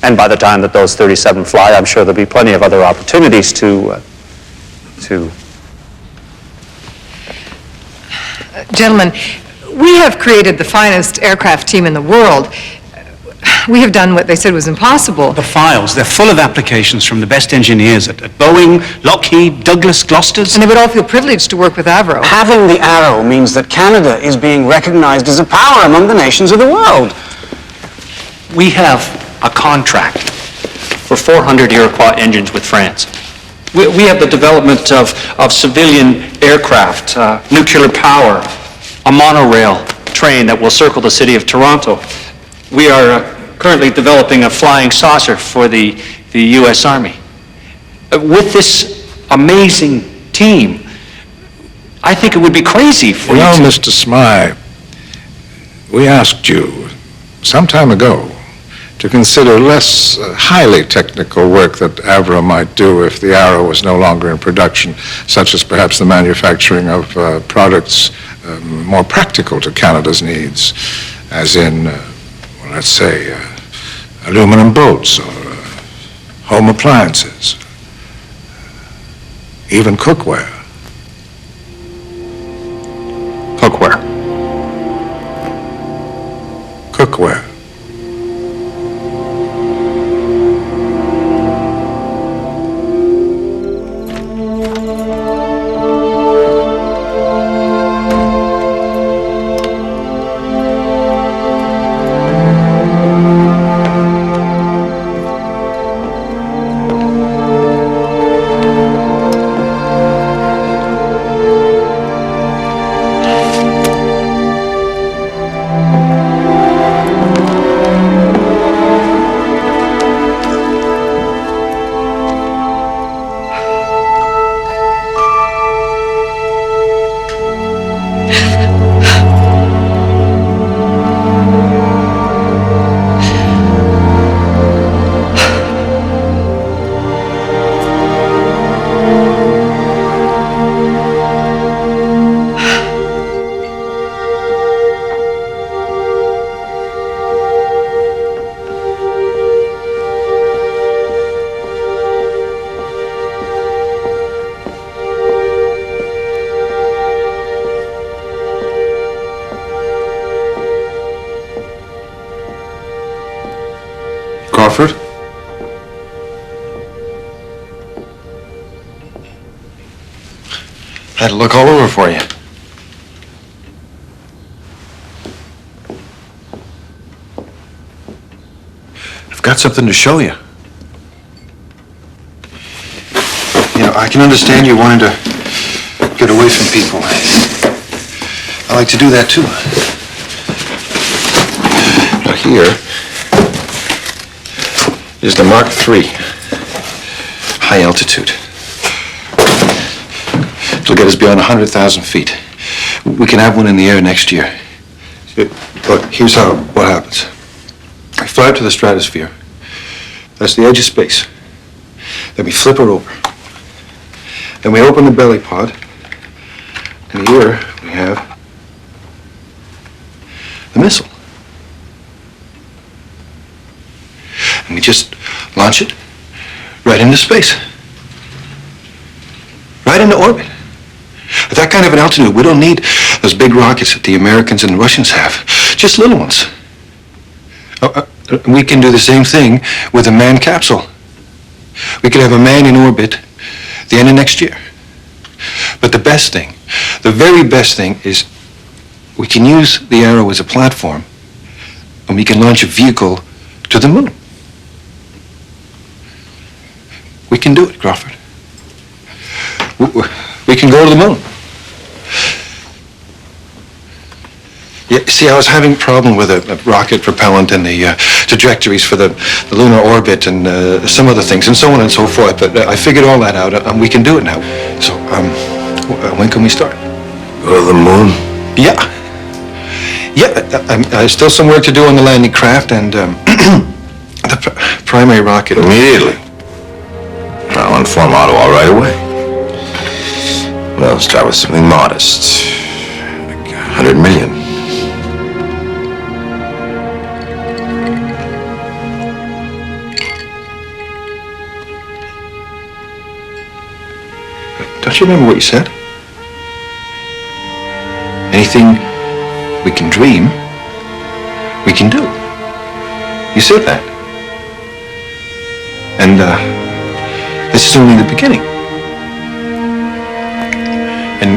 And by the time that those 37 fly, I'm sure there'll be plenty of other opportunities to Gentlemen, we have created the finest aircraft team in the world. We have done what they said was impossible. The files, they're full of applications from the best engineers at Boeing, Lockheed, Douglas, Glosters. And they would all feel privileged to work with Avro. Having the Arrow means that Canada is being recognized as a power among the nations of the world. We have a contract for 400 Iroquois engines with France. We have the development of civilian aircraft, nuclear power, a monorail train that will circle the city of Toronto. We are currently developing a flying saucer for the U.S. Army. With this amazing team, I think it would be crazy for you to... Mr. Smythe, we asked you some time ago to consider less highly technical work that Avro might do if the Arrow was no longer in production, such as perhaps the manufacturing of products more practical to Canada's needs, as in, well, let's say, aluminum boats or home appliances, even cookware. Cookware. Cookware. Crawford? I had to look all over for you. I've got something to show you. You know, I can understand you wanting to get away from people. I like to do that too. Now here is the Mark III, high altitude. It'll get us beyond 100,000 feet. We can have one in the air next year. Look, here's what happens. We fly up to the stratosphere. That's the edge of space. Then we flip her over. Then we open the belly pod. And here we have the missile. And we just launch it right into space. Right into orbit. At that kind of an altitude, we don't need those big rockets that the Americans and the Russians have. Just little ones. We can do the same thing with a manned capsule. We could have a man in orbit at the end of next year. But the best thing, the very best thing is we can use the Arrow as a platform and we can launch a vehicle to the moon. We can do it, Crawford. We can go to the moon. Yeah, see, I was having a problem with a rocket propellant and the trajectories for the lunar orbit and some other things and so on and so forth, but I figured all that out and we can do it now. So, when can we start? Go to the moon? Yeah. Yeah, still some work to do on the landing craft and the primary rocket. Immediately. I'll inform Ottawa right away. Well, let's start with something modest. Like 100 million. Don't you remember what you said? Anything we can dream, we can do. You said that. And, this is only the beginning. And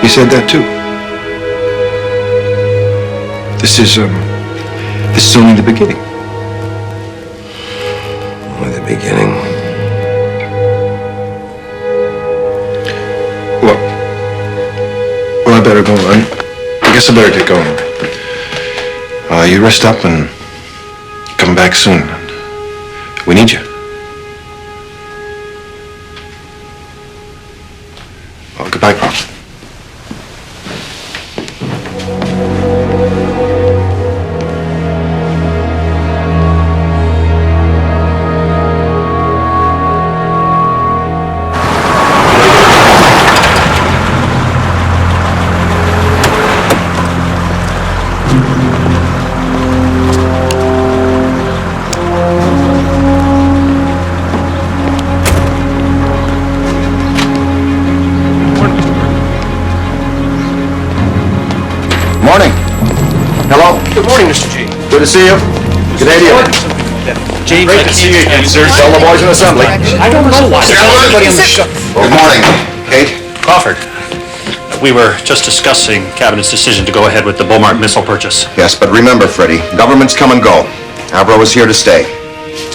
you said that too. This is only the beginning. Only the beginning. Well, I better go. I guess I better get going. You rest up and come back soon. We need you. Well, goodbye, Crawford. Morning. Hello. Good morning, Mr. G. Good to see you. Canadian. James, great to see you again, sir. Tell the boys in assembly. I don't know why. There's everybody on the show. Good morning, Kate. Crawford, we were just discussing Cabinet's decision to go ahead with the Beaumont missile purchase. Yes, but remember, Freddie, governments come and go. Avro is here to stay.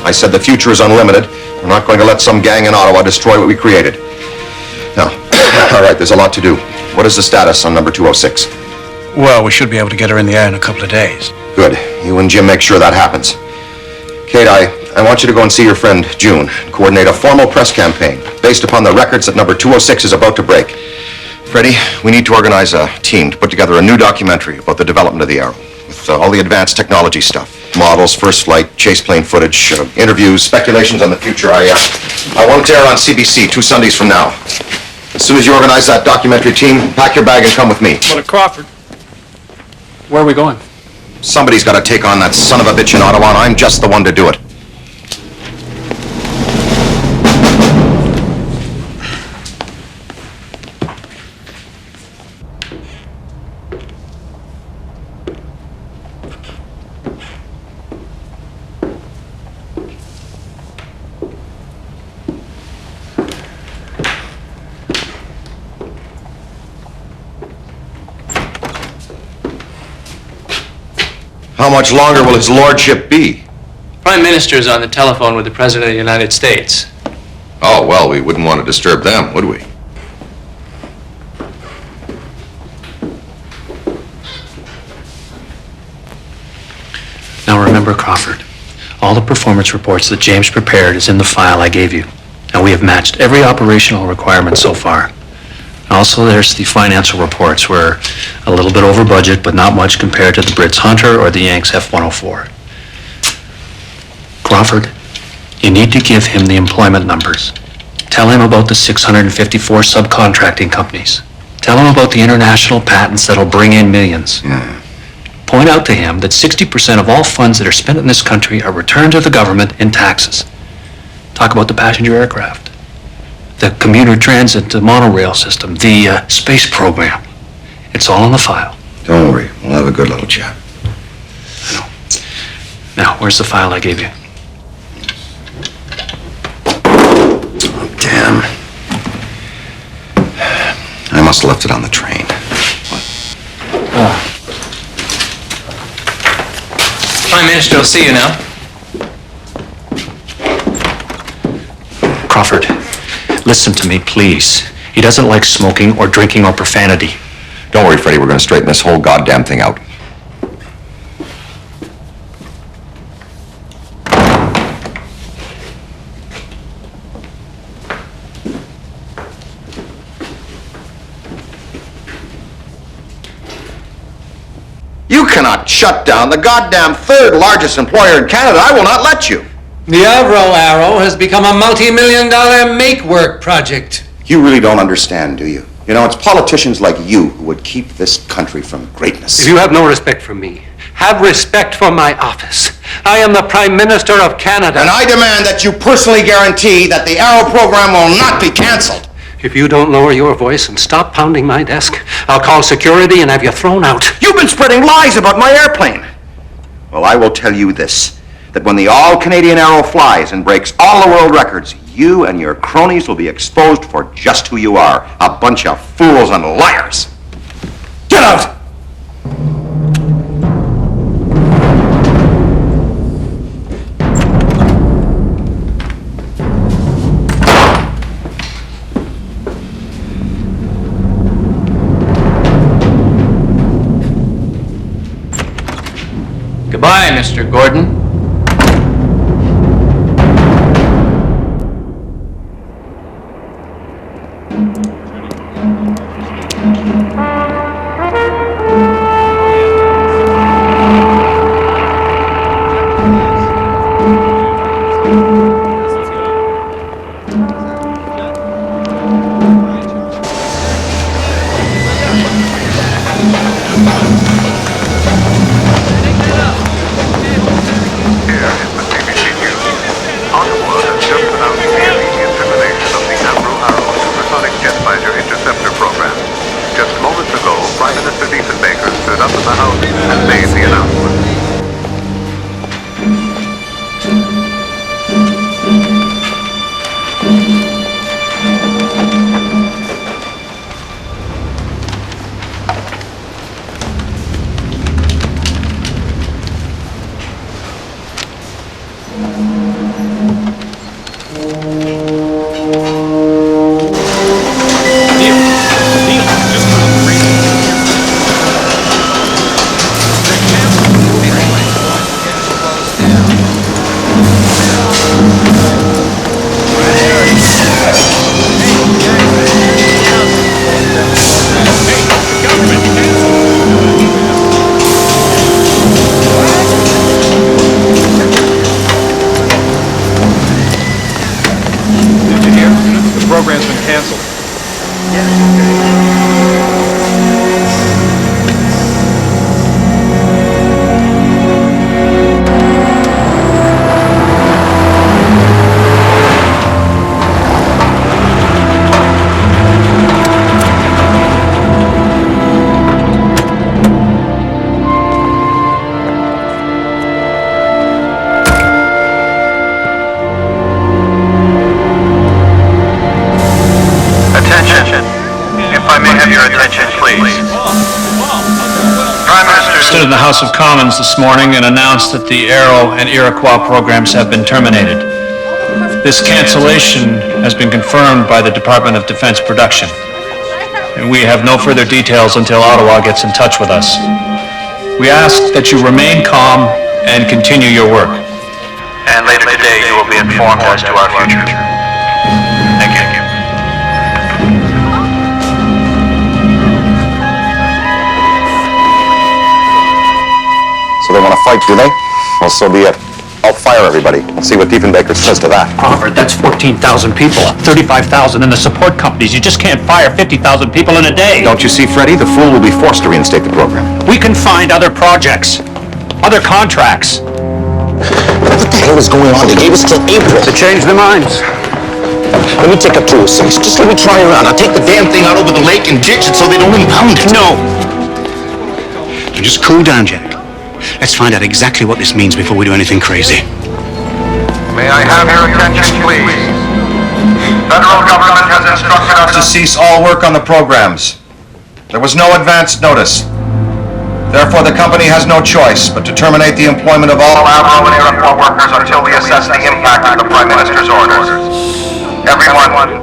I said the future is unlimited. We're not going to let some gang in Ottawa destroy what we created. Now, all right, there's a lot to do. What is the status on number 206? Well, we should be able to get her in the air in a couple of days. Good. You and Jim make sure that happens. Kate, I want you to go and see your friend June and coordinate a formal press campaign based upon the records that number 206 is about to break. Freddie, we need to organize a team to put together a new documentary about the development of the Arrow with all the advanced technology stuff. Models, first flight, chase plane footage, interviews, speculations on the future. I want it to air on CBC 2 Sundays from now. As soon as you organize that documentary team, pack your bag and come with me. Well, Crawford, where are we going? Somebody's got to take on that son of a bitch in Ottawa, and I'm just the one to do it. How much longer will his lordship be? Prime Minister is on the telephone with the President of the United States. Oh, well, we wouldn't want to disturb them, would we? Now remember, Crawford, all the performance reports that James prepared is in the file I gave you. And we have matched every operational requirement so far. Also, there's the financial reports. We're a little bit over budget, but not much compared to the Brits Hunter or the Yanks F-104. Crawford, you need to give him the employment numbers. Tell him about the 654 subcontracting companies. Tell him about the international patents that'll bring in millions. Yeah. Point out to him that 60% of all funds that are spent in this country are returned to the government in taxes. Talk about the passenger aircraft, the commuter transit, the monorail system, the space program. It's all in the file. Don't worry. We'll have a good little chat. I know. Now, where's the file I gave you? Oh, damn. I must have left it on the train. Prime Minister will see you now. Crawford, listen to me, please. He doesn't like smoking or drinking or profanity. Don't worry, Freddie. We're going to straighten this whole goddamn thing out. You cannot shut down the goddamn third largest employer in Canada. I will not let you. The Avro Arrow has become a multi-million-dollar make-work project. You really don't understand, do you? You know, it's politicians like you who would keep this country from greatness. If you have no respect for me, have respect for my office. I am the Prime Minister of Canada. And I demand that you personally guarantee that the Arrow program will not be canceled. If you don't lower your voice and stop pounding my desk, I'll call security and have you thrown out. You've been spreading lies about my airplane. Well, I will tell you this, that when the all-Canadian Arrow flies and breaks all the world records, you and your cronies will be exposed for just who you are, a bunch of fools and liars. Get out! Goodbye, Mr. Gordon. In the House of Commons this morning and announced that the Aero and Iroquois programs have been terminated. This cancellation has been confirmed by the Department of Defense Production, and we have no further details until Ottawa gets in touch with us. We ask that you remain calm and continue your work. And later today you will be informed as to our future. Thank you. So they want to fight, do they? Well, so be it. I'll fire everybody. Let's see what Diefenbaker says to that. Robert, that's 14,000 people, 35,000 in the support companies. You just can't fire 50,000 people in a day. Don't you see, Freddie? The fool will be forced to reinstate the program. We can find other projects, other contracts. What the hell is going on? They gave us till April. To change their minds. Let me take up 206. Just let me try around. I'll take the damn thing out over the lake and ditch it so they don't impound it. No. Now just cool down, Jack. Let's find out exactly what this means before we do anything crazy. May I have your attention, please? Federal government has instructed us to cease all work on the programs. There was no advance notice. Therefore, the company has no choice but to terminate the employment of all Avro and Iroquois workers until we assess the impact of the Prime Minister's orders. Everyone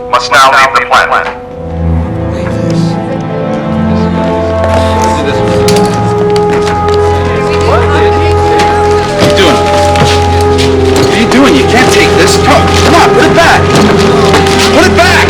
must now leave the plant. You can't take this. Come on, put it back. Put it back.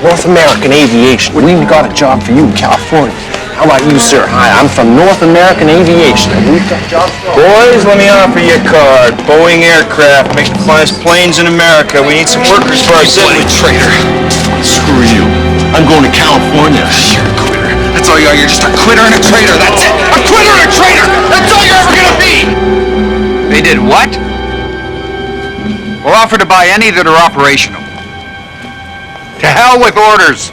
North American Aviation. We've got a job for you in California. How about you, sir? Hi, I'm from North American Aviation. We've got jobs for Boys, let me offer you a card. Boeing Aircraft make the finest planes in America. We need some workers for our city. Traitor. Screw you. I'm going to California. You're a quitter. That's all you are. You're just a quitter and a traitor. That's it. A quitter and a traitor. That's all you're ever going to be. They did what? We'll offer to buy any that are operational. To hell with orders.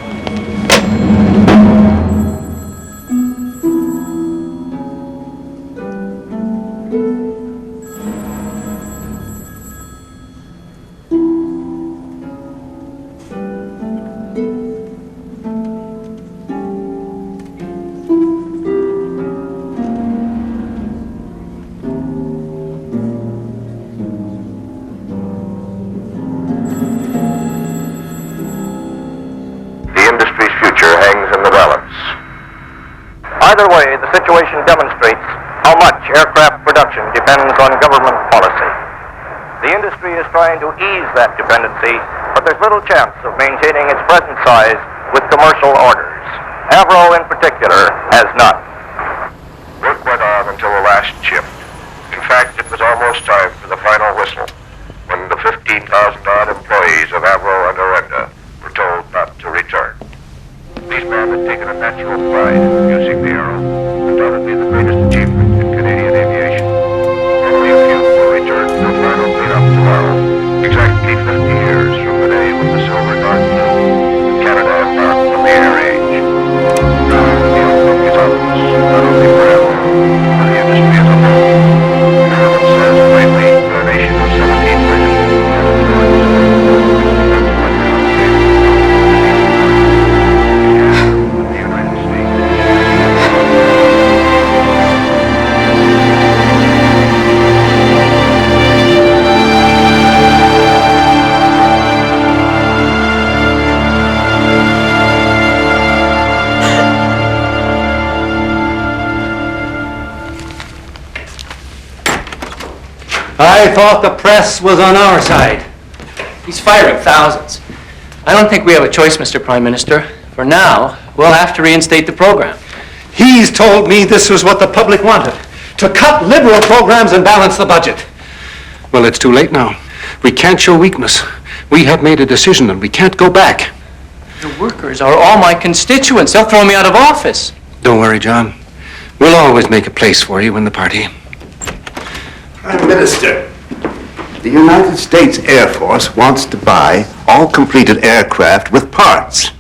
The demonstrates how much aircraft production depends on government policy. The industry is trying to ease that dependency, but there's little chance of maintaining its present size with commercial orders. Avro, in particular, has not. Work went on until the last shift. In fact, it was almost time for the final whistle when the 15,000-odd employees of Avro and Orenda were told not to return. These men had taken a natural pride in using the Arrow, undoubtedly the greatest achievement in Canadian aviation. Only a few will return to the final cleanup tomorrow, exactly 50 years from the day when the Silver Dart flew, and Canada embarked on the air age. Now, the outlook is ominous, not only for Avro, but the industry as a whole. The government says plainly that a nation of 17 million can afford to I thought the press was on our side. He's firing thousands. I don't think we have a choice, Mr. Prime Minister. For now, we'll have to reinstate the program. He's told me this was what the public wanted, to cut liberal programs and balance the budget. Well, it's too late now. We can't show weakness. We have made a decision and we can't go back. The workers are all my constituents. They'll throw me out of office. Don't worry, John. We'll always make a place for you in the party. Prime Minister, the United States Air Force wants to buy all completed aircraft with parts.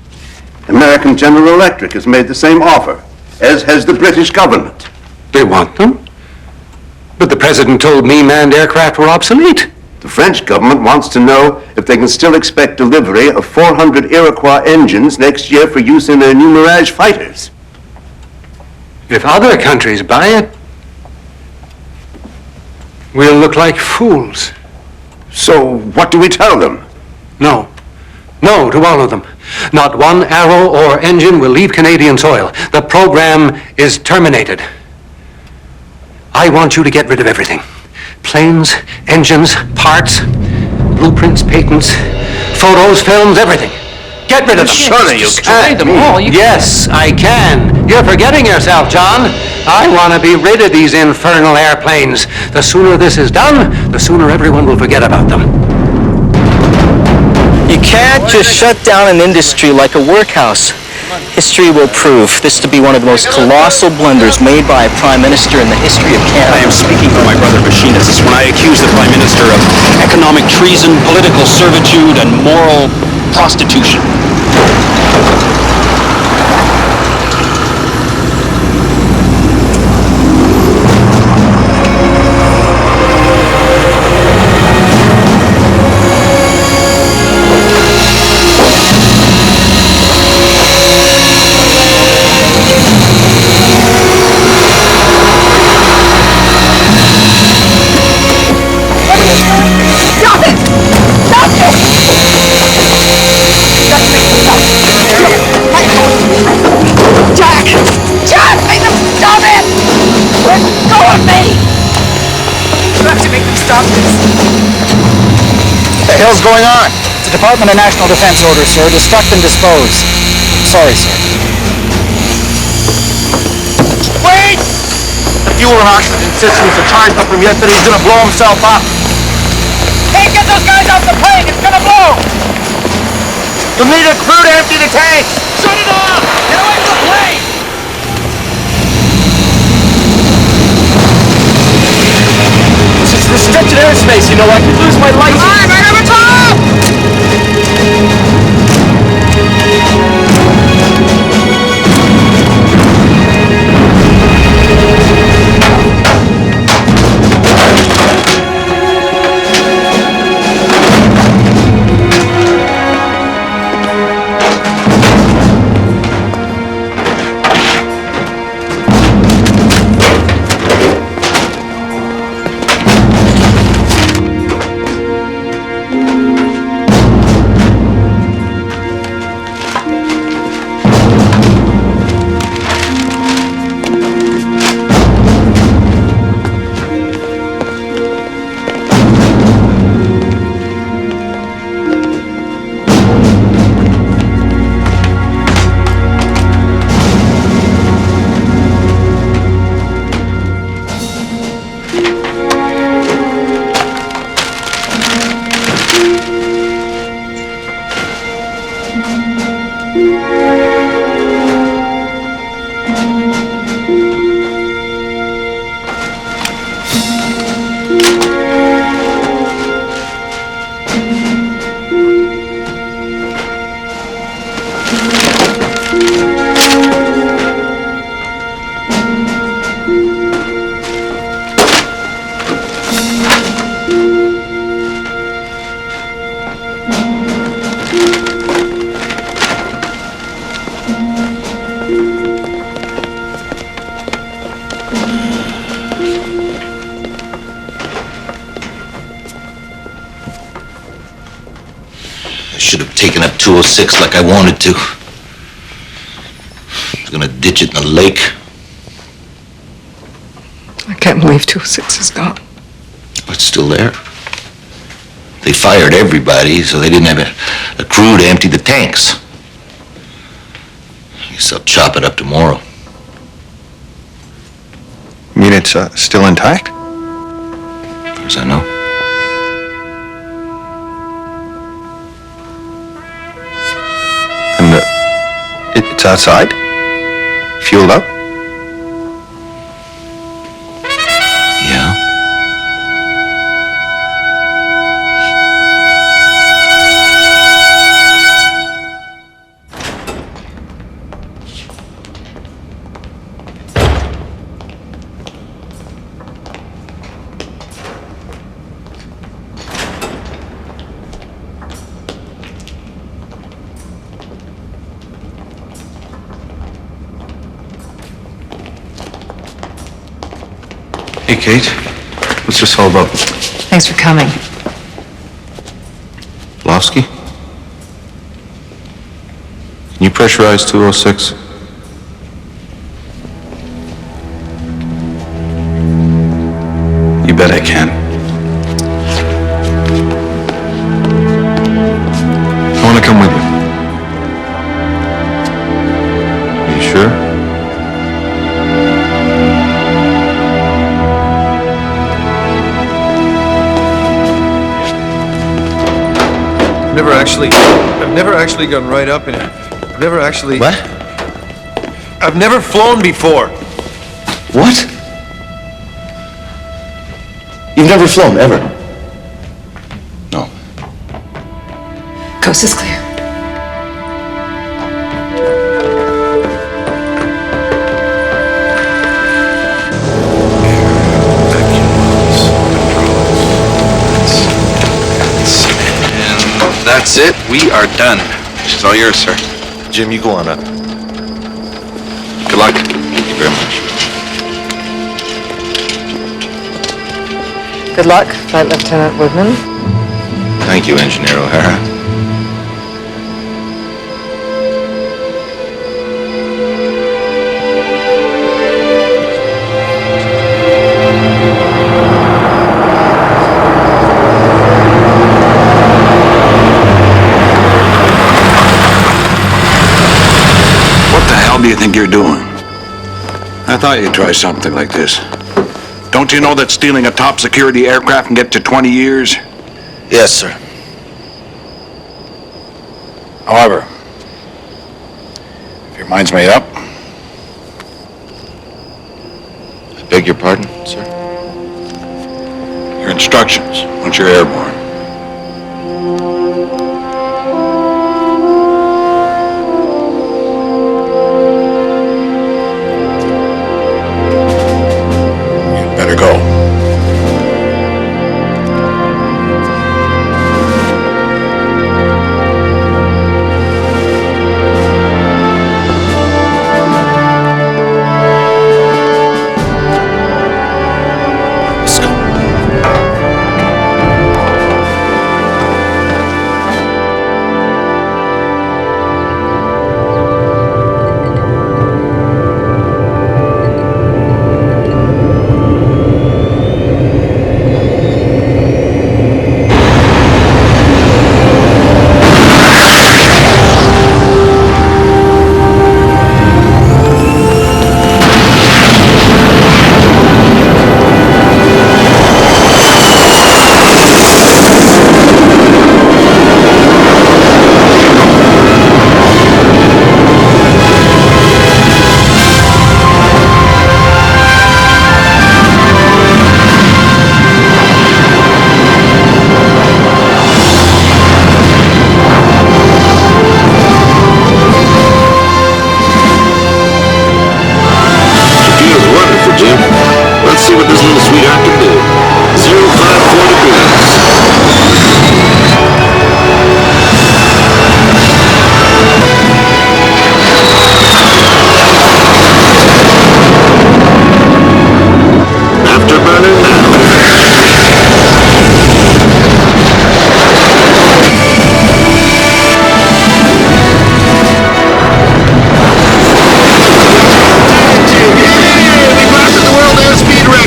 American General Electric has made the same offer, as has the British government. They want them? But the President told me manned aircraft were obsolete. The French government wants to know if they can still expect delivery of 400 Iroquois engines next year for use in their new Mirage fighters. If other countries buy it, we'll look like fools. So what do we tell them? No. No to all of them. Not one arrow or engine will leave Canadian soil. The program is terminated. I want you to get rid of everything. Planes, engines, parts, blueprints, patents, photos, films, everything. Get rid of them. Surely you can't. Them all. Yes, I can. You're forgetting yourself, John. I want to be rid of these infernal airplanes. The sooner this is done, the sooner everyone will forget about them. You can't just shut down an industry like a workhouse. History will prove this to be one of the most colossal blunders made by a Prime Minister in the history of Canada. I am speaking for my brother machinists when I accuse the Prime Minister of economic treason, political servitude, and moral prostitution. What the hell's going on? It's a Department of National Defense order, sir. Destruct and dispose. Sorry, sir. Wait! The fuel and oxygen systems are charged up from yesterday. He's gonna blow himself up. Hey, get those guys off the plane! It's gonna blow! You'll need a crew to empty the tank! Shut it off! Get away from the plane! This is restricted airspace, you know, I could lose my license. Come on, right over top! I should have taken up 206 like I wanted to. I was gonna ditch it in the lake. I can't believe 206 is gone. But it's still there. They fired everybody, so they didn't have a crew to empty the tanks. I guess I'll chop it up tomorrow. You mean it's still intact? As far as I know. And it's outside? Fueled up? Yeah. Hey, Kate. What's this all about? Thanks for coming. Lofsky? Can you pressurize 206? You bet I can. I want to come with you. Are you sure? I've never actually gone right up in it. I've never actually... What? I've never flown before. What? You've never flown, ever? No. Coast is clear. That's it. We are done. This is all yours, sir. Jim, you go on up. Good luck. Thank you very much. Good luck, Flight Lieutenant Woodman. Thank you, Engineer O'Hara. What do you think you're doing? I thought you'd try something like this. Don't you know that stealing a top security aircraft can get you 20 years? Yes, sir. However, if your mind's made up... I beg your pardon, sir? Your instructions, once you're airborne.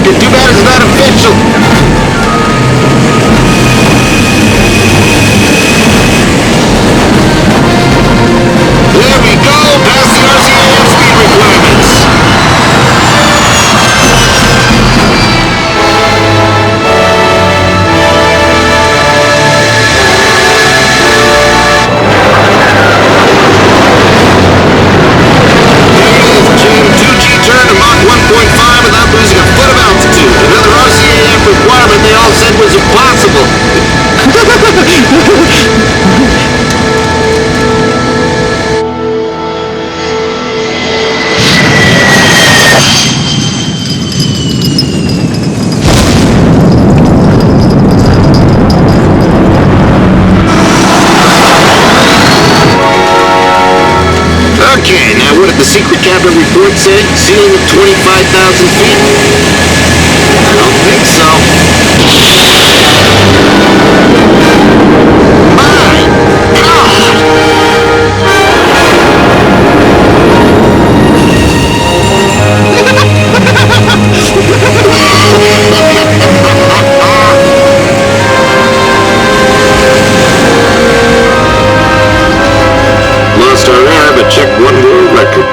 Too bad it's not official. There we go, past the RCAF speed requirements. Turn to Mach 1.5 without losing a foot of altitude. Another RCAF requirement they all said was impossible. Okay, now what did the secret cabinet report say? Ceiling of 25,000 feet? I don't think so. My Lost our air, but check one world record.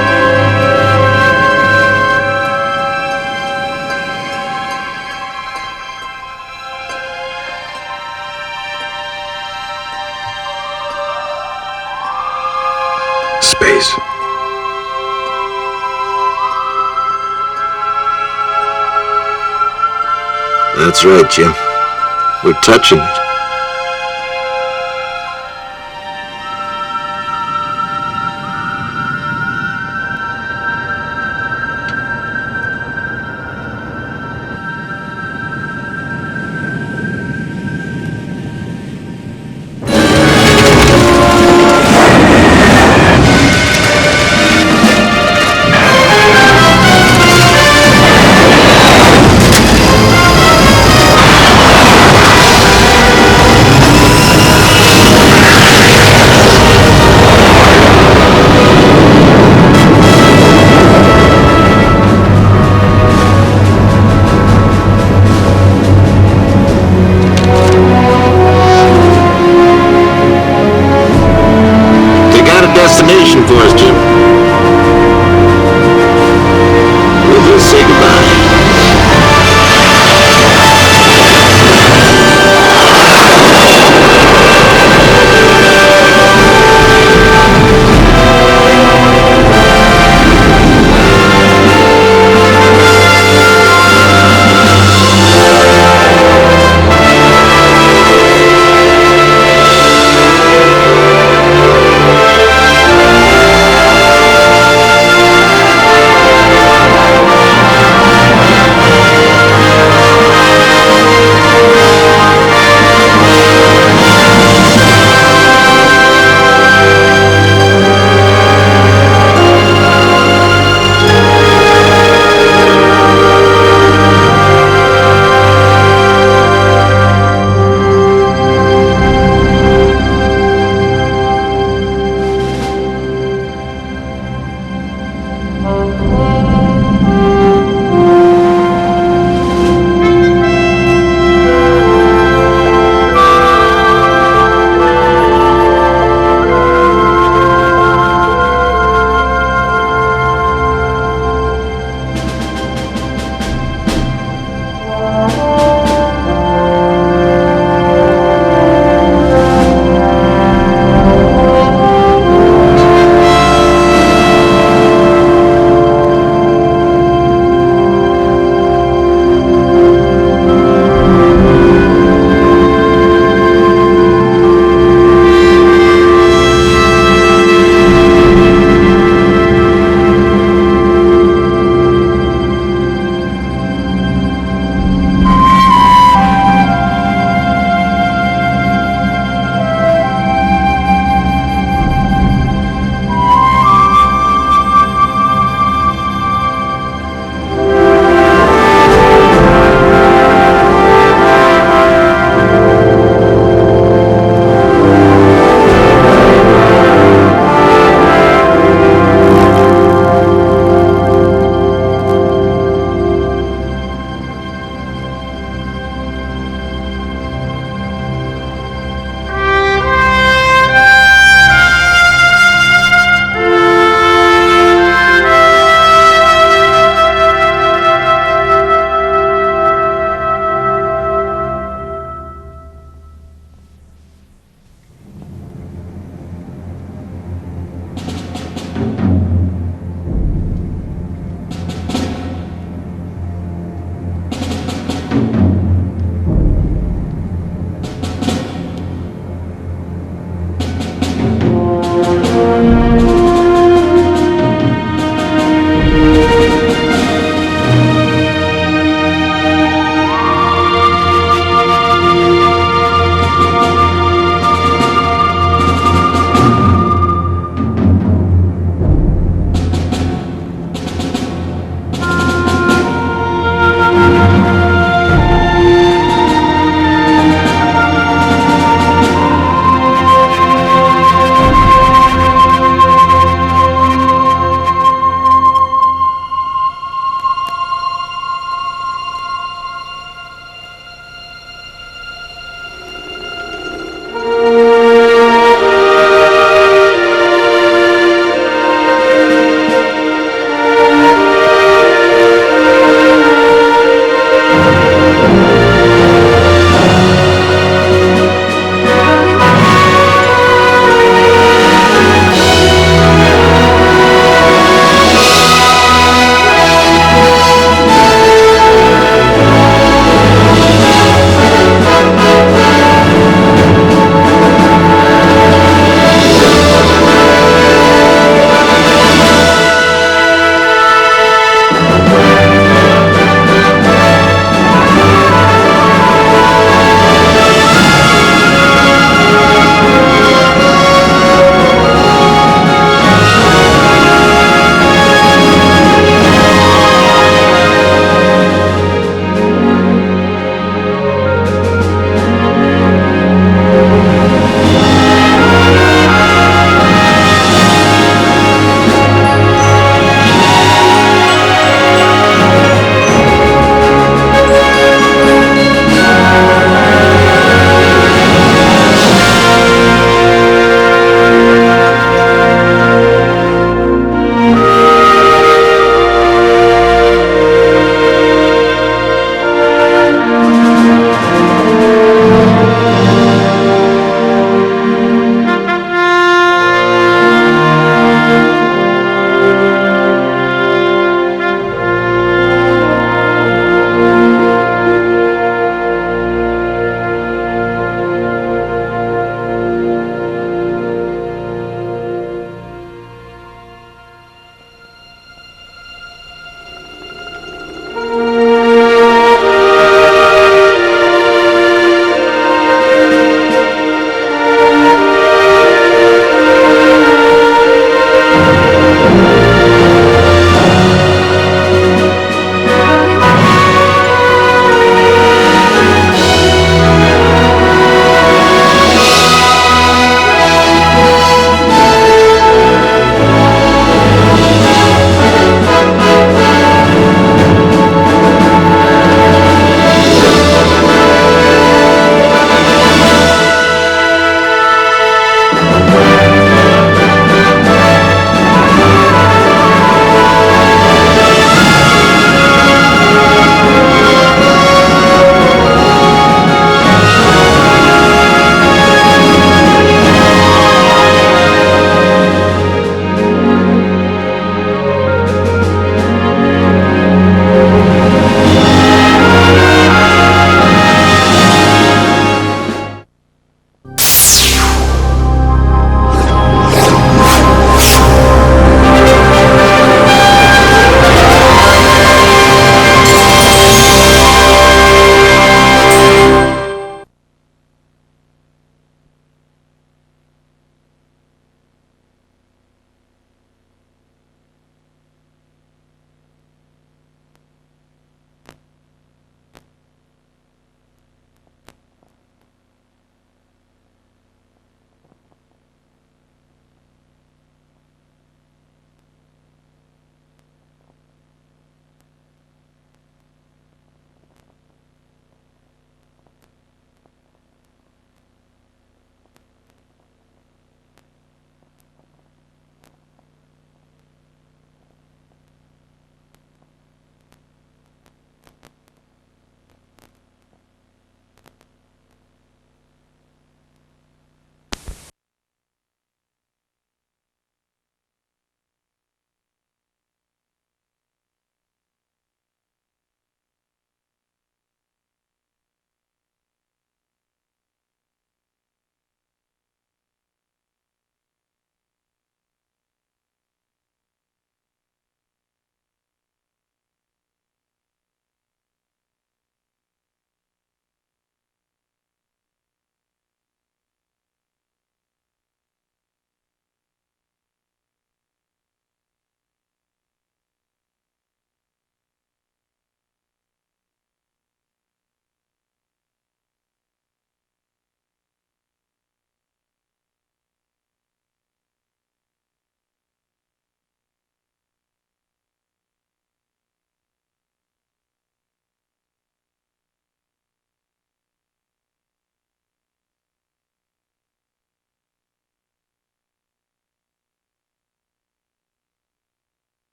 Space. That's right, Jim. We're touching it.